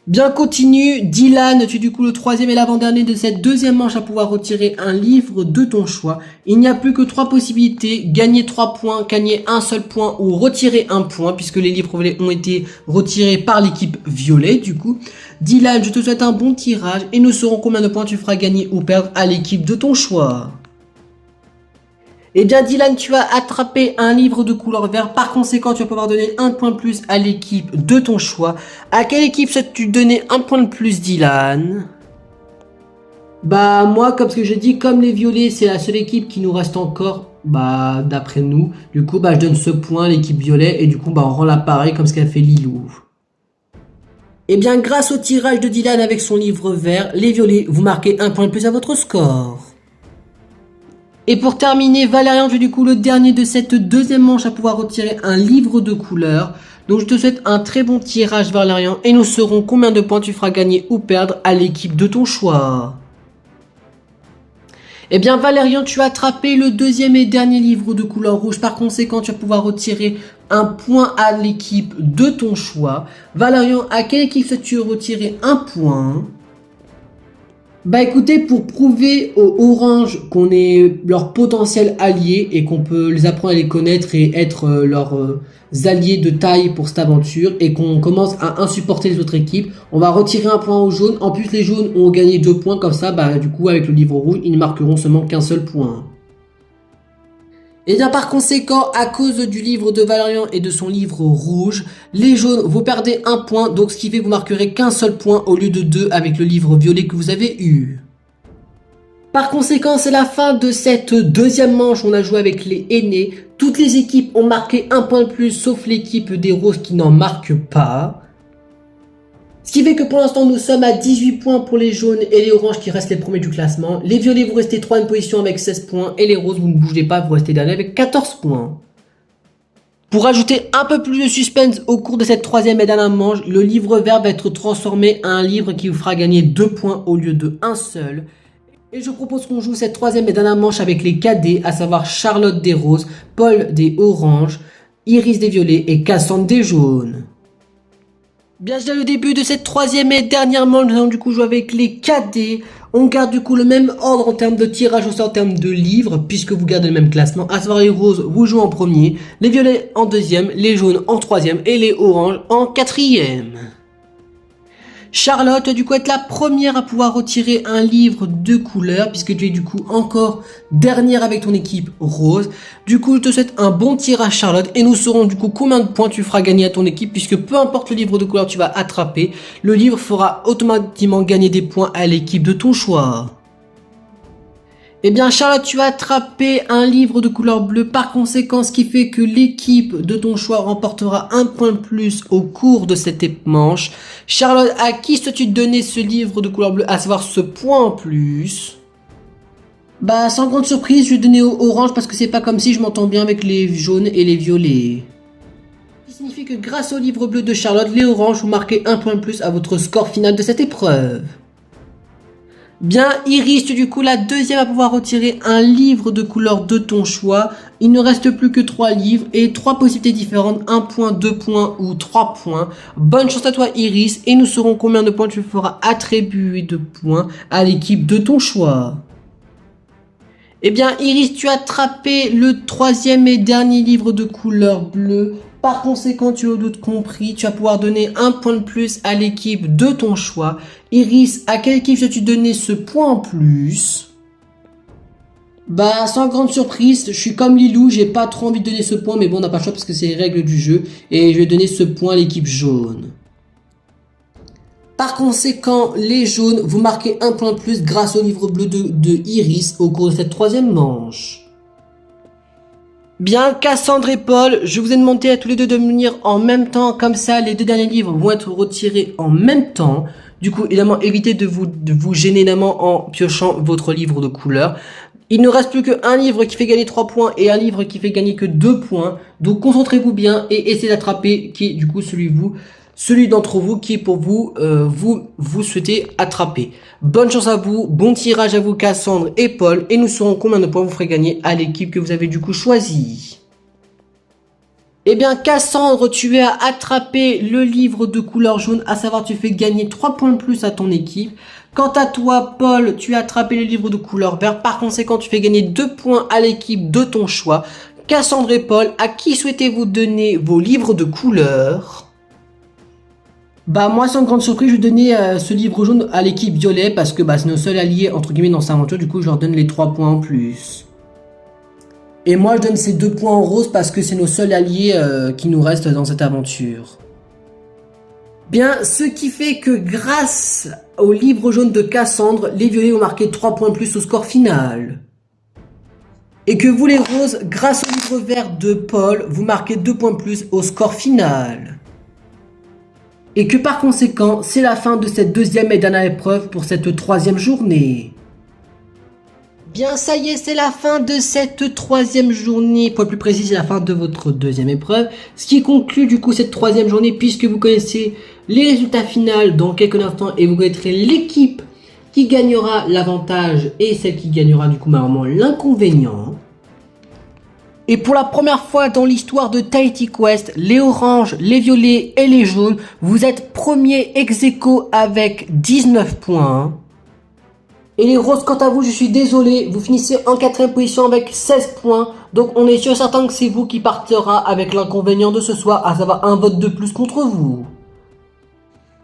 Bien continue, Dylan, tu es du coup le troisième et l'avant-dernier de cette deuxième manche à pouvoir retirer un livre de ton choix. Il n'y a plus que 3 possibilités, gagner 3 points, gagner un seul point ou retirer un point, puisque les livres violets ont été retirés par l'équipe violet du coup. Dylan, je te souhaite un bon tirage et nous saurons combien de points tu feras gagner ou perdre à l'équipe de ton choix. Eh bien Dylan, tu as attrapé un livre de couleur vert, par conséquent tu vas pouvoir donner un point de plus à l'équipe de ton choix. À quelle équipe souhaites-tu donner un point de plus Dylan? Bah moi, comme ce que j'ai dit, comme les violets c'est la seule équipe qui nous reste encore, bah d'après nous, du coup bah je donne ce point à l'équipe violet et du coup bah on rend l'appareil comme ce qu'a fait Lilou. Eh bien grâce au tirage de Dylan avec son livre vert, les violets vous marquez un point de plus à votre score. Et pour terminer, Valérian, tu es du coup le dernier de cette deuxième manche à pouvoir retirer un livre de couleur. Donc je te souhaite un très bon tirage Valérian et nous saurons combien de points tu feras gagner ou perdre à l'équipe de ton choix. Eh bien Valérian, tu as attrapé le deuxième et dernier livre de couleur rouge. Par conséquent, tu vas pouvoir retirer un point à l'équipe de ton choix. Valérian, à quelle équipe souhaites-tu retirer un point ? Bah écoutez, pour prouver aux oranges qu'on est leur potentiel allié et qu'on peut les apprendre à les connaître et être leurs alliés de taille pour cette aventure et qu'on commence à insupporter les autres équipes, on va retirer un point aux jaunes. En plus les jaunes ont gagné 2 points comme ça, bah du coup avec le livre rouge, ils ne marqueront seulement qu'un seul point. Et bien par conséquent, à cause du livre de Valérian et de son livre rouge, les jaunes, vous perdez un point, donc ce qui fait que vous marquerez qu'un seul point au lieu de 2 avec le livre violet que vous avez eu. Par conséquent, c'est la fin de cette deuxième manche, on a joué avec les aînés. Toutes les équipes ont marqué un point de plus, sauf l'équipe des roses qui n'en marque pas. Ce qui fait que pour l'instant, nous sommes à 18 points pour les jaunes et les oranges qui restent les premiers du classement. Les violets, vous restez 3e position avec 16 points. Et les roses, vous ne bougez pas, vous restez dernier avec 14 points. Pour ajouter un peu plus de suspense au cours de cette troisième et dernière manche, le livre vert va être transformé à un livre qui vous fera gagner 2 points au lieu de un seul. Et je propose qu'on joue cette troisième et dernière manche avec les cadets, à savoir Charlotte des roses, Paul des oranges, Iris des violets et Cassandre des jaunes. Bien, c'est le début de cette troisième et dernière manche, nous allons du coup jouer avec les cadets. On garde du coup le même ordre en termes de tirage au sort, en termes de livres, puisque vous gardez le même classement. À savoir les roses, vous jouez en premier, les violets en deuxième, les jaunes en troisième et les oranges en quatrième. Charlotte, du coup, être la première à pouvoir retirer un livre de couleur, puisque tu es du coup encore dernière avec ton équipe rose. Du coup, je te souhaite un bon tirage, Charlotte, et nous saurons du coup combien de points tu feras gagner à ton équipe, puisque peu importe le livre de couleur que tu vas attraper, le livre fera automatiquement gagner des points à l'équipe de ton choix. Eh bien Charlotte, tu as attrapé un livre de couleur bleue, par conséquent ce qui fait que l'équipe de ton choix remportera un point de plus au cours de cette manche. Charlotte, à qui souhaites-tu donner ce livre de couleur bleue, à savoir ce point en plus? Bah, sans grande surprise, je vais donner au orange parce que c'est pas comme si je m'entends bien avec les jaunes et les violets. Ce qui signifie que grâce au livre bleu de Charlotte, les oranges, vous marquez un point de plus à votre score final de cette épreuve. Bien, Iris, tu es du coup la deuxième à pouvoir retirer un livre de couleur de ton choix. Il ne reste plus que 3 livres et 3 possibilités différentes, 1 point, 2 points ou 3 points. Bonne chance à toi Iris et nous saurons combien de points tu feras attribuer de points à l'équipe de ton choix. Eh bien Iris, tu as attrapé le troisième et dernier livre de couleur bleue. Par conséquent, tu as au doute compris, tu vas pouvoir donner un point de plus à l'équipe de ton choix. Iris, à quelle équipe vas-tu donner ce point en plus? Bah, sans grande surprise, je suis comme Lilou, j'ai pas trop envie de donner ce point, mais bon, on n'a pas le choix parce que c'est les règles du jeu. Et je vais donner ce point à l'équipe jaune. Par conséquent, les jaunes, vous marquez un point de plus grâce au livre bleu de Iris au cours de cette troisième manche. Bien, Cassandre et Paul, je vous ai demandé à tous les deux de venir en même temps, comme ça les 2 derniers livres vont être retirés en même temps. Du coup, évidemment, évitez de vous gêner évidemment en piochant votre livre de couleur. Il ne reste plus qu'un livre qui fait gagner 3 points et un livre qui fait gagner que 2 points. Donc concentrez-vous bien et essayez d'attraper qui est du coup celui d'entre vous qui est pour vous, vous souhaitez attraper. Bonne chance à vous, bon tirage à vous Cassandre et Paul, et nous saurons combien de points vous ferez gagner à l'équipe que vous avez du coup choisie. Eh bien Cassandre, tu as attrapé le livre de couleur jaune, à savoir tu fais gagner 3 points de plus à ton équipe. Quant à toi Paul, tu as attrapé le livre de couleur vert, par conséquent tu fais gagner 2 points à l'équipe de ton choix. Cassandre et Paul, à qui souhaitez-vous donner vos livres de couleur ? Bah moi sans grande surprise je vais donner ce livre jaune à l'équipe violet parce que bah, c'est nos seuls alliés entre guillemets dans cette aventure, du coup je leur donne les 3 points en plus. Et moi je donne ces 2 points en rose parce que c'est nos seuls alliés qui nous restent dans cette aventure. Bien, ce qui fait que grâce au livre jaune de Cassandre, les violets ont marqué 3 points de plus au score final. Et que vous les roses, grâce au livre vert de Paul, vous marquez 2 points de plus au score final. Et que par conséquent, c'est la fin de cette deuxième et dernière épreuve pour cette troisième journée. Bien, ça y est, c'est la fin de cette troisième journée. Pour être plus précis, c'est la fin de votre deuxième épreuve. Ce qui conclut du coup cette troisième journée, puisque vous connaissez les résultats finaux dans quelques instants et vous connaîtrez l'équipe qui gagnera l'avantage et celle qui gagnera du coup malheureusement l'inconvénient. Et pour la première fois dans l'histoire de Tahiti Quest, les oranges, les violets et les jaunes, vous êtes premiers ex-aequo avec 19 points. Et les roses, quant à vous, je suis désolé, vous finissez en 4ème position avec 16 points. Donc on est sûr et certain que c'est vous qui partira avec l'inconvénient de ce soir, à savoir un vote de plus contre vous.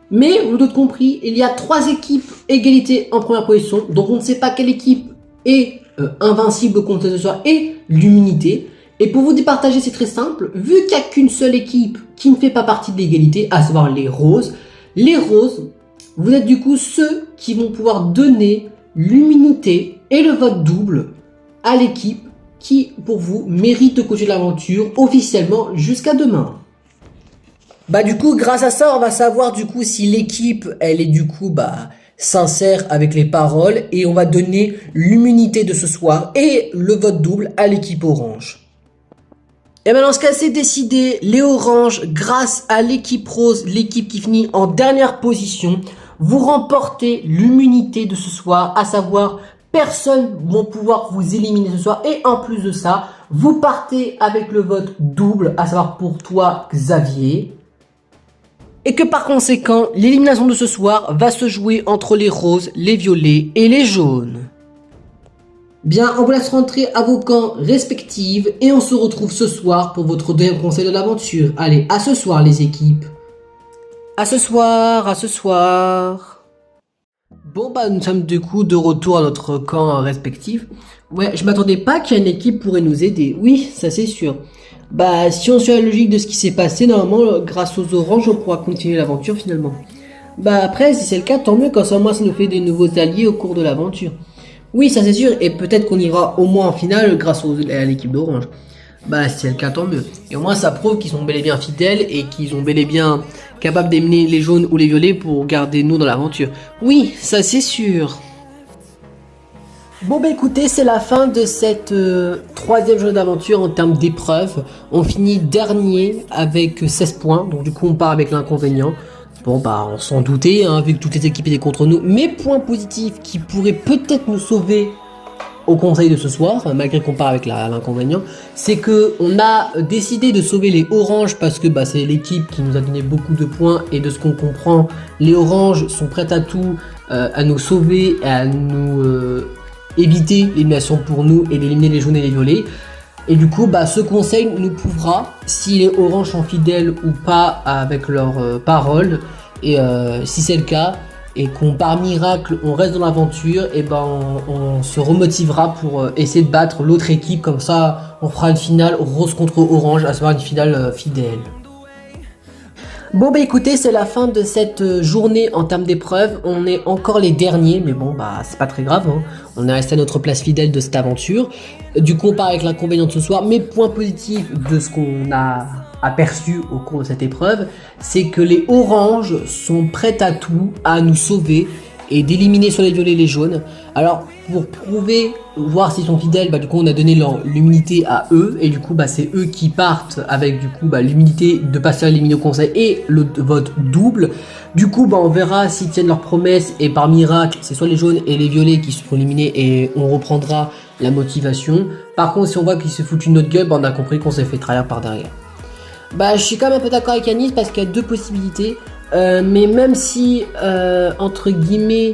Mais, vous l'avez compris, il y a 3 équipes égalité en première position, donc on ne sait pas quelle équipe est invincible contre ce soir et l'immunité. Et pour vous départager, c'est très simple. Vu qu'il n'y a qu'une seule équipe qui ne fait pas partie de l'égalité, à savoir les roses, vous êtes du coup ceux qui vont pouvoir donner l'immunité et le vote double à l'équipe qui, pour vous, mérite de continuer l'aventure officiellement jusqu'à demain. Bah du coup, grâce à ça, on va savoir du coup si l'équipe, elle est du coup, sincère avec les paroles et on va donner l'immunité de ce soir et le vote double à l'équipe orange. Et bien dans ce cas c'est décidé, les oranges grâce à l'équipe rose, l'équipe qui finit en dernière position, vous remportez l'immunité de ce soir, à savoir personne ne va pouvoir vous éliminer ce soir et en plus de ça, vous partez avec le vote double, à savoir pour toi Xavier. Et que par conséquent, l'élimination de ce soir va se jouer entre les roses, les violets et les jaunes. Bien, on vous laisse rentrer à vos camps respectifs et on se retrouve ce soir pour votre deuxième conseil de l'aventure. Allez, à ce soir les équipes. À ce soir, à ce soir. Bon nous sommes du coup de retour à notre camp respectif. Ouais, je m'attendais pas qu'une équipe pourrait nous aider. Oui, ça c'est sûr. Si on suit la logique de ce qui s'est passé, normalement, grâce aux oranges, on pourra continuer l'aventure finalement. Après, si c'est le cas, tant mieux, quand ça, moi, ça nous fait des nouveaux alliés au cours de l'aventure. Oui, ça c'est sûr, et peut-être qu'on ira au moins en finale grâce à l'équipe d'orange. Si c'est le cas, tant mieux. Et au moins, ça prouve qu'ils sont bel et bien fidèles et qu'ils sont bel et bien capables d'amener les jaunes ou les violets pour garder nous dans l'aventure. Oui, ça c'est sûr. Bon bah écoutez, c'est la fin de cette troisième journée d'aventure en termes d'épreuves. On finit dernier avec 16 points, donc du coup on part avec l'inconvénient. Bon bah on s'en doutait, hein, vu que toutes les équipes étaient contre nous. Mais point positif qui pourrait peut-être nous sauver au conseil de ce soir, malgré qu'on part avec l'inconvénient, c'est que on a décidé de sauver les oranges parce que bah, c'est l'équipe qui nous a donné beaucoup de points et de ce qu'on comprend, les oranges sont prêtes à tout, à nous sauver, à nous éviter l'élimination pour nous et d'éliminer les jaunes et les violets. Et du coup, bah, ce conseil nous prouvera si les oranges sont fidèles ou pas avec leurs paroles. Et si c'est le cas, et qu'on par miracle on reste dans l'aventure, et ben on se remotivera pour essayer de battre l'autre équipe. Comme ça, on fera une finale rose contre orange, à savoir une finale fidèle. Bon bah écoutez, c'est la fin de cette journée en termes d'épreuves. On est encore les derniers, mais bon bah c'est pas très grave, hein. On est resté à notre place fidèle de cette aventure. Du coup on part avec l'inconvénient de ce soir, mais point positif de ce qu'on a aperçu au cours de cette épreuve, c'est que les oranges sont prêtes à tout, à nous sauver et d'éliminer soit les violets et les jaunes. Alors pour prouver, voir s'ils sont fidèles, bah du coup on a donné l'immunité à eux, et du coup bah c'est eux qui partent avec du coup bah l'immunité de passer à éliminer au conseil et le vote double. Du coup bah on verra s'ils tiennent leurs promesses, et par miracle c'est soit les jaunes et les violets qui se font éliminer et on reprendra la motivation. Par contre si on voit qu'ils se foutent une autre gueule, bah on a compris qu'on s'est fait trahir par derrière. Bah je suis quand même un peu d'accord avec Yanis parce qu'il y a deux possibilités. Mais même si entre guillemets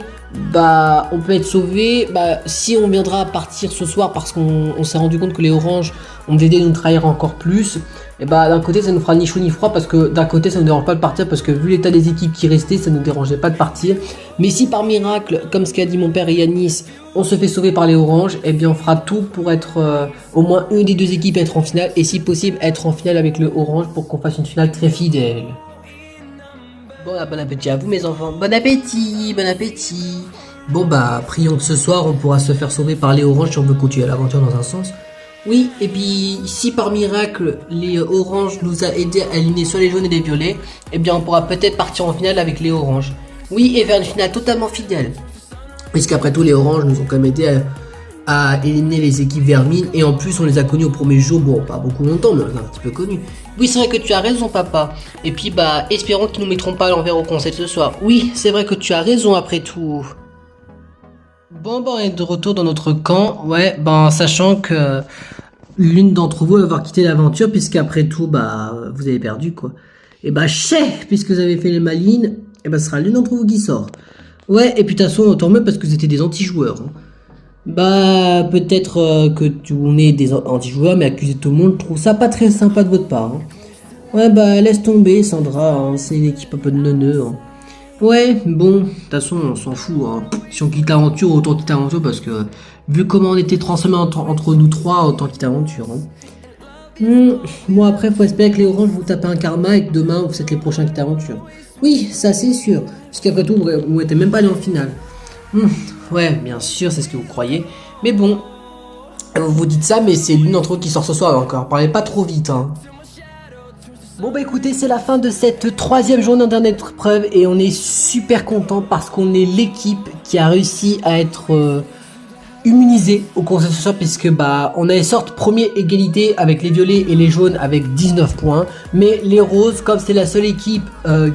bah on peut être sauvé, bah si on viendra partir ce soir parce qu'on s'est rendu compte que les oranges ont aidé à nous trahir encore plus, et bah d'un côté ça nous fera ni chaud ni froid, parce que d'un côté ça nous dérange pas de partir parce que vu l'état des équipes qui restaient, ça nous dérangeait pas de partir. Mais si par miracle, comme ce qu'a dit mon père et Yanis, on se fait sauver par les oranges, et bien on fera tout pour être au moins une des deux équipes être en finale, et si possible être en finale avec le orange pour qu'on fasse une finale très fidèle. Bon appétit à vous mes enfants, bon appétit, bon appétit. Bon bah prions que ce soir on pourra se faire sauver par les oranges si on veut continuer l'aventure dans un sens. Oui, et puis si par miracle les oranges nous a aidé à éliminer soit les jaunes et les violets, eh bien on pourra peut-être partir en finale avec les oranges. Oui, et vers une finale totalement fidèle. Puisqu'après tout les oranges nous ont quand même aidé à éliminer les équipes vermines, et en plus on les a connus au premier jour, bon pas beaucoup longtemps mais on les a un petit peu connus. Oui c'est vrai que tu as raison papa, et puis bah espérons qu'ils nous mettront pas à l'envers au conseil ce soir. Oui c'est vrai que tu as raison après tout. Bon bah on est de retour dans notre camp, ouais ben sachant que l'une d'entre vous va avoir quitté l'aventure, puisqu'après tout bah vous avez perdu quoi. Et bah chef, puisque vous avez fait les malines, et bah ce sera l'une d'entre vous qui sort. Ouais, et puis de toute façon tant mieux parce que c'était des anti-joueurs, hein. Bah peut-être que on est des anti-joueurs, mais accuser tout le monde, je trouve ça pas très sympa de votre part, hein. Ouais bah laisse tomber Sandra, hein, c'est une équipe un peu de neuneux, hein. Ouais bon, de toute façon on s'en fout, hein. Si on quitte l'aventure, autant quitter l'aventure, parce que vu comment on était transformés entre nous trois, autant quitter l'aventure, hein. Bon après faut espérer que les oranges vous tapez un karma et que demain vous êtes les prochains à quitter l'aventure. Oui ça c'est sûr, puisqu'après tout vous n'êtes même pas allé en finale. Ouais, bien sûr, c'est ce que vous croyez. Mais bon, vous vous dites ça, mais c'est l'une d'entre eux qui sort ce soir encore. Parlez pas trop vite, hein. Bon bah écoutez, c'est la fin de cette troisième journée en dernière épreuve, et on est super content parce qu'on est l'équipe qui a réussi à être immunisé au conseil ce soir, puisque bah on avait sorte premier égalité avec les violets et les jaunes avec 19 points, mais les roses, comme c'est la seule équipe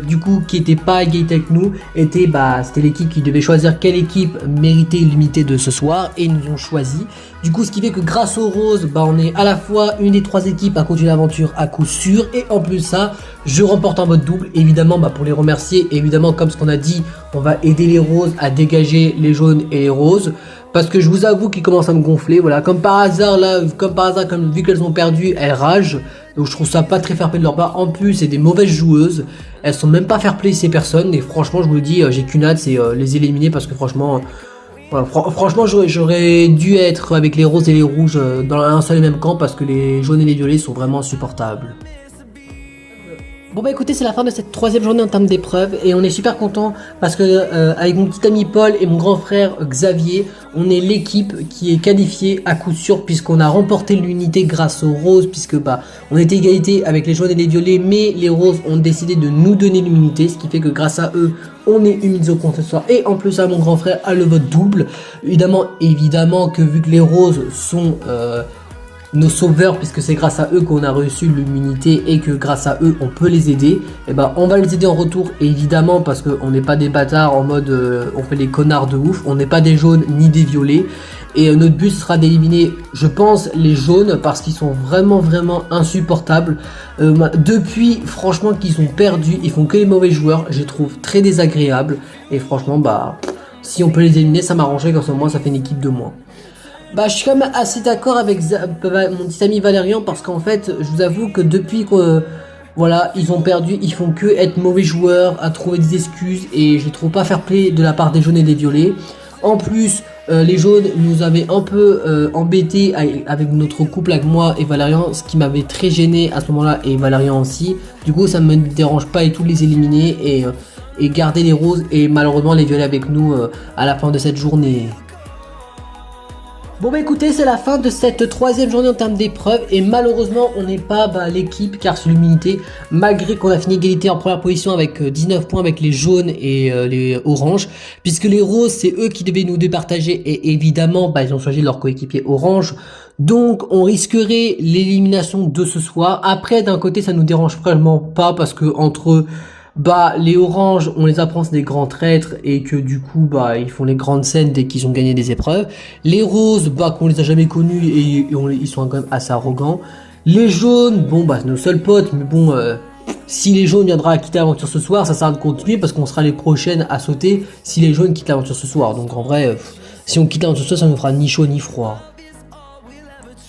du coup qui était pas à égalité avec nous, c'était l'équipe qui devait choisir quelle équipe méritait l'unité de ce soir, et ils nous ont choisi. Du coup ce qui fait que grâce aux roses, bah on est à la fois une des trois équipes à continuer l'aventure à coup sûr, et en plus ça je remporte un vote double, évidemment bah pour les remercier. Évidemment comme ce qu'on a dit, on va aider les roses à dégager les jaunes et les roses, parce que je vous avoue qu'ils commencent à me gonfler, voilà, comme par hasard là, comme vu qu'elles ont perdu, elles ragent, donc je trouve ça pas très fair-play de leur part. En plus c'est des mauvaises joueuses, elles sont même pas fair-play ces personnes, et franchement je vous le dis, j'ai qu'une hâte, c'est les éliminer, parce que franchement, voilà, franchement j'aurais dû être avec les roses et les rouges dans un seul et même camp, parce que les jaunes et les violets sont vraiment insupportables. Bon bah écoutez, c'est la fin de cette troisième journée en termes d'épreuves et on est super content parce que avec mon petit ami Paul et mon grand frère Xavier, on est l'équipe qui est qualifiée à coup sûr puisqu'on a remporté l'unité grâce aux roses, puisque bah on était égalité avec les jaunes et les violets, mais les roses ont décidé de nous donner l'immunité, ce qui fait que grâce à eux on est immunisé au compte ce soir, et en plus à mon grand frère a le vote double. Évidemment que vu que les roses sont nos sauveurs, puisque c'est grâce à eux qu'on a reçu l'immunité et que grâce à eux on peut les aider, et ben on va les aider en retour, évidemment, parce qu'on n'est pas des bâtards en mode on fait les connards de ouf, on n'est pas des jaunes ni des violets, et notre but sera d'éliminer, je pense, les jaunes parce qu'ils sont vraiment insupportables. Depuis franchement qu'ils ont perdu, ils font que les mauvais joueurs, je les trouve très désagréables, et franchement bah si on peut les éliminer ça m'arrangerait, comme ça au moins ça fait une équipe de moins. Bah je suis quand même assez d'accord avec mon petit ami Valérian, parce qu'en fait je vous avoue que depuis que voilà ils ont perdu, ils font que être mauvais joueurs, à trouver des excuses, et je les trouve pas fair play de la part des jaunes et des violets. En plus les jaunes nous avaient un peu embêtés avec notre couple, avec moi et Valérian, ce qui m'avait très gêné à ce moment là, et Valérian aussi. Du coup ça me dérange pas et tout les éliminer et garder les roses et malheureusement les violets avec nous à la fin de cette journée. Bon bah écoutez, c'est la fin de cette troisième journée en termes d'épreuves, et malheureusement on n'est pas l'équipe car sur l'immunité, malgré qu'on a fini égalité en première position avec 19 points avec les jaunes et les oranges, puisque les roses c'est eux qui devaient nous départager, et évidemment ils ont choisi leur coéquipier orange, donc on risquerait l'élimination de ce soir. Après d'un côté ça nous dérange vraiment pas, parce que entre eux les oranges, on les apprend c'est des grands traîtres, et que du coup ils font les grandes scènes dès qu'ils ont gagné des épreuves. Les roses qu'on les a jamais connus et ils sont quand même assez arrogants. Les jaunes, c'est nos seuls potes, mais si les jaunes viendra à quitter l'aventure ce soir, ça sert à de continuer parce qu'on sera les prochaines à sauter si les jaunes quittent l'aventure ce soir. Donc en vrai, si on quitte l'aventure ce soir, ça nous fera ni chaud ni froid.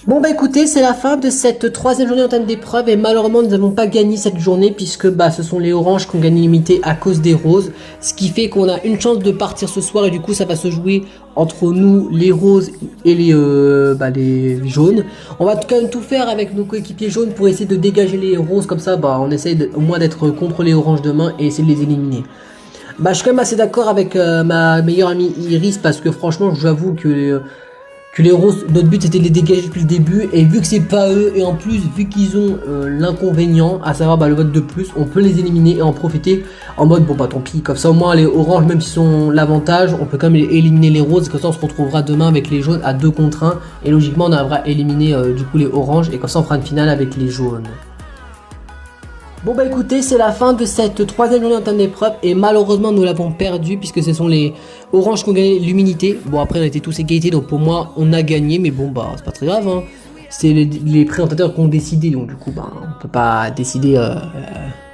Bon écoutez, c'est la fin de cette troisième journée en termes d'épreuve, et malheureusement nous n'avons pas gagné cette journée, puisque ce sont les oranges qui ont gagné l'immunité à cause des roses, ce qui fait qu'on a une chance de partir ce soir, et du coup ça va se jouer entre nous, les roses et les jaunes. On va quand même tout faire avec nos coéquipiers jaunes pour essayer de dégager les roses, comme ça on essaye au moins d'être contre les oranges demain et essayer de les éliminer. Je suis quand même assez d'accord avec ma meilleure amie Iris, parce que franchement j'avoue que les roses, notre but c'était de les dégager depuis le début, et vu que c'est pas eux, et en plus vu qu'ils ont l'inconvénient, à savoir le vote de plus, on peut les éliminer et en profiter en mode tant pis, comme ça au moins les oranges, même s'ils ont l'avantage, on peut quand même éliminer les roses, comme ça on se retrouvera demain avec les jaunes à 2 contre 1, et logiquement on arrivera à éliminer du coup les oranges, et comme ça on fera une finale avec les jaunes. Bon écoutez, c'est la fin de cette troisième journée en termes d'épreuve, et malheureusement nous l'avons perdu, puisque ce sont les oranges qui ont gagné l'immunité. Après on était tous égalité, donc pour moi on a gagné, mais c'est pas très grave hein. C'est les présentateurs qui ont décidé, donc du coup on peut pas décider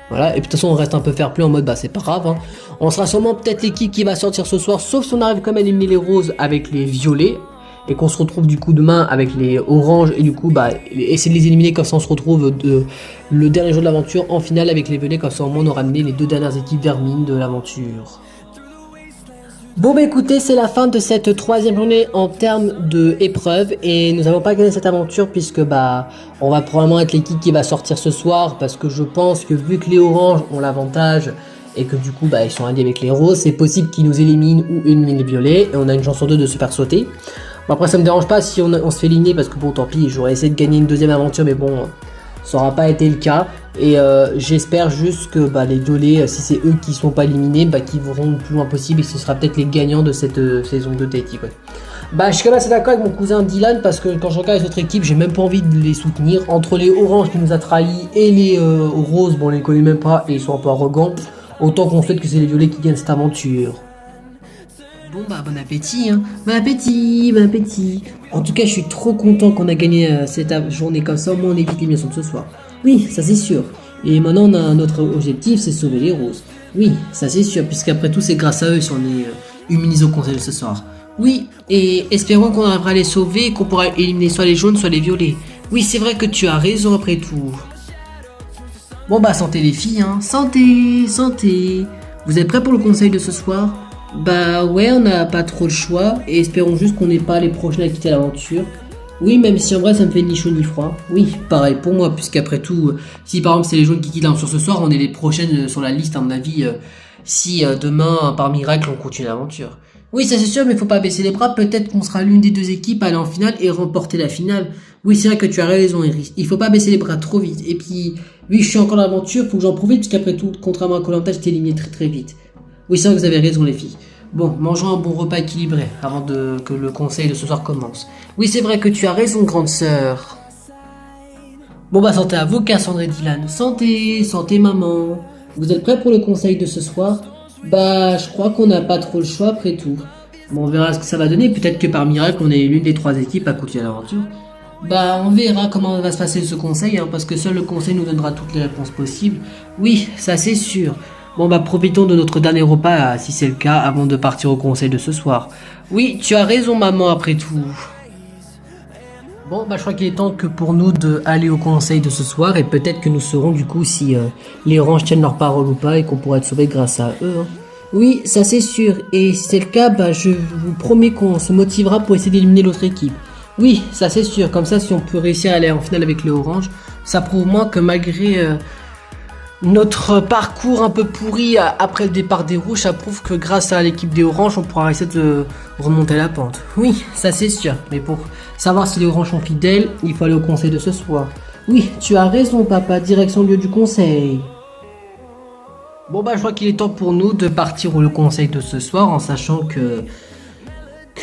voilà, et puis de toute façon on reste un peu fair play en mode c'est pas grave hein. On sera sûrement peut-être l'équipe qui va sortir ce soir, sauf si on arrive quand même à éliminer les roses avec les violets, et qu'on se retrouve du coup demain avec les oranges, et du coup essayer de les éliminer, comme ça on se retrouve le dernier jour de l'aventure en finale avec les violets, comme ça au moins on aura amené les 2 dernières équipes vermines de l'aventure. Bon écoutez, c'est la fin de cette troisième journée en termes d'épreuves, et nous n'avons pas gagné cette aventure, puisque on va probablement être l'équipe qui va sortir ce soir, parce que je pense que vu que les oranges ont l'avantage et que du coup ils sont alliés avec les roses, c'est possible qu'ils nous éliminent ou éliminent les violets, et on a une chance sur 2 de se faire sauter. Après ça me dérange pas si on se fait éliminer, parce que tant pis, j'aurais essayé de gagner une deuxième aventure, mais ça aura pas été le cas, et j'espère juste que les violets, si c'est eux qui sont pas éliminés, qu'ils vont le plus loin possible, et ce sera peut-être les gagnants de cette saison de Tahiti. Je suis quand même assez d'accord avec mon cousin Dylan, parce que quand je regarde les autres équipes, j'ai même pas envie de les soutenir. Entre les oranges qui nous a trahis et les roses, on les connaît même pas et ils sont un peu arrogants, autant qu'on souhaite que c'est les violets qui gagnent cette aventure. Bon bon appétit hein. Bon appétit. En tout cas je suis trop content qu'on a gagné cette journée, comme ça au moins on évite l'élimination de ce soir. Oui, ça c'est sûr. Et maintenant notre objectif c'est sauver les roses. Oui, ça c'est sûr, puisqu'après tout c'est grâce à eux si on est immunisés au conseil de ce soir. Oui, et espérons qu'on arrivera à les sauver et qu'on pourra éliminer soit les jaunes soit les violets. Oui, c'est vrai que tu as raison après tout. Bon santé les filles hein. Santé. Vous êtes prêts pour le conseil de ce soir? Ouais, on n'a pas trop le choix, et espérons juste qu'on n'est pas les prochains à quitter l'aventure. Oui, même si en vrai ça me fait ni chaud ni froid. Oui, pareil pour moi, puisqu'après tout, si par exemple c'est les jaunes qui quittent l'aventure ce soir, on est les prochaines sur la liste à mon avis, si demain, par miracle, on continue l'aventure. Oui, ça c'est sûr, mais faut pas baisser les bras, peut-être qu'on sera l'une des deux équipes à aller en finale et remporter la finale. Oui, c'est vrai que tu as raison, Iris, il faut pas baisser les bras trop vite. Et puis, oui, je suis encore dans l'aventure, faut que j'en profite, puisqu'après tout, contrairement à koh j'étais éliminé très très vite. Oui, c'est vrai que vous avez raison les filles. Bon, mangeons un bon repas équilibré avant que le conseil de ce soir commence. Oui, c'est vrai que tu as raison, grande sœur. Bon bah santé à vous, Cassandre et Dylan. Santé, santé maman. Vous êtes prêts pour le conseil de ce soir? Bah, je crois qu'on n'a pas trop le choix après tout. Bon, on verra ce que ça va donner. Peut-être que par miracle, on est l'une des trois équipes à continuer l'aventure. Bah, on verra comment va se passer ce conseil, hein, parce que seul le conseil nous donnera toutes les réponses possibles. Oui, ça c'est sûr. Bon bah profitons de notre dernier repas, si c'est le cas, avant de partir au conseil de ce soir. Oui, tu as raison maman après tout. Bon bah je crois qu'il est temps que pour nous d'aller au conseil de ce soir, et peut-être que nous saurons du coup si les oranges tiennent leur parole ou pas, et qu'on pourra être sauvés grâce à eux. Hein. Oui, ça c'est sûr, et si c'est le cas, bah je vous promets qu'on se motivera pour essayer d'éliminer l'autre équipe. Oui, ça c'est sûr, comme ça si on peut réussir à aller en finale avec les oranges, ça prouve moins que malgré... notre parcours un peu pourri après le départ des rouges, ça prouve que grâce à l'équipe des oranges, on pourra essayer de remonter la pente. Oui, ça c'est sûr. Mais pour savoir si les oranges sont fidèles, il faut aller au conseil de ce soir. Oui, tu as raison papa, direction lieu du conseil. Bon bah je crois qu'il est temps pour nous de partir au conseil de ce soir en sachant que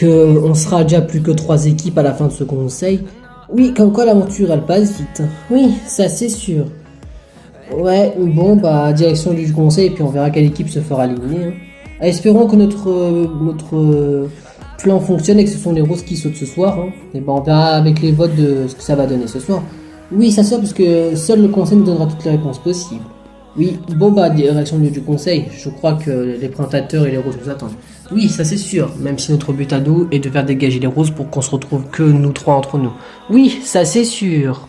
on sera déjà plus que 3 équipes à la fin de ce conseil. Oui, comme quoi l'aventure elle passe vite. Oui, ça c'est sûr. Ouais, bon, bah, direction du conseil, et puis on verra quelle équipe se fera éliminer. Hein. Espérons que notre plan fonctionne et que ce sont les roses qui sautent ce soir. Hein. Et bah, on verra avec les votes de ce que ça va donner ce soir. Oui, ça sort parce que seul le conseil nous donnera toutes les réponses possibles. Oui, bon, bah, direction du conseil. Je crois que les présentateurs et les roses nous attendent. Oui, ça c'est sûr, même si notre but à nous est de faire dégager les roses pour qu'on se retrouve que nous trois entre nous. Oui, ça c'est sûr.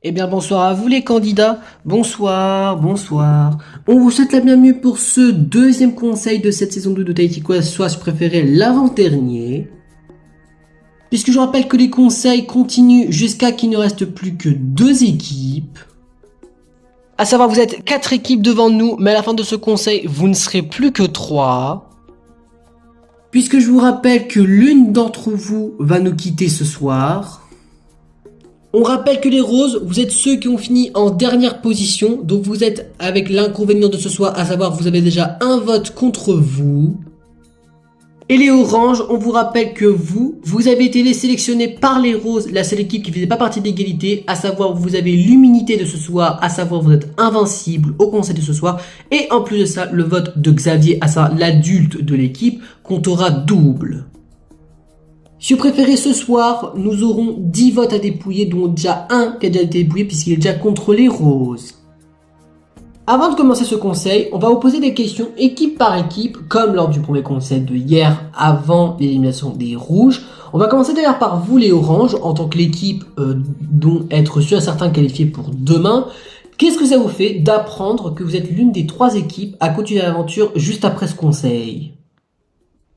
Eh bien bonsoir à vous les candidats, bonsoir, bonsoir. On vous souhaite la bienvenue pour ce deuxième conseil de cette saison 2 de Tahiti Quest, soit si vous préférez l'avant-dernier. Puisque je rappelle que les conseils continuent jusqu'à qu'il ne reste plus que 2 équipes. À savoir vous êtes 4 équipes devant nous, mais à la fin de ce conseil vous ne serez plus que 3. Puisque je vous rappelle que l'une d'entre vous va nous quitter ce soir. On rappelle que les roses, vous êtes ceux qui ont fini en dernière position, donc vous êtes avec l'inconvénient de ce soir, à savoir que vous avez déjà un vote contre vous. Et les oranges, on vous rappelle que vous avez été sélectionnés par les roses, la seule équipe qui ne faisait pas partie de l'égalité, à savoir que vous avez l'immunité de ce soir, à savoir que vous êtes invincible au conseil de ce soir, et en plus de ça, le vote de Xavier, à savoir l'adulte de l'équipe, comptera double. Si vous préférez ce soir, nous aurons 10 votes à dépouiller, dont déjà un qui a déjà été dépouillé puisqu'il est déjà contre les roses. Avant de commencer ce conseil, on va vous poser des questions équipe par équipe, comme lors du premier conseil de hier avant l'élimination des rouges. On va commencer d'ailleurs par vous les oranges, en tant que l'équipe dont être sûr et certain qualifié pour demain. Qu'est-ce que ça vous fait d'apprendre que vous êtes l'une des 3 équipes à continuer l'aventure juste après ce conseil ?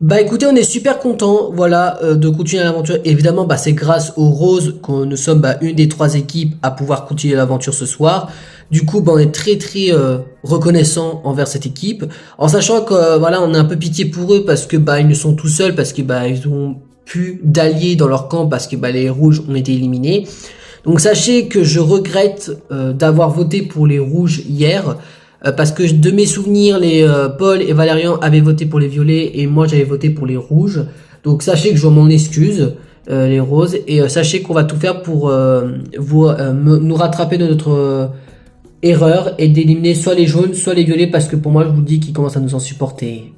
Bah écoutez, on est super content, voilà, de continuer l'aventure. Évidemment, bah c'est grâce aux roses que nous sommes une des 3 équipes à pouvoir continuer l'aventure ce soir. Du coup, bah on est très reconnaissant envers cette équipe, en sachant que voilà, on a un peu pitié pour eux parce que bah ils ne sont tout seuls, parce que bah ils ont plus d'alliés dans leur camp parce que bah les rouges ont été éliminés. Donc sachez que je regrette d'avoir voté pour les rouges hier. Parce que de mes souvenirs, Paul et Valérian avaient voté pour les violets et moi j'avais voté pour les rouges. Donc sachez que je m'en excuse, les roses, et sachez qu'on va tout faire pour nous rattraper de notre erreur et d'éliminer soit les jaunes, soit les violets, parce que pour moi je vous dis qu'ils commencent à nous en supporter.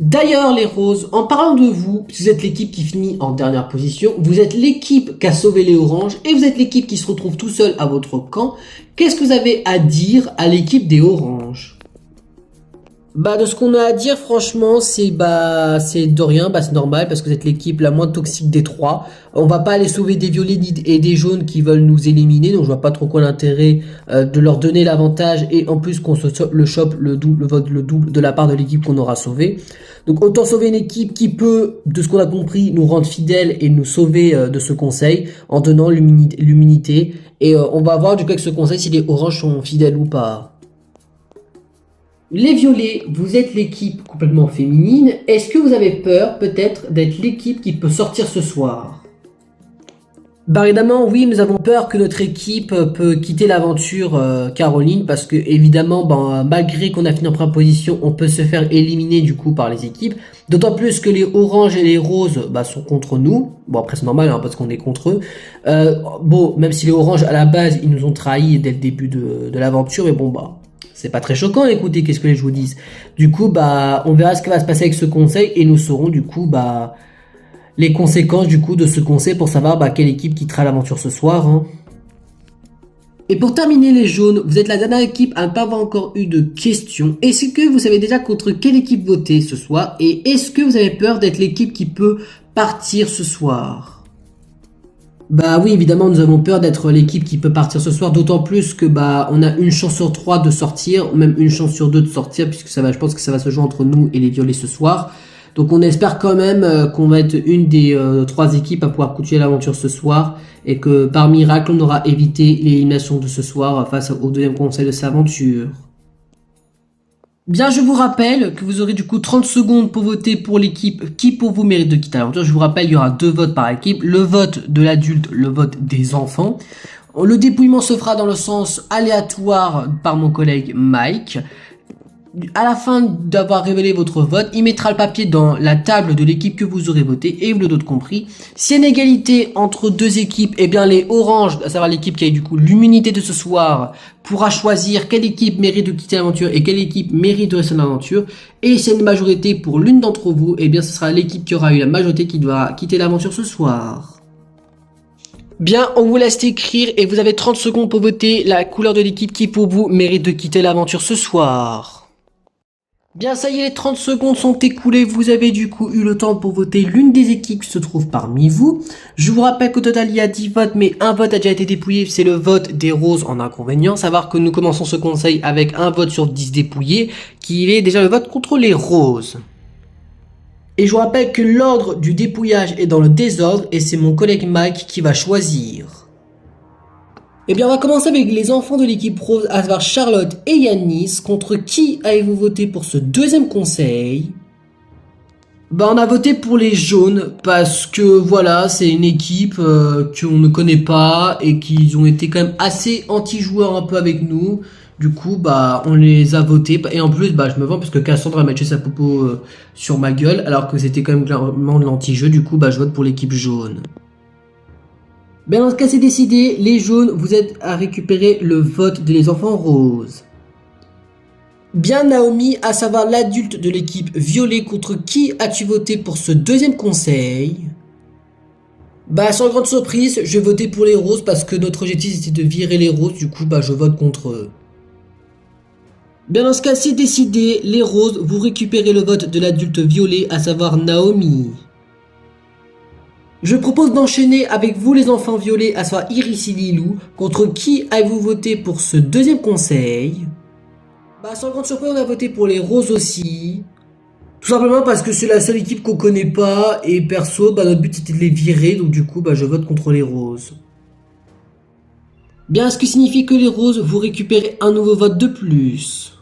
D'ailleurs les roses, en parlant de vous, vous êtes l'équipe qui finit en dernière position, vous êtes l'équipe qui a sauvé les oranges et vous êtes l'équipe qui se retrouve tout seul à votre camp. Qu'est-ce que vous avez à dire à l'équipe des oranges ? Bah de ce qu'on a à dire franchement c'est de rien, bah c'est normal parce que vous êtes l'équipe la moins toxique des trois. On va pas aller sauver des violets et des jaunes qui veulent nous éliminer, donc je vois pas trop quoi l'intérêt de leur donner l'avantage et en plus qu'on le chope le double vote le double de la part de l'équipe qu'on aura sauvé. Donc autant sauver une équipe qui peut, de ce qu'on a compris, nous rendre fidèles et nous sauver de ce conseil en donnant l'immunité. Et on va voir du coup avec ce conseil si les oranges sont fidèles ou pas. Les violets, vous êtes l'équipe complètement féminine. Est-ce que vous avez peur peut-être d'être l'équipe qui peut sortir ce soir? Bah évidemment, oui, nous avons peur que notre équipe peut quitter l'aventure Caroline parce que évidemment, malgré qu'on a fini en première position, on peut se faire éliminer du coup par les équipes. D'autant plus que les oranges et les roses sont contre nous. Bon après c'est normal parce qu'on est contre eux. Même si les oranges à la base ils nous ont trahis dès le début de l'aventure, mais c'est pas très choquant, écoutez, qu'est-ce que je vous dis. Du coup, on verra ce qui va se passer avec ce conseil et nous saurons du coup, les conséquences du coup de ce conseil pour savoir quelle équipe quittera l'aventure ce soir. Hein. Et pour terminer les jaunes, vous êtes la dernière équipe à ne pas avoir encore eu de questions. Est-ce que vous savez déjà contre quelle équipe voter ce soir? Et est-ce que vous avez peur d'être l'équipe qui peut partir ce soir? Bah oui, évidemment, nous avons peur d'être l'équipe qui peut partir ce soir, d'autant plus que on a une chance sur 3 de sortir, même une chance sur 2 de sortir, puisque je pense que ça va se jouer entre nous et les violets ce soir. Donc on espère quand même qu'on va être une des 3 équipes à pouvoir continuer l'aventure ce soir, et que par miracle on aura évité l'élimination de ce soir face au deuxième conseil de cette aventure. Bien, je vous rappelle que vous aurez du coup 30 secondes pour voter pour l'équipe qui pour vous mérite de quitter l'aventure. Je vous rappelle, il y aura 2 votes par équipe, le vote de l'adulte, le vote des enfants. Le dépouillement se fera dans le sens aléatoire par mon collègue Mike. À la fin d'avoir révélé votre vote, il mettra le papier dans la table de l'équipe que vous aurez voté et vous l'aurez compris. S'il y a une égalité entre 2 équipes, les oranges, à savoir l'équipe qui a eu du coup l'immunité de ce soir, pourra choisir quelle équipe mérite de quitter l'aventure et quelle équipe mérite de rester dans l'aventure. Et s'il y a une majorité pour l'une d'entre vous, ce sera l'équipe qui aura eu la majorité qui devra quitter l'aventure ce soir. Bien, on vous laisse écrire et vous avez 30 secondes pour voter la couleur de l'équipe qui pour vous mérite de quitter l'aventure ce soir. Bien, ça y est, les 30 secondes sont écoulées. Vous avez du coup eu le temps pour voter l'une des équipes qui se trouve parmi vous. Je vous rappelle qu'au total, il y a 10 votes, mais un vote a déjà été dépouillé. C'est le vote des roses en inconvénient. Savoir que nous commençons ce conseil avec un vote sur 10 dépouillés, qui est déjà le vote contre les roses. Et je vous rappelle que l'ordre du dépouillage est dans le désordre et c'est mon collègue Mike qui va choisir. Eh bien, on va commencer avec les enfants de l'équipe rose, à savoir Charlotte et Yanis. Contre qui avez-vous voté pour ce deuxième conseil? On a voté pour les jaunes parce que voilà, c'est une équipe qu'on ne connaît pas et qu'ils ont été quand même assez anti-joueurs un peu avec nous. Du coup, on les a votés et en plus, je me vends parce que Cassandra a matché sa popo sur ma gueule alors que c'était quand même clairement de l'anti-jeu. Du coup, je vote pour l'équipe jaune. Bien, dans ce cas, c'est décidé. Les jaunes, vous êtes à récupérer le vote des enfants roses. Bien, Naomi, à savoir l'adulte de l'équipe violet, contre qui as-tu voté pour ce deuxième conseil? Sans grande surprise, je vais voter pour les roses parce que notre objectif c'était de virer les roses. Du coup, je vote contre eux. Bien, dans ce cas, c'est décidé. Les roses, vous récupérez le vote de l'adulte violet, à savoir Naomi. Je propose d'enchaîner avec vous les enfants violets, à savoir Iris et Lilou. Contre qui avez-vous voté pour ce deuxième conseil? Sans grande surprise, on a voté pour les roses aussi. Tout simplement parce que c'est la seule équipe qu'on connaît pas. Et perso, notre but c'était de les virer. Donc du coup, je vote contre les roses. Bien, ce qui signifie que les roses, vous récupérez un nouveau vote de plus.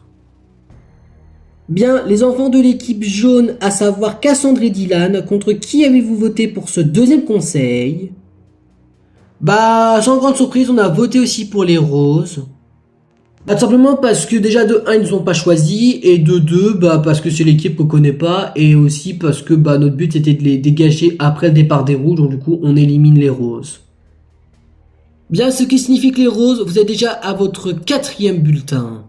Bien, les enfants de l'équipe jaune, à savoir Cassandre et Dylan, contre qui avez-vous voté pour ce deuxième conseil? Sans grande surprise, on a voté aussi pour les roses. Tout simplement parce que déjà de 1, ils nous ont pas choisi, et de 2, parce que c'est l'équipe qu'on connaît pas, et aussi parce que notre but c'était de les dégager après le départ des rouges, donc du coup on élimine les roses. Bien, ce qui signifie que les roses, vous êtes déjà à votre 4e bulletin.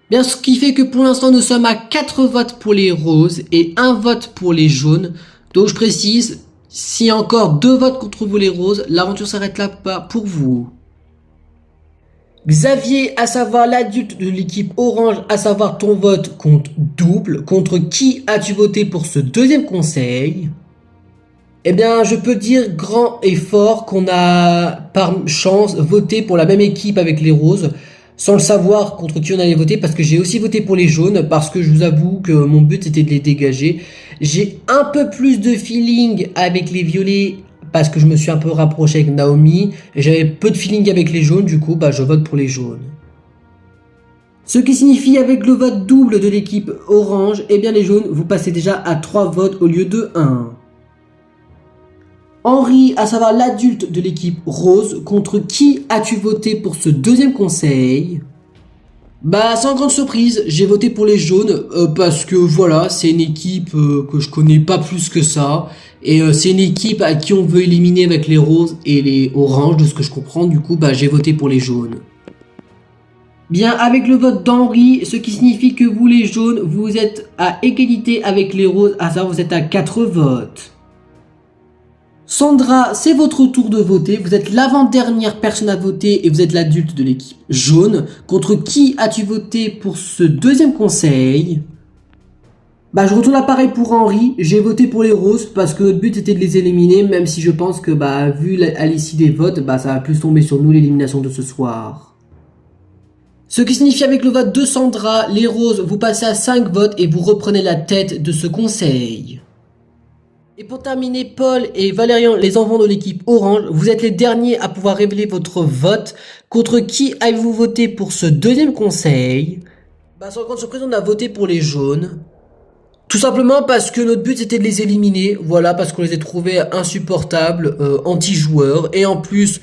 Bien, ce qui fait que pour l'instant, nous sommes à 4 votes pour les roses et 1 vote pour les jaunes. Donc, je précise, s'il y a encore 2 votes contre vous les roses, l'aventure s'arrête là pour vous. Xavier, à savoir l'adulte de l'équipe orange, à savoir ton vote compte double. Contre qui as-tu voté pour ce deuxième conseil? Eh bien, je peux dire grand et fort qu'on a, par chance, voté pour la même équipe avec les roses, sans le savoir contre qui on allait voter, parce que j'ai aussi voté pour les jaunes, parce que je vous avoue que mon but c'était de les dégager. J'ai un peu plus de feeling avec les violets, parce que je me suis un peu rapproché avec Naomi, et j'avais peu de feeling avec les jaunes, du coup, bah, je vote pour les jaunes. Ce qui signifie, avec le vote double de l'équipe orange, eh bien les jaunes, vous passez déjà à 3 votes au lieu de 1. Henri, à savoir l'adulte de l'équipe rose, contre qui as-tu voté pour ce deuxième conseil? Bah, sans grande surprise, j'ai voté pour les jaunes, parce que voilà, c'est une équipe que je connais pas plus que ça, et c'est une équipe à qui on veut éliminer avec les roses et les oranges, de ce que je comprends, du coup, bah, j'ai voté pour les jaunes. Bien, avec le vote d'Henri, ce qui signifie que vous les jaunes, vous êtes à égalité avec les roses, à savoir vous êtes à 4 votes. Sandra, c'est votre tour de voter, vous êtes l'avant-dernière personne à voter et vous êtes l'adulte de l'équipe jaune. Contre qui as-tu voté pour ce deuxième conseil? Bah, je retourne l'appareil pour Henri, j'ai voté pour les roses parce que notre but était de les éliminer, même si je pense que bah, vu à l'issue des votes, bah, ça va plus tomber sur nous l'élimination de ce soir. Ce qui signifie, avec le vote de Sandra, les roses, vous passez à 5 votes et vous reprenez la tête de ce conseil. Et pour terminer, Paul et Valérian, les enfants de l'équipe orange, vous êtes les derniers à pouvoir révéler votre vote. Contre qui avez-vous voté pour ce deuxième conseil? Bah, sans grande surprise, on a voté pour les jaunes. Tout simplement parce que notre but c'était de les éliminer, voilà, parce qu'on les a trouvés insupportables, anti-joueurs, et en plus,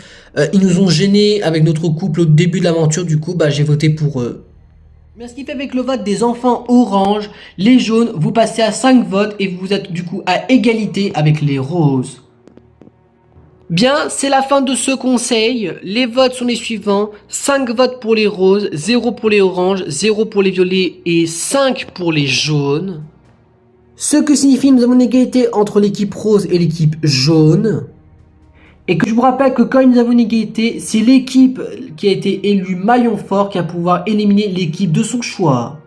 ils nous ont gênés avec notre couple au début de l'aventure, du coup, bah, j'ai voté pour eux. Mais ce qui fait, avec le vote des enfants orange, les jaunes, vous passez à 5 votes et vous êtes du coup à égalité avec les roses. Bien, c'est la fin de ce conseil. Les votes sont les suivants. 5 votes pour les roses, 0 pour les oranges, 0 pour les violets et 5 pour les jaunes. Ce que signifie que nous avons une égalité entre l'équipe rose et l'équipe jaune. Et que je vous rappelle que quand nous avons une égalité, c'est l'équipe qui a été élue maillon fort qui va pouvoir éliminer l'équipe de son choix.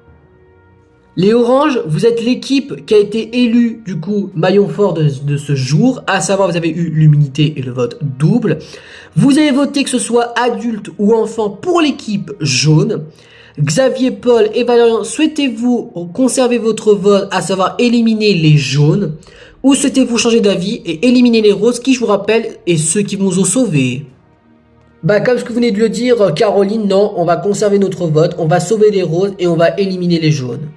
Les oranges, vous êtes l'équipe qui a été élue du coup maillon fort de ce jour, à savoir vous avez eu l'immunité et le vote double. Vous avez voté que ce soit adulte ou enfant pour l'équipe jaune. Xavier, Paul et Valérian, souhaitez-vous conserver votre vote, à savoir éliminer les jaunes? Ou souhaitez-vous changer d'avis et éliminer les roses qui, je vous rappelle, est ceux qui vous ont sauvés? Bah, comme ce que vous venez de le dire, Caroline, non, on va conserver notre vote, on va sauver les roses et on va éliminer les jaunes.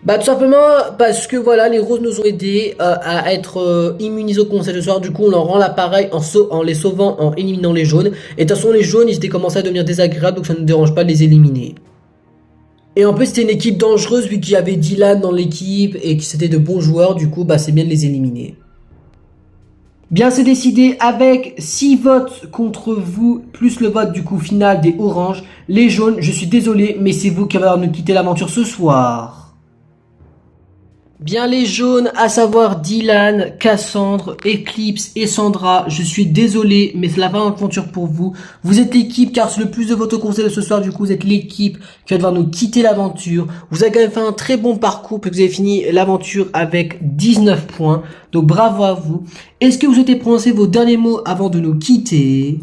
Bah, tout simplement parce que voilà, les roses nous ont aidés à être immunisés au conseil ce soir. Du coup, on leur rend l'appareil en les sauvant, en éliminant les jaunes. Et de toute façon, les jaunes, ils étaient commencé à devenir désagréables, donc ça ne nous dérange pas de les éliminer. Et en plus, c'était une équipe dangereuse vu qu'il y avait Dylan dans l'équipe et que c'était de bons joueurs. Du coup, bah, c'est bien de les éliminer. Bien, c'est décidé avec 6 votes contre vous, plus le vote du coup final des oranges. Les jaunes, je suis désolé, mais c'est vous qui allez nous quitter l'aventure ce soir. Bien, les jaunes, à savoir Dylan, Cassandre, Eclipse et Sandra, je suis désolé, mais c'est la fin de l'aventure pour vous. Vous êtes l'équipe, car c'est le plus de votre conseil de ce soir, du coup vous êtes l'équipe qui va devoir nous quitter l'aventure. Vous avez quand même fait un très bon parcours, puis vous avez fini l'aventure avec 19 points, donc bravo à vous. Est-ce que vous souhaitez prononcer vos derniers mots avant de nous quitter?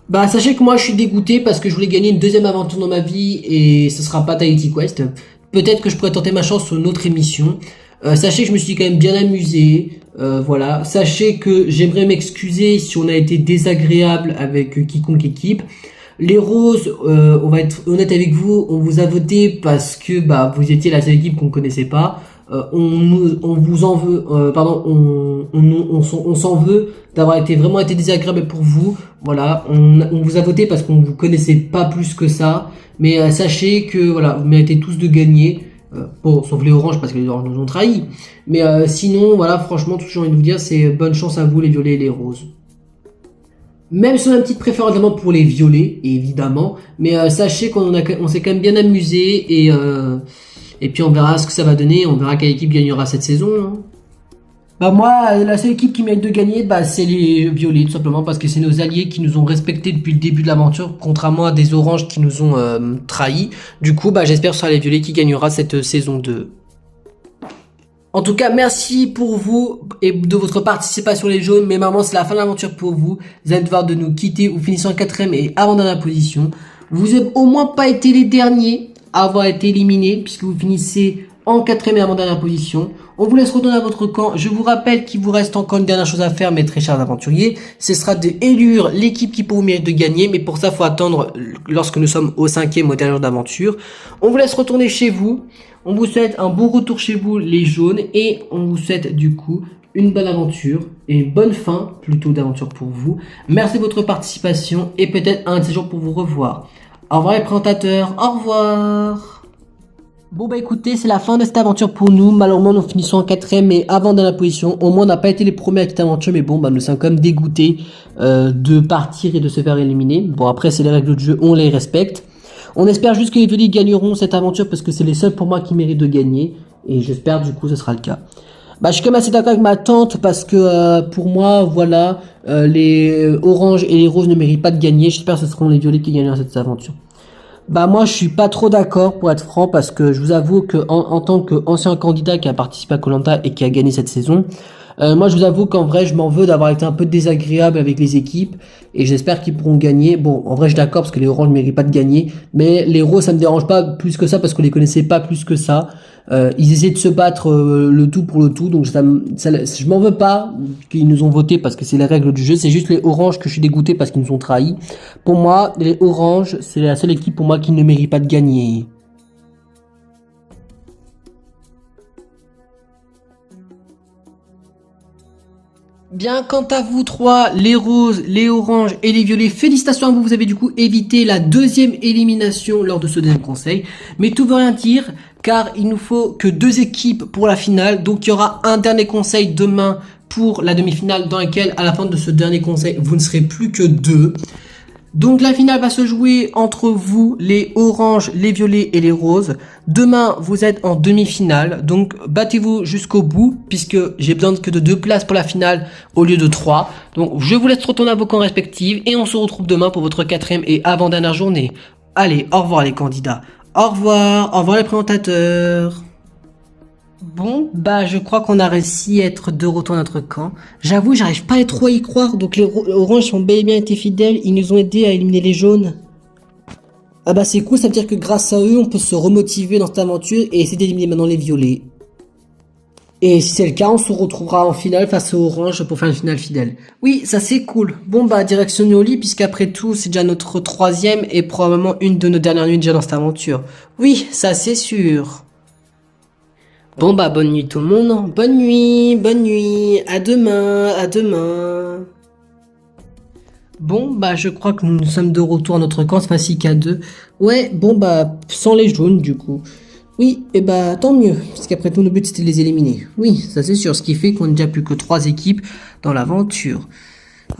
Bah, sachez que moi je suis dégoûté parce que je voulais gagner une deuxième aventure dans ma vie et ce sera pas Tahiti Quest. Peut-être que je pourrais tenter ma chance sur une autre émission. Sachez que je me suis quand même bien amusé. Voilà. Sachez que j'aimerais m'excuser si on a été désagréable avec quiconque équipe. Les roses, on va être honnête avec vous, on vous a voté parce que bah vous étiez la seule équipe qu'on connaissait pas. On vous en veut, on s'en veut d'avoir vraiment été désagréable pour vous. Voilà, on vous a voté parce qu'on vous connaissait pas plus que ça. Mais sachez que voilà, vous méritez tous de gagner. Bon, sauf les oranges parce que les oranges nous ont trahis. Mais sinon, voilà, franchement, tout ce que j'ai envie de vous dire, c'est bonne chance à vous les violets et les roses. Même si on a une petite préférence évidemment pour les violets, évidemment. Mais sachez qu'on s'est quand même bien amusé et puis on verra ce que ça va donner. On verra quelle équipe gagnera cette saison. Hein. Bah moi, la seule équipe qui mérite de gagner, bah c'est les violets, tout simplement, parce que c'est nos alliés qui nous ont respectés depuis le début de l'aventure, contrairement à des oranges qui nous ont trahis. Du coup, bah j'espère que ce sera les violets qui gagnera cette saison 2. En tout cas, merci pour vous et de votre participation les jaunes, mais maman, c'est la fin de l'aventure pour vous. Vous allez devoir de nous quitter, vous finissez en 4ème et avant-dernière position. Vous n'avez au moins pas été les derniers à avoir été éliminés, puisque vous finissez en 4ème et avant-dernière position. On vous laisse retourner à votre camp. Je vous rappelle qu'il vous reste encore une dernière chose à faire, mes très chers aventuriers. Ce sera d'élire l'équipe qui pour vous mérite de gagner. Mais pour ça, il faut attendre lorsque nous sommes au 5ème, au dernier jour d'aventure. On vous laisse retourner chez vous. On vous souhaite un bon retour chez vous, les jaunes. Et on vous souhaite du coup une bonne aventure et une bonne fin plutôt d'aventure pour vous. Merci de votre participation et peut-être un de ces jours pour vous revoir. Au revoir les présentateurs. Au revoir. Bon bah écoutez, c'est la fin de cette aventure pour nous. Malheureusement, nous finissons en 4ème et avant dans la position. Au moins, on n'a pas été les premiers avec cette aventure, mais bon, bah nous sommes quand même dégoûtés de partir et de se faire éliminer. Bon après, c'est les règles du jeu, on les respecte. On espère juste que les violets gagneront cette aventure parce que c'est les seuls pour moi qui méritent de gagner. Et j'espère du coup ce sera le cas. Bah je suis quand même assez d'accord avec ma tante parce que pour moi, voilà, les oranges et les roses ne méritent pas de gagner. J'espère que ce seront les violets qui gagneront cette aventure. Bah moi je suis pas trop d'accord pour être franc parce que je vous avoue que en tant qu'ancien candidat qui a participé à koh et qui a gagné cette saison, moi je vous avoue qu'en vrai je m'en veux d'avoir été un peu désagréable avec les équipes et j'espère qu'ils pourront gagner. Bon en vrai je suis d'accord parce que les oranges ne méritent pas de gagner, mais les roses ça me dérange pas plus que ça parce qu'on les connaissait pas plus que ça. Ils essaient de se battre le tout pour le tout, donc je m'en veux pas qu'ils nous ont voté parce que c'est les règles du jeu. C'est juste les oranges que je suis dégoûté parce qu'ils nous ont trahis. Pour moi, les oranges, c'est la seule équipe pour moi qui ne mérite pas de gagner. Bien, quant à vous trois, les roses, les oranges et les violets, félicitations à vous, vous avez du coup évité la deuxième élimination lors de ce deuxième conseil. Mais tout veut rien dire, car il nous faut que 2 équipes pour la finale. Donc il y aura un dernier conseil demain pour la demi-finale dans laquelle, à la fin de ce dernier conseil, vous ne serez plus que 2. Donc la finale va se jouer entre vous, les oranges, les violets et les roses. Demain, vous êtes en demi-finale, donc battez-vous jusqu'au bout, puisque j'ai besoin que de 2 places pour la finale au lieu de 3. Donc je vous laisse retourner à vos camps respectifs et on se retrouve demain pour votre 4ème et avant-dernière journée. Allez, au revoir les candidats. Au revoir les présentateurs. Bon, bah je crois qu'on a réussi à être de retour à notre camp. J'avoue, j'arrive pas trop à y croire, donc les oranges ont bel et bien été fidèles, ils nous ont aidés à éliminer les jaunes. Ah bah c'est cool, ça veut dire que grâce à eux, on peut se remotiver dans cette aventure et essayer d'éliminer maintenant les violets. Et si c'est le cas, on se retrouvera en finale face aux oranges pour faire une finale fidèle. Oui, ça c'est cool. Bon bah direction Noli, puisqu'après tout, c'est déjà notre 3ème et probablement une de nos dernières nuits déjà dans cette aventure. Oui, ça c'est sûr. Bon bah bonne nuit tout le monde, bonne nuit, à demain, à demain. Bon bah je crois que nous sommes de retour à notre camp, c'est facile qu'à 2. Ouais, bon bah sans les jaunes du coup. Oui, et bah tant mieux, parce qu'après tout, notre but c'était de les éliminer. Oui, ça c'est sûr, ce qui fait qu'on n'a déjà plus que 3 équipes dans l'aventure.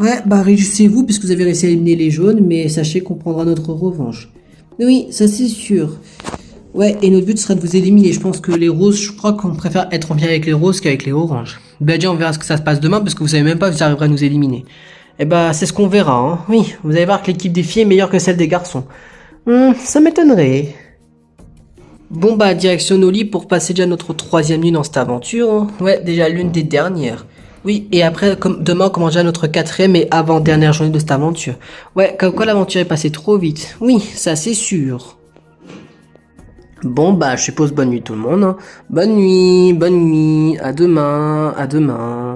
Ouais, bah réjouissez-vous, puisque vous avez réussi à éliminer les jaunes, mais sachez qu'on prendra notre revanche. Oui, ça c'est sûr. Ouais, et notre but sera de vous éliminer. Je pense que les roses, je crois qu'on préfère être en bien avec les roses qu'avec les oranges. Bah déjà, on verra ce que ça se passe demain, parce que vous savez même pas si vous arriverez à nous éliminer. Et bah, c'est ce qu'on verra, hein. Oui, vous allez voir que l'équipe des filles est meilleure que celle des garçons. Ça m'étonnerait. Bon bah direction Noli pour passer déjà notre 3ème nuit dans cette aventure. Hein. Ouais, déjà l'une des dernières. Oui, et après demain on commence déjà notre 4ème et avant-dernière journée de cette aventure. Ouais, comme quoi l'aventure est passée trop vite. Oui, ça c'est sûr. Bon bah je suppose bonne nuit tout le monde. Hein. Bonne nuit, à demain, à demain.